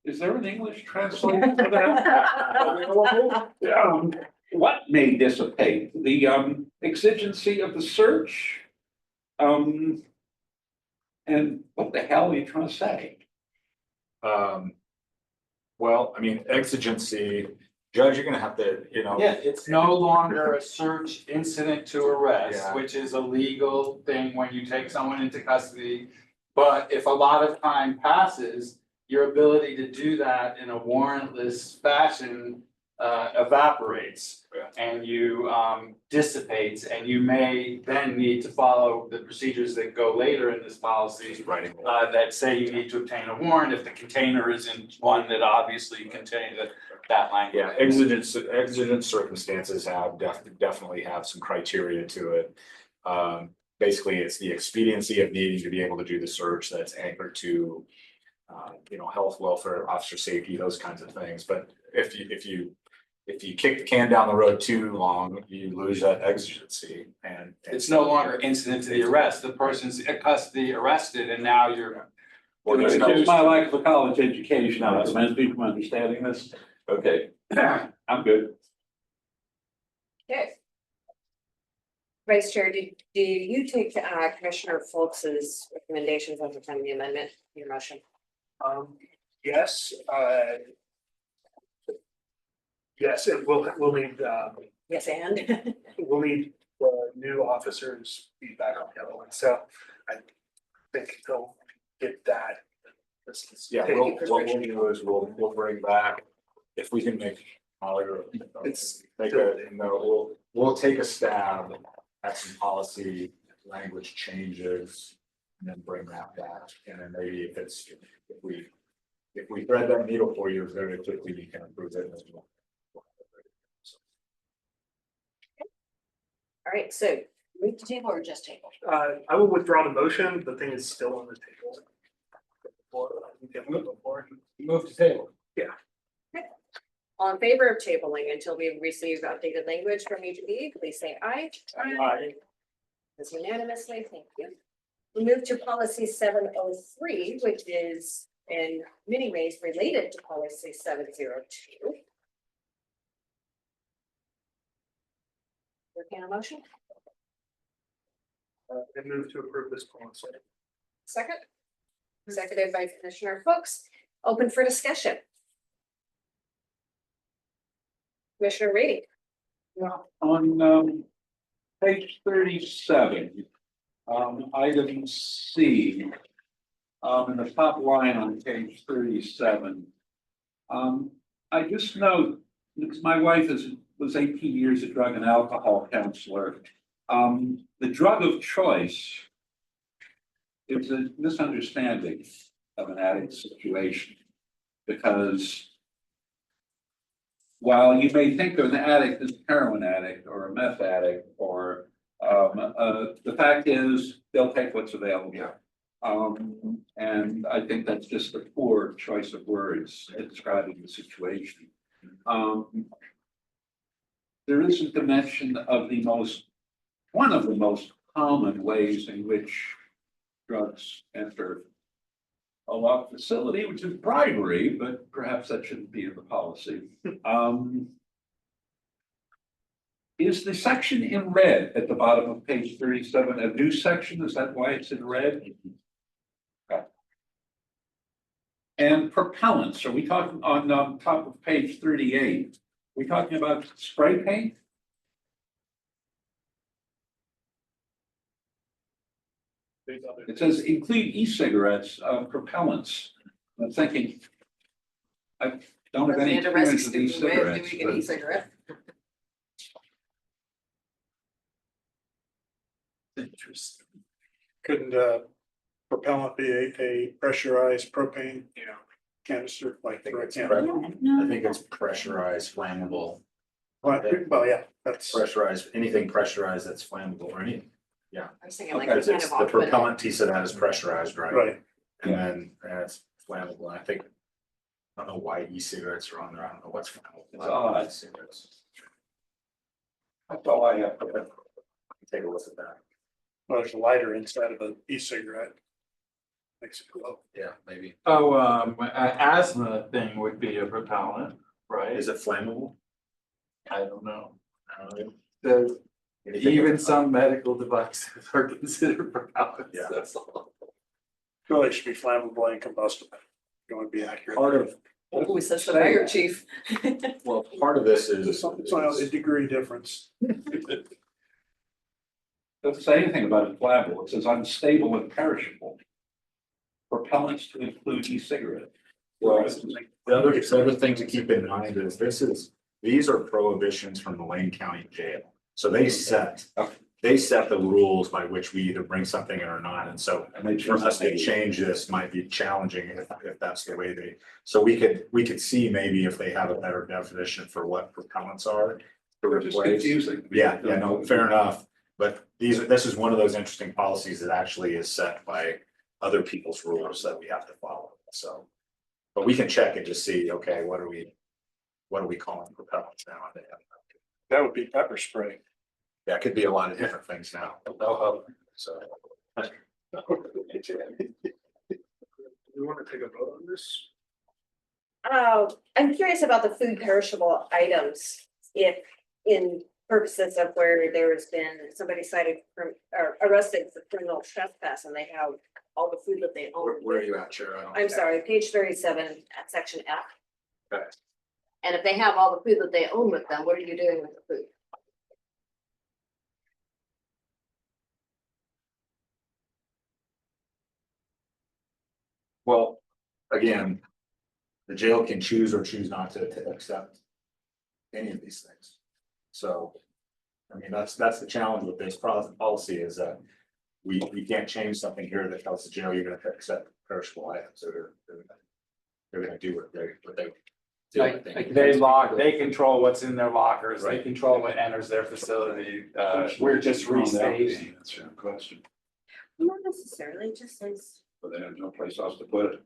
Is there an English translation for that? What may dissipate? The exigency of the search? And what the hell are you trying to say? Well, I mean, exigency, Judge, you're gonna have to, Yeah, it's no longer a search incident to arrest, Yeah. which is a legal thing when you take someone into custody. But if a lot of time passes, your ability to do that in a warrantless fashion evaporates. Yeah. And you dissipates, and you may then need to follow the procedures that go later in this policy. writing. That say you need to obtain a warrant if the container isn't one that obviously contains that language. Yeah, exigent circumstances have definitely have some criteria to it. Basically, it's the expediency of needing to be able to do the search that's anchored to, health, welfare, officer safety, those kinds of things. But if you kick the can down the road too long, you lose that exigency, and It's no longer incident to the arrest, the person's in custody arrested, and now you're. It's just my lack of a college education, I recommend people understanding this. Okay, I'm good. Okay. Vice Chair, do you take Commissioner Foltz's recommendations as a friendly amendment, your motion? Yes, yes, and we'll need, Yes, and? we'll need the new officers feedback on the other one, so I think they'll get that. yeah, what we'll do is we'll bring back, if we can make. It's- We'll take a stab at some policy language changes. And then bring that back, and then maybe if we thread that needle for you very quickly, you can improve it as well. All right, so move to table or just table? I will withdraw the motion, the thing is still on the table. Move to table. All in favor of tabling until we receive updated language from Eugene, please say aye. Aye. It's unanimously, thank you. We move to policy 703, which is in many ways related to policy 702. Looking at a motion, I move to approve this policy. second. Seconded by Commissioner Fuchs. Open for discussion. Commissioner Reedy. On page 37, item C, in the top line on page 37. I just note, because my wife was 18 years a drug and alcohol counselor. The drug of choice is a misunderstanding of an addict situation, because while you may think of an addict as a heroin addict or a meth addict, or the fact is they'll take what's available. And I think that's just a poor choice of words in describing the situation. There isn't a mention of one of the most common ways in which drugs enter a locked facility, which is bribery, but perhaps that shouldn't be in the policy. Is the section in red at the bottom of page 37 a new section? Is that why it's in red? Okay. And propellants, are we talking on top of page 38? We talking about spray paint? It says include e-cigarettes, propellants. I'm thinking, I don't have any experience with e-cigarettes. but- E-cigarette. Interesting. Couldn't propellant be a pressurized propane canister like for example? I think it's pressurized flammable, Well, yeah, that's pressurized, anything pressurized that's flammable or anything. I was thinking like Okay. a can It's of the aqua. propellant piece of that is pressurized, right? right. And then it's flammable. And I think, I don't know why e-cigarettes are on there. I don't know what's flammable. It's odd. E-cigarettes. That's all I have. Take a look at that. Well, there's a lighter inside of an e-cigarette. Makes it glow. Yeah, maybe. Oh, asthma thing would be a propellant, right? Is it flammable? I don't know. I don't know. The, Anything- even some medical devices are considered propellants, Yeah. that's all. Feel like it should be flammable and combustible. You want to be accurate. Part of, Who says the fire chief? well, part of this is. It's a degree difference. Doesn't say anything about it flammable. It says unstable and perishable. Propellants to include e-cigarette. Well, the other thing to keep in mind is these are prohibitions from the Lane County Jail. So they set the rules by which we either bring something in or not. And so for us to change this might be challenging if that's the way so we could see maybe if they have a better definition for what propellants are to It's replace. confusing. Yeah, no, fair enough. But this is one of those interesting policies that actually is set by other people's rules that we have to follow. So, but we can check and just see, okay, what are we calling propellants now? That would be pepper spray. Yeah, it could be a lot of different things now. So. We want to take a vote on this? I'm curious about the food perishable items, if in purposes of where there's been somebody cited or arrested for criminal trespass and they have all the food that they own. Where are you at, Chair? I don't- I'm sorry, page 37 at section F. Okay. And if they have all the food that they own with them, what are you doing with the food? Well, again, the jail can choose or choose not to accept any of these things. So, I mean, that's the challenge with this policy is that we can't change something here that tells the jail you're gonna accept perishable items. They're gonna do what they do. Like they control what's in their lockers, they control what enters their facility, we're just restating. That's your question, Not necessarily, just says. but they have no place else to put it.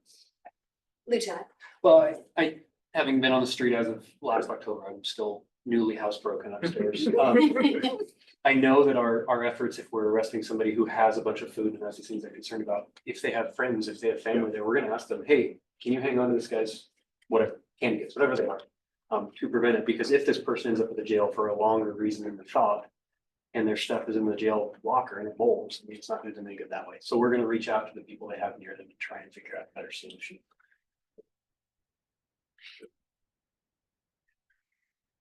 Lieutenant. Well, I having been on the street as of last October, I'm still newly housebroken upstairs. I know that our efforts, if we're arresting somebody who has a bunch of food and has these things they're concerned about, if they have friends, if they have family there, we're gonna ask them, hey, can you hang on to this guy's whatever, candy kids, whatever they are, to prevent it, because if this person ends up at the jail for a longer reason than the thought, and their stuff is in the jail locker and it molds, I mean, it's not going to make it that way. So we're gonna reach out to the people they have near them to try and figure out a better solution.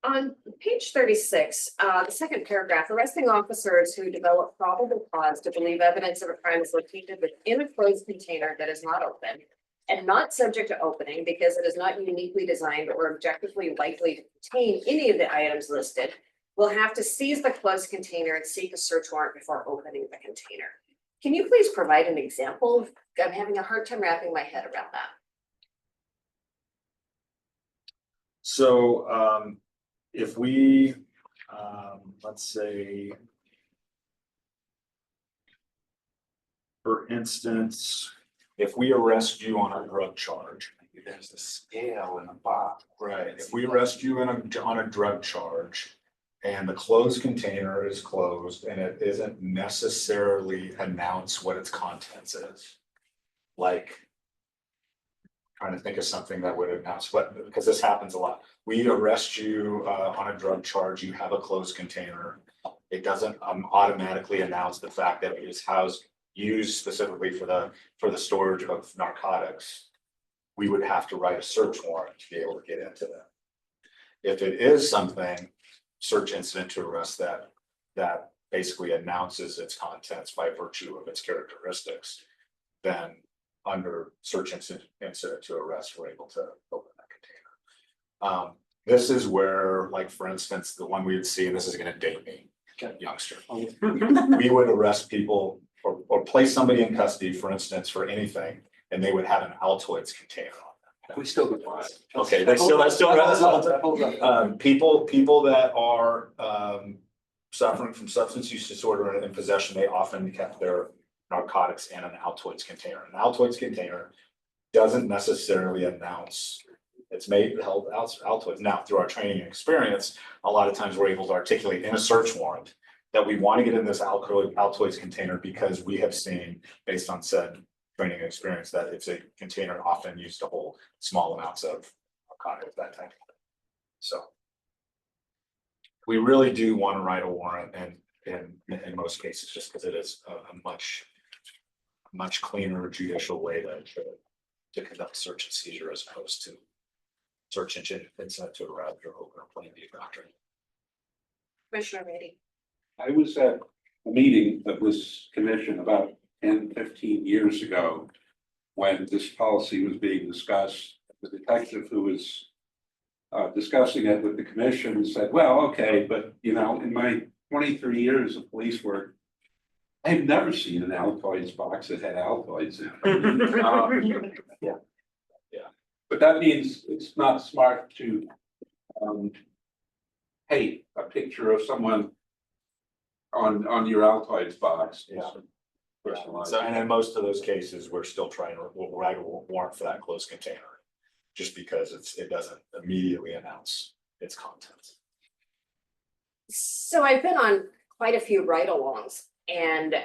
On page 36, the second paragraph, arresting officers who develop probable cause to believe evidence of a crime is located within a closed container that is not open and not subject to opening because it is not uniquely designed or objectively likely to contain any of the items listed, will have to seize the closed container and seek a search warrant before opening the container. Can you please provide an example? I'm having a hard time wrapping my head around that. So, if we, let's say, for instance, if we arrest you on a drug charge. There's the scale in the box. Right, if we arrest you on a drug charge and the closed container is closed and it isn't necessarily announced what its contents is. Like. Trying to think of something that would announce, but because this happens a lot. We arrest you on a drug charge, you have a closed container. It doesn't automatically announce the fact that it is used specifically for the storage of narcotics. We would have to write a search warrant to be able to get into that. If it is something, search incident to arrest that basically announces its contents by virtue of its characteristics, then under search incident to arrest, we're able to open that container. This is where, like, for instance, the one we would see, and this is gonna date me, youngster. We would arrest people or place somebody in custody, for instance, for anything, and they would have an Altoids container on them. We still go. Okay, they still, people that are suffering from substance use disorder and in possession, they often kept their narcotics in an Altoids container. An Altoids container doesn't necessarily announce it's held Altoids. Now, through our training and experience, a lot of times we're able to articulate in a search warrant that we want to get in this Altoids container because we have seen, based on said training and experience, that it's a container often used to hold small amounts of narcotics, that type of thing. So we really do want to write a warrant, and in most cases, just because it is a much cleaner judicial way to conduct search and seizure as opposed to search engine incident to arrest or open or plain view doctrine. Commissioner Brady. I was at a meeting of this commission about 10-15 years ago when this policy was being discussed. The detective who was discussing it with the commission said, well, okay, but you know, in my 23 years of police work, I've never seen an Altoids box that had Altoids in it. Yeah. But that means it's not smart to paint a picture of someone on your Altoids box. Yeah. Personalized. So, and in most of those cases, we're still trying to write a warrant for that closed container, just because it doesn't immediately announce its contents. So I've been on quite a few ride-alongs, and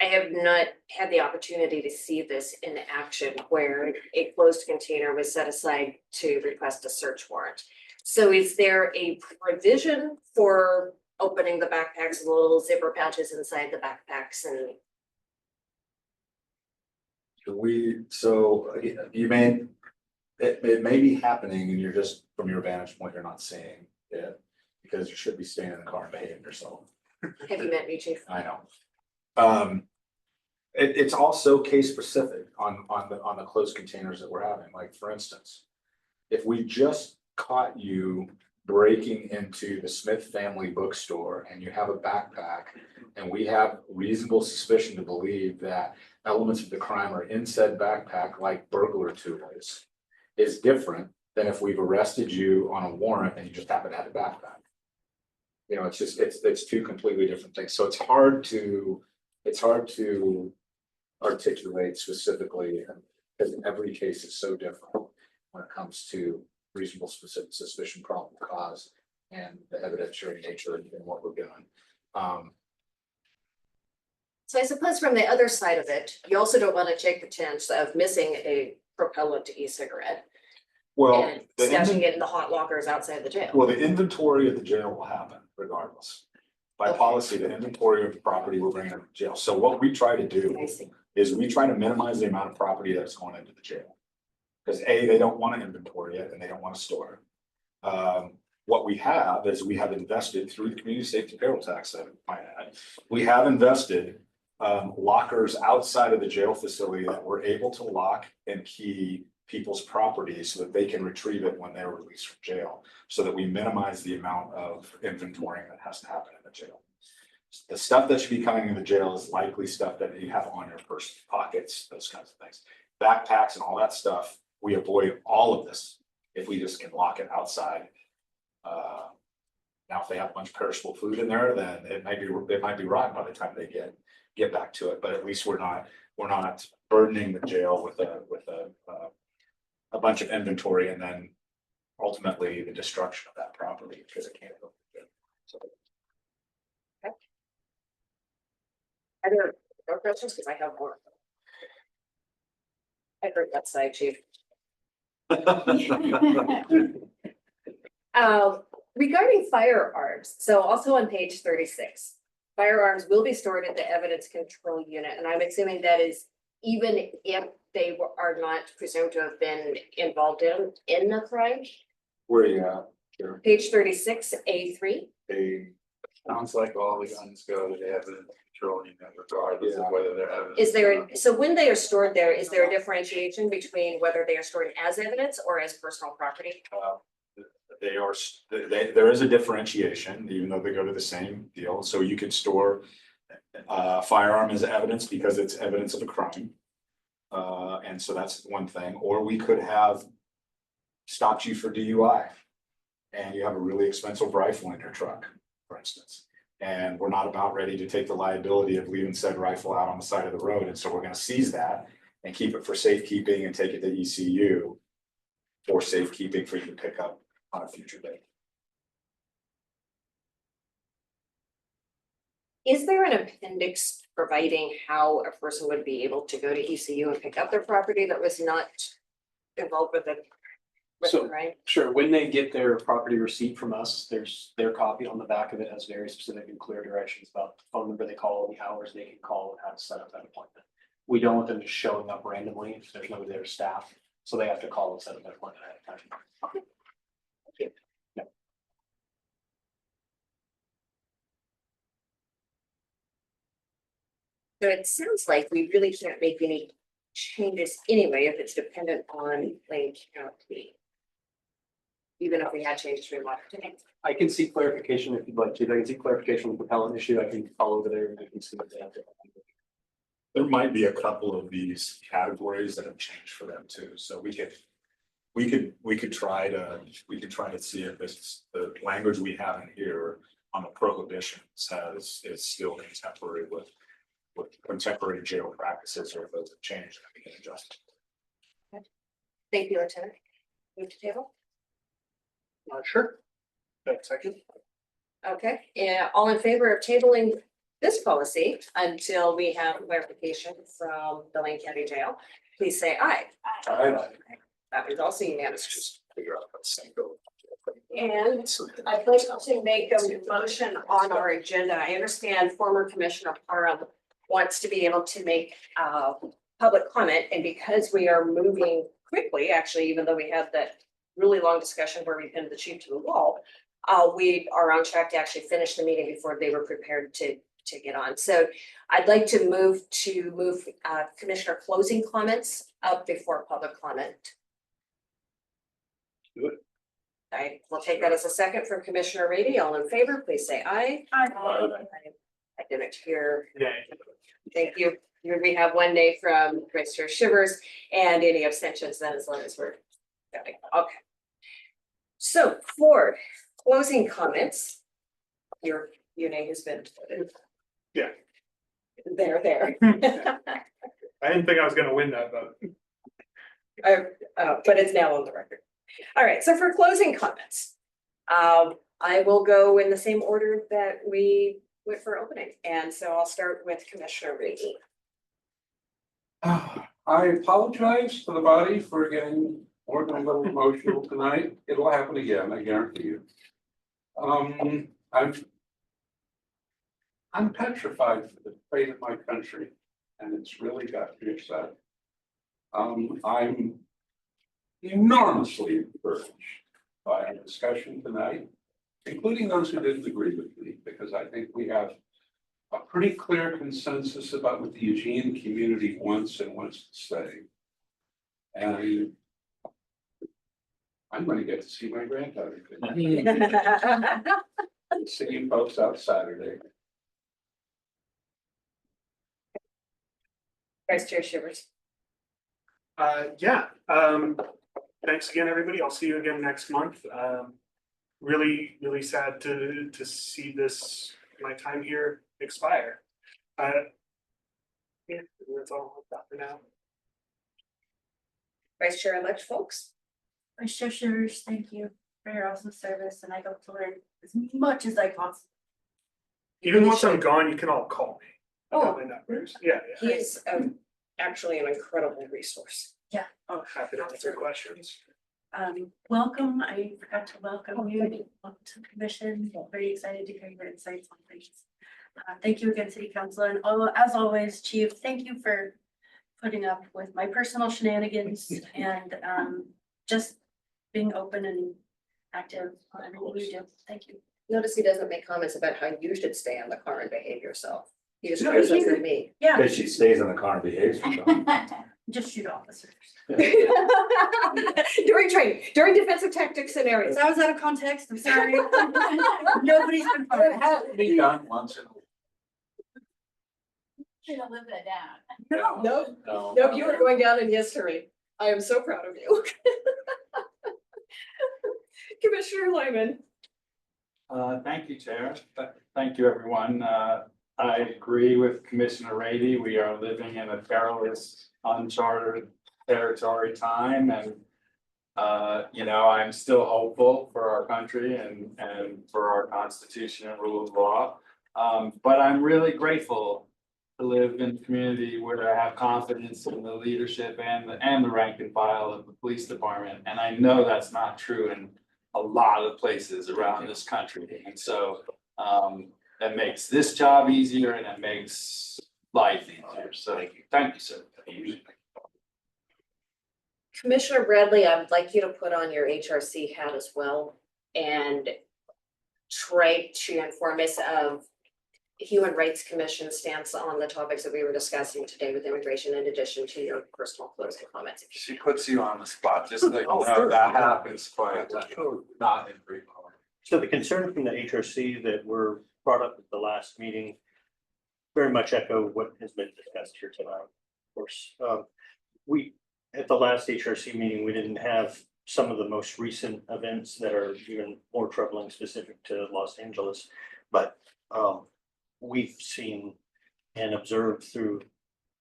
I have not had the opportunity to see this in action where a closed container was set aside to request a search warrant. So is there a provision for opening the backpacks and the little zipper pouches inside the backpacks? And So you may, it may be happening and you're just, from your vantage point, you're not seeing it because you should be staying in the car and behaving yourself. have you met me, Chief? I know. It's also case specific on the closed containers that we're having. Like, for instance, if we just caught you breaking into the Smith family bookstore and you have a backpack and we have reasonable suspicion to believe that elements of the crime are in said backpack, like burglar tools, is different than if we've arrested you on a warrant and you just happen to have a backpack. You know, it's two completely different things. So it's hard to articulate specifically because every case is so different when it comes to reasonable specific suspicion, probable cause, and the evidentiary nature in what we're doing. So I suppose from the other side of it, you also don't want to take the chance of missing a propellant e-cigarette Well, and the stashing it in the hot lockers outside the jail. Well, the inventory of the jail will happen regardless. By Okay. policy, the inventory of the property will bring it to jail. So what we try to do I see. is we try to minimize the amount of property that's going into the jail. Because A, they don't want to inventory it and they don't want to store it. What we have is we have invested through the community safety payroll tax, I might add. We have invested lockers outside of the jail facility that we're able to lock and key people's property so that they can retrieve it when they're released from jail. So that we minimize the amount of inventorying that has to happen in the jail. The stuff that should be coming in the jail is likely stuff that you have on your purse, pockets, those kinds of things. Backpacks and all that stuff, we avoid all of this if we just can lock it outside. Now, if they have a bunch of perishable food in there, then it might be rotten by the time they get back to it. But at least we're not burdening the jail with a bunch of inventory and then ultimately the destruction of that property because it can't go. So, Are there more questions? Because I have more. I heard that side, chief. Regarding firearms, so also on page 36, firearms will be stored at the evidence control unit, and I'm assuming that is even if they are not presumed to have been involved in the crime. where you at? Sure. Page 36A3. Sounds like all the guns go to the evidence control unit regardless of whether they're evidence. Is there, so when they are stored there, is there a differentiation between whether they are stored as evidence or as personal property? There is a differentiation, even though they go to the same deal. So you could store firearm as evidence because it's evidence of a crime. And so that's one thing, or we could have stopped you for DUI. And you have a really expensive rifle in your truck, for instance. And we're not about ready to take the liability of leaving said rifle out on the side of the road. And so we're gonna seize that and keep it for safekeeping and take it to ECU for safekeeping for you to pick up on a future date. Is there an appendix providing how a person would be able to go to ECU and pick up their property that was not involved with the So- crime? Sure, when they get their property receipt from us, there's their copy on the back of it has very specific and clear directions about the phone number they call, the hours they can call, and how to set up that appointment. We don't want them just showing up randomly if there's nobody there staff, so they have to call and set up an appointment ahead of time. So it sounds like we really can't make any changes anyway if it's dependent on Lane County. Even if we had changes we wanted to make. I can see clarification if you'd like to. I can see clarification on the propellant issue. I can follow over there and I can see what they have to. There might be a couple of these categories that have changed for them too, so we could try to see if this, the language we have in here on the prohibitions is still contemporary with contemporary jail practices, or if those have changed, and we can adjust. Thank you, Lieutenant. Move to table. Sure. Second. Okay, yeah, all in favor of tabling this policy until we have clarification from the Lane County Jail, please say aye. That is also unanimous. Just figure out what's single. And I'd like to make a motion on our agenda. I understand former Commissioner Parham wants to be able to make public comment, and because we are moving quickly, actually, even though we had that really long discussion where we pinned the chief to the wall, we are on track to actually finish the meeting before they were prepared to get on. So I'd like to move Commissioner closing comments up before public comment. Do it. I will take that as a second from Commissioner Rady. All in favor, please say aye. I didn't hear. Yeah. Thank you. We have one nay from Commissioner Shivers and any abstentions then as long as we're. Okay. So for closing comments, your nay has been. Yeah. There. I didn't think I was gonna win that vote. But it's now on the record. All right, so for closing comments, I will go in the same order that we went for opening, and so I'll start with Commissioner Reedy. I apologize to the body for getting more than a little emotional tonight. It'll happen again, I guarantee you. I'm petrified for the fate of my country, and it's really got me upset. I'm enormously encouraged by our discussion tonight, including those who didn't agree with me, because I think we have a pretty clear consensus about what the Eugene community wants and wants to stay. And I'm gonna get to see my granddaughter. See you folks out Saturday. Vice Chair Shivers. Yeah, thanks again, everybody. I'll see you again next month. Really, really sad to see this, my time here expire. Yeah, that's all I've got for now. Vice Chair-elect Folks. Vice Chair Shivers, thank you for your awesome service, and I hope to learn as much as I possibly. Even once I'm gone, you can all call me. I got Oh. my numbers. Yeah, He is actually an incredible resource. Yeah. I'm happy to answer questions. Welcome. I forgot to welcome you. Welcome to the commission. Very excited to hear your insights on things. Thank you again, City Council, and as always, Chief, thank you for putting up with my personal shenanigans and just being open and active on everything you do. Thank you. Notice he doesn't make comments about how you should stay in the car and behave yourself. He just criticizes me. Yeah, Because she stays in the car and behaves. just shoot officers. During training, during defensive tactics scenarios. That was out of context. I'm sorry. Nobody's been fired. Be done once in a Should have lived that down. No, while. no, you are going down in history. I am so proud of you. Commissioner Lyman. Thank you, Chair. Thank you, everyone. I agree with Commissioner Rady. We are living in a perilous, uncharted territory time, and I'm still hopeful for our country and for our Constitution and rule of law. But I'm really grateful to live in a community where I have confidence in the leadership and the rank and file of the police department. And I know that's not true in a lot of places around this country. And so that makes this job easier and it makes life easier. So thank you, sir. Commissioner Bradley, I would like you to put on your HRC hat as well and try to inform us of Human Rights Commission stance on the topics that we were discussing today with immigration, in addition to your personal closing comments. She puts you on the spot, just like, Oh, sure. that happens quite, not in brief. So the concern from the HRC that were brought up at the last meeting very much echo what has been discussed here tonight. Of course, we, at the last HRC meeting, we didn't have some of the most recent events that are even more troubling specific to Los Angeles. But we've seen and observed through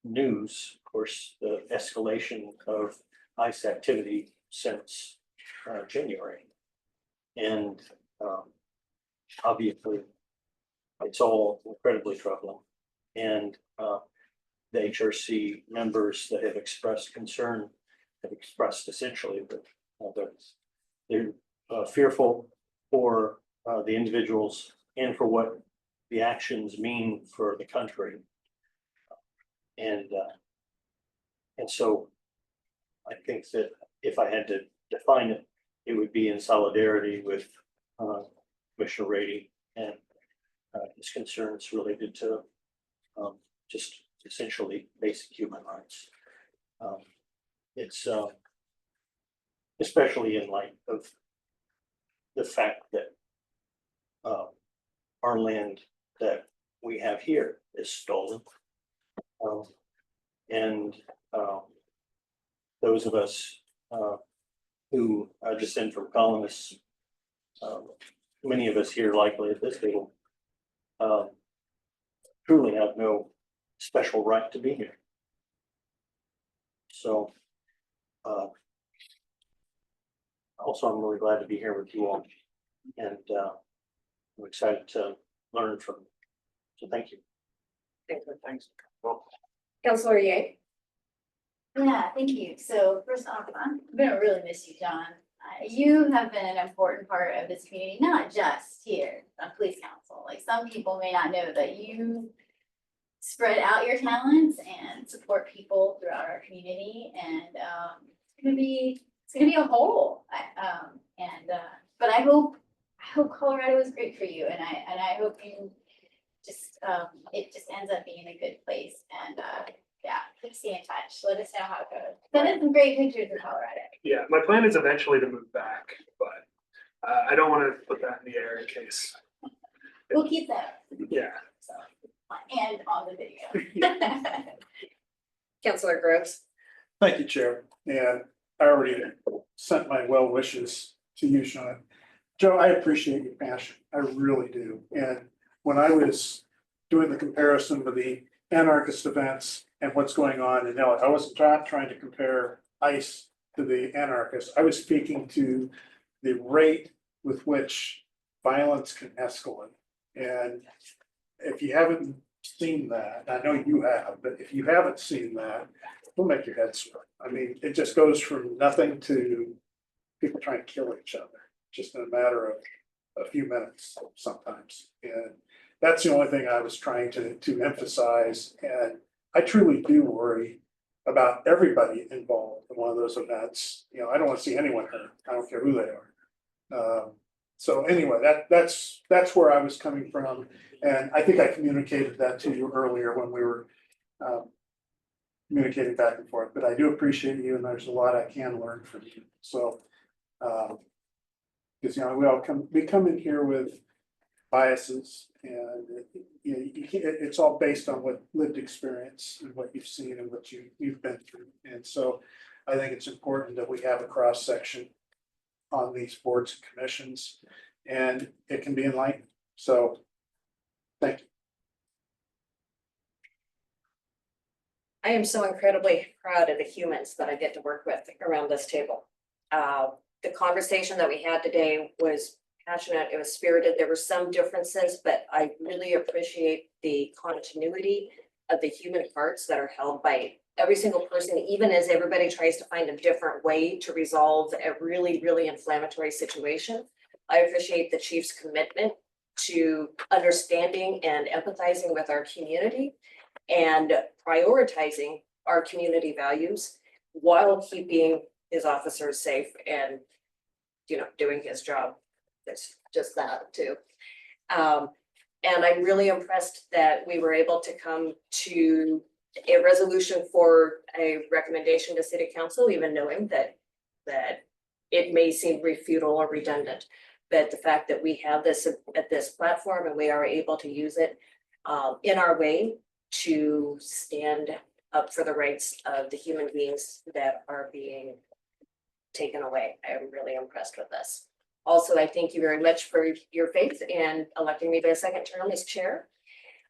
news, of course, the escalation of ICE activity since January. And obviously, it's all incredibly troubling. And the HRC members that have expressed concern have expressed essentially that they're fearful for the individuals and for what the actions mean for the country. And so I think that if I had to define it, it would be in solidarity with Commissioner Rady and his concerns related to just essentially basic human rights. It's especially in light of the fact that our land that we have here is stolen. And those of us who descend from colonists, many of us here likely at this table, truly have no special right to be here. So also, I'm really glad to be here with you all. And I'm excited to learn from you. So thank you. Thanks. Counselor Ye? Yeah, thank you. So first off, I'm gonna really miss you, John. You have been an important part of this community, not just here on police council. Like some people may not know that you spread out your talents and support people throughout our community, and it's gonna be a whole. But I hope Colorado is great for you, and I hope you just it just ends up being a good place. And yeah, please stay in touch. Let us know how it goes. Send us some great pictures of Colorado. Yeah, my plan is eventually to move back, but I don't want to put that in the air in case. We'll keep that. Yeah. So, and on the video. Counselor Groves? Thank you, Chair. And I already sent my well wishes to you, Sean. Joe, I appreciate your passion. I really do. And when I was doing the comparison with the anarchist events and what's going on in LA, I wasn't trying to compare ICE to the anarchists. I was speaking to the rate with which violence can escalate. And if you haven't seen that, I know you have, but if you haven't seen that, it'll make your head swim. I mean, it just goes from nothing to people trying to kill each other, just in a matter of a few minutes sometimes. And that's the only thing I was trying to emphasize. And I truly do worry about everybody involved in one of those events. You know, I don't want to see anyone hurt. I don't care who they are. So anyway, that's where I was coming from. And I think I communicated that to you earlier when we were communicating back and forth, but I do appreciate you, and there's a lot I can learn from you. So, because we come in here with biases, and it's all based on what lived experience and what you've seen and what you've been through. And so, I think it's important that we have a cross section on these boards and commissions, and it can be enlightening. So, thank you. I am so incredibly proud of the humans that I get to work with around this table. The conversation that we had today was passionate, it was spirited, there were some differences, but I really appreciate the continuity of the human hearts that are held by every single person, even as everybody tries to find a different way to resolve a really, really inflammatory situation. I appreciate the chief's commitment to understanding and empathizing with our community and prioritizing our community values while keeping his officers safe and, doing his job. It's just that too. And I'm really impressed that we were able to come to a resolution for a recommendation to city council, even knowing that it may seem futile or redundant. But the fact that we have this at this platform and we are able to use it in our way to stand up for the rights of the human beings that are being taken away. I'm really impressed with this. Also, I thank you very much for your faith in electing me to a second term as chair.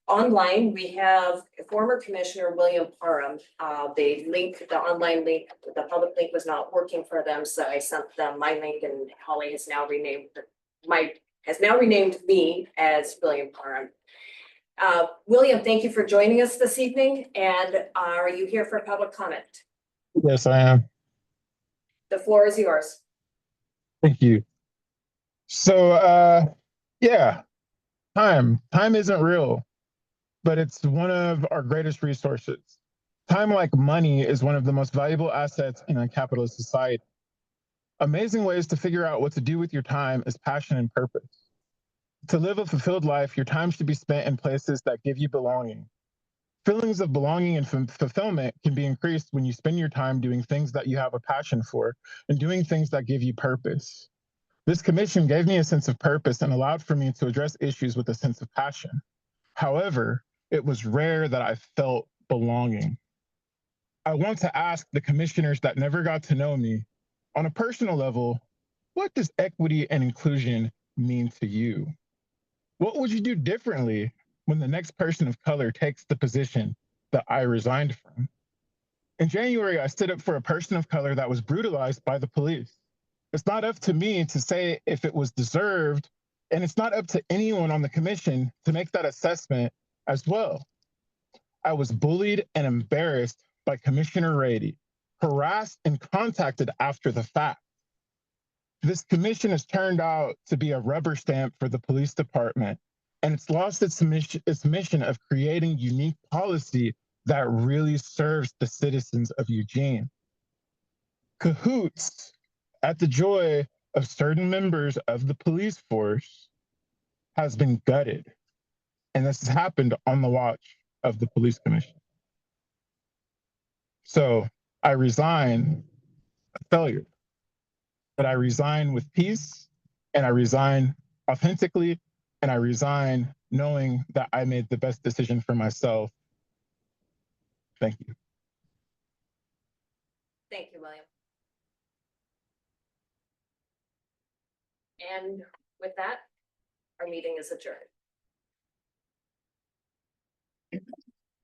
Online, we have former Commissioner William Parham. The online link, the public link was not working for them, so I sent them my link, and Holly has now renamed me as William Parham. William, thank you for joining us this evening. And are you here for public comment? Yes, I am. The floor is yours. Thank you. So, yeah, time isn't real, but it's one of our greatest resources. Time, like money, is one of the most valuable assets in a capitalist society. Amazing ways to figure out what to do with your time is passion and purpose. To live a fulfilled life, your time should be spent in places that give you belonging. Feelings of belonging and fulfillment can be increased when you spend your time doing things that you have a passion for and doing things that give you purpose. This commission gave me a sense of purpose and allowed for me to address issues with a sense of passion. However, it was rare that I felt belonging. I want to ask the commissioners that never got to know me, on a personal level, what does equity and inclusion mean to you? What would you do differently when the next person of color takes the position that I resigned from? In January, I stood up for a person of color that was brutalized by the police. It's not up to me to say if it was deserved, and it's not up to anyone on the commission to make that assessment as well. I was bullied and embarrassed by Commissioner Rady, harassed and contacted after the fact. This commission has turned out to be a rubber stamp for the police department, and it's lost its mission of creating unique policy that really serves the citizens of Eugene. Cahoots at the joy of certain members of the police force has been gutted, and this has happened on the watch of the police commission. So I resign a failure, but I resign with peace, and I resign authentically, and I resign knowing that I made the best decision for myself. Thank you. Thank you, William. And with that, our meeting is adjourned.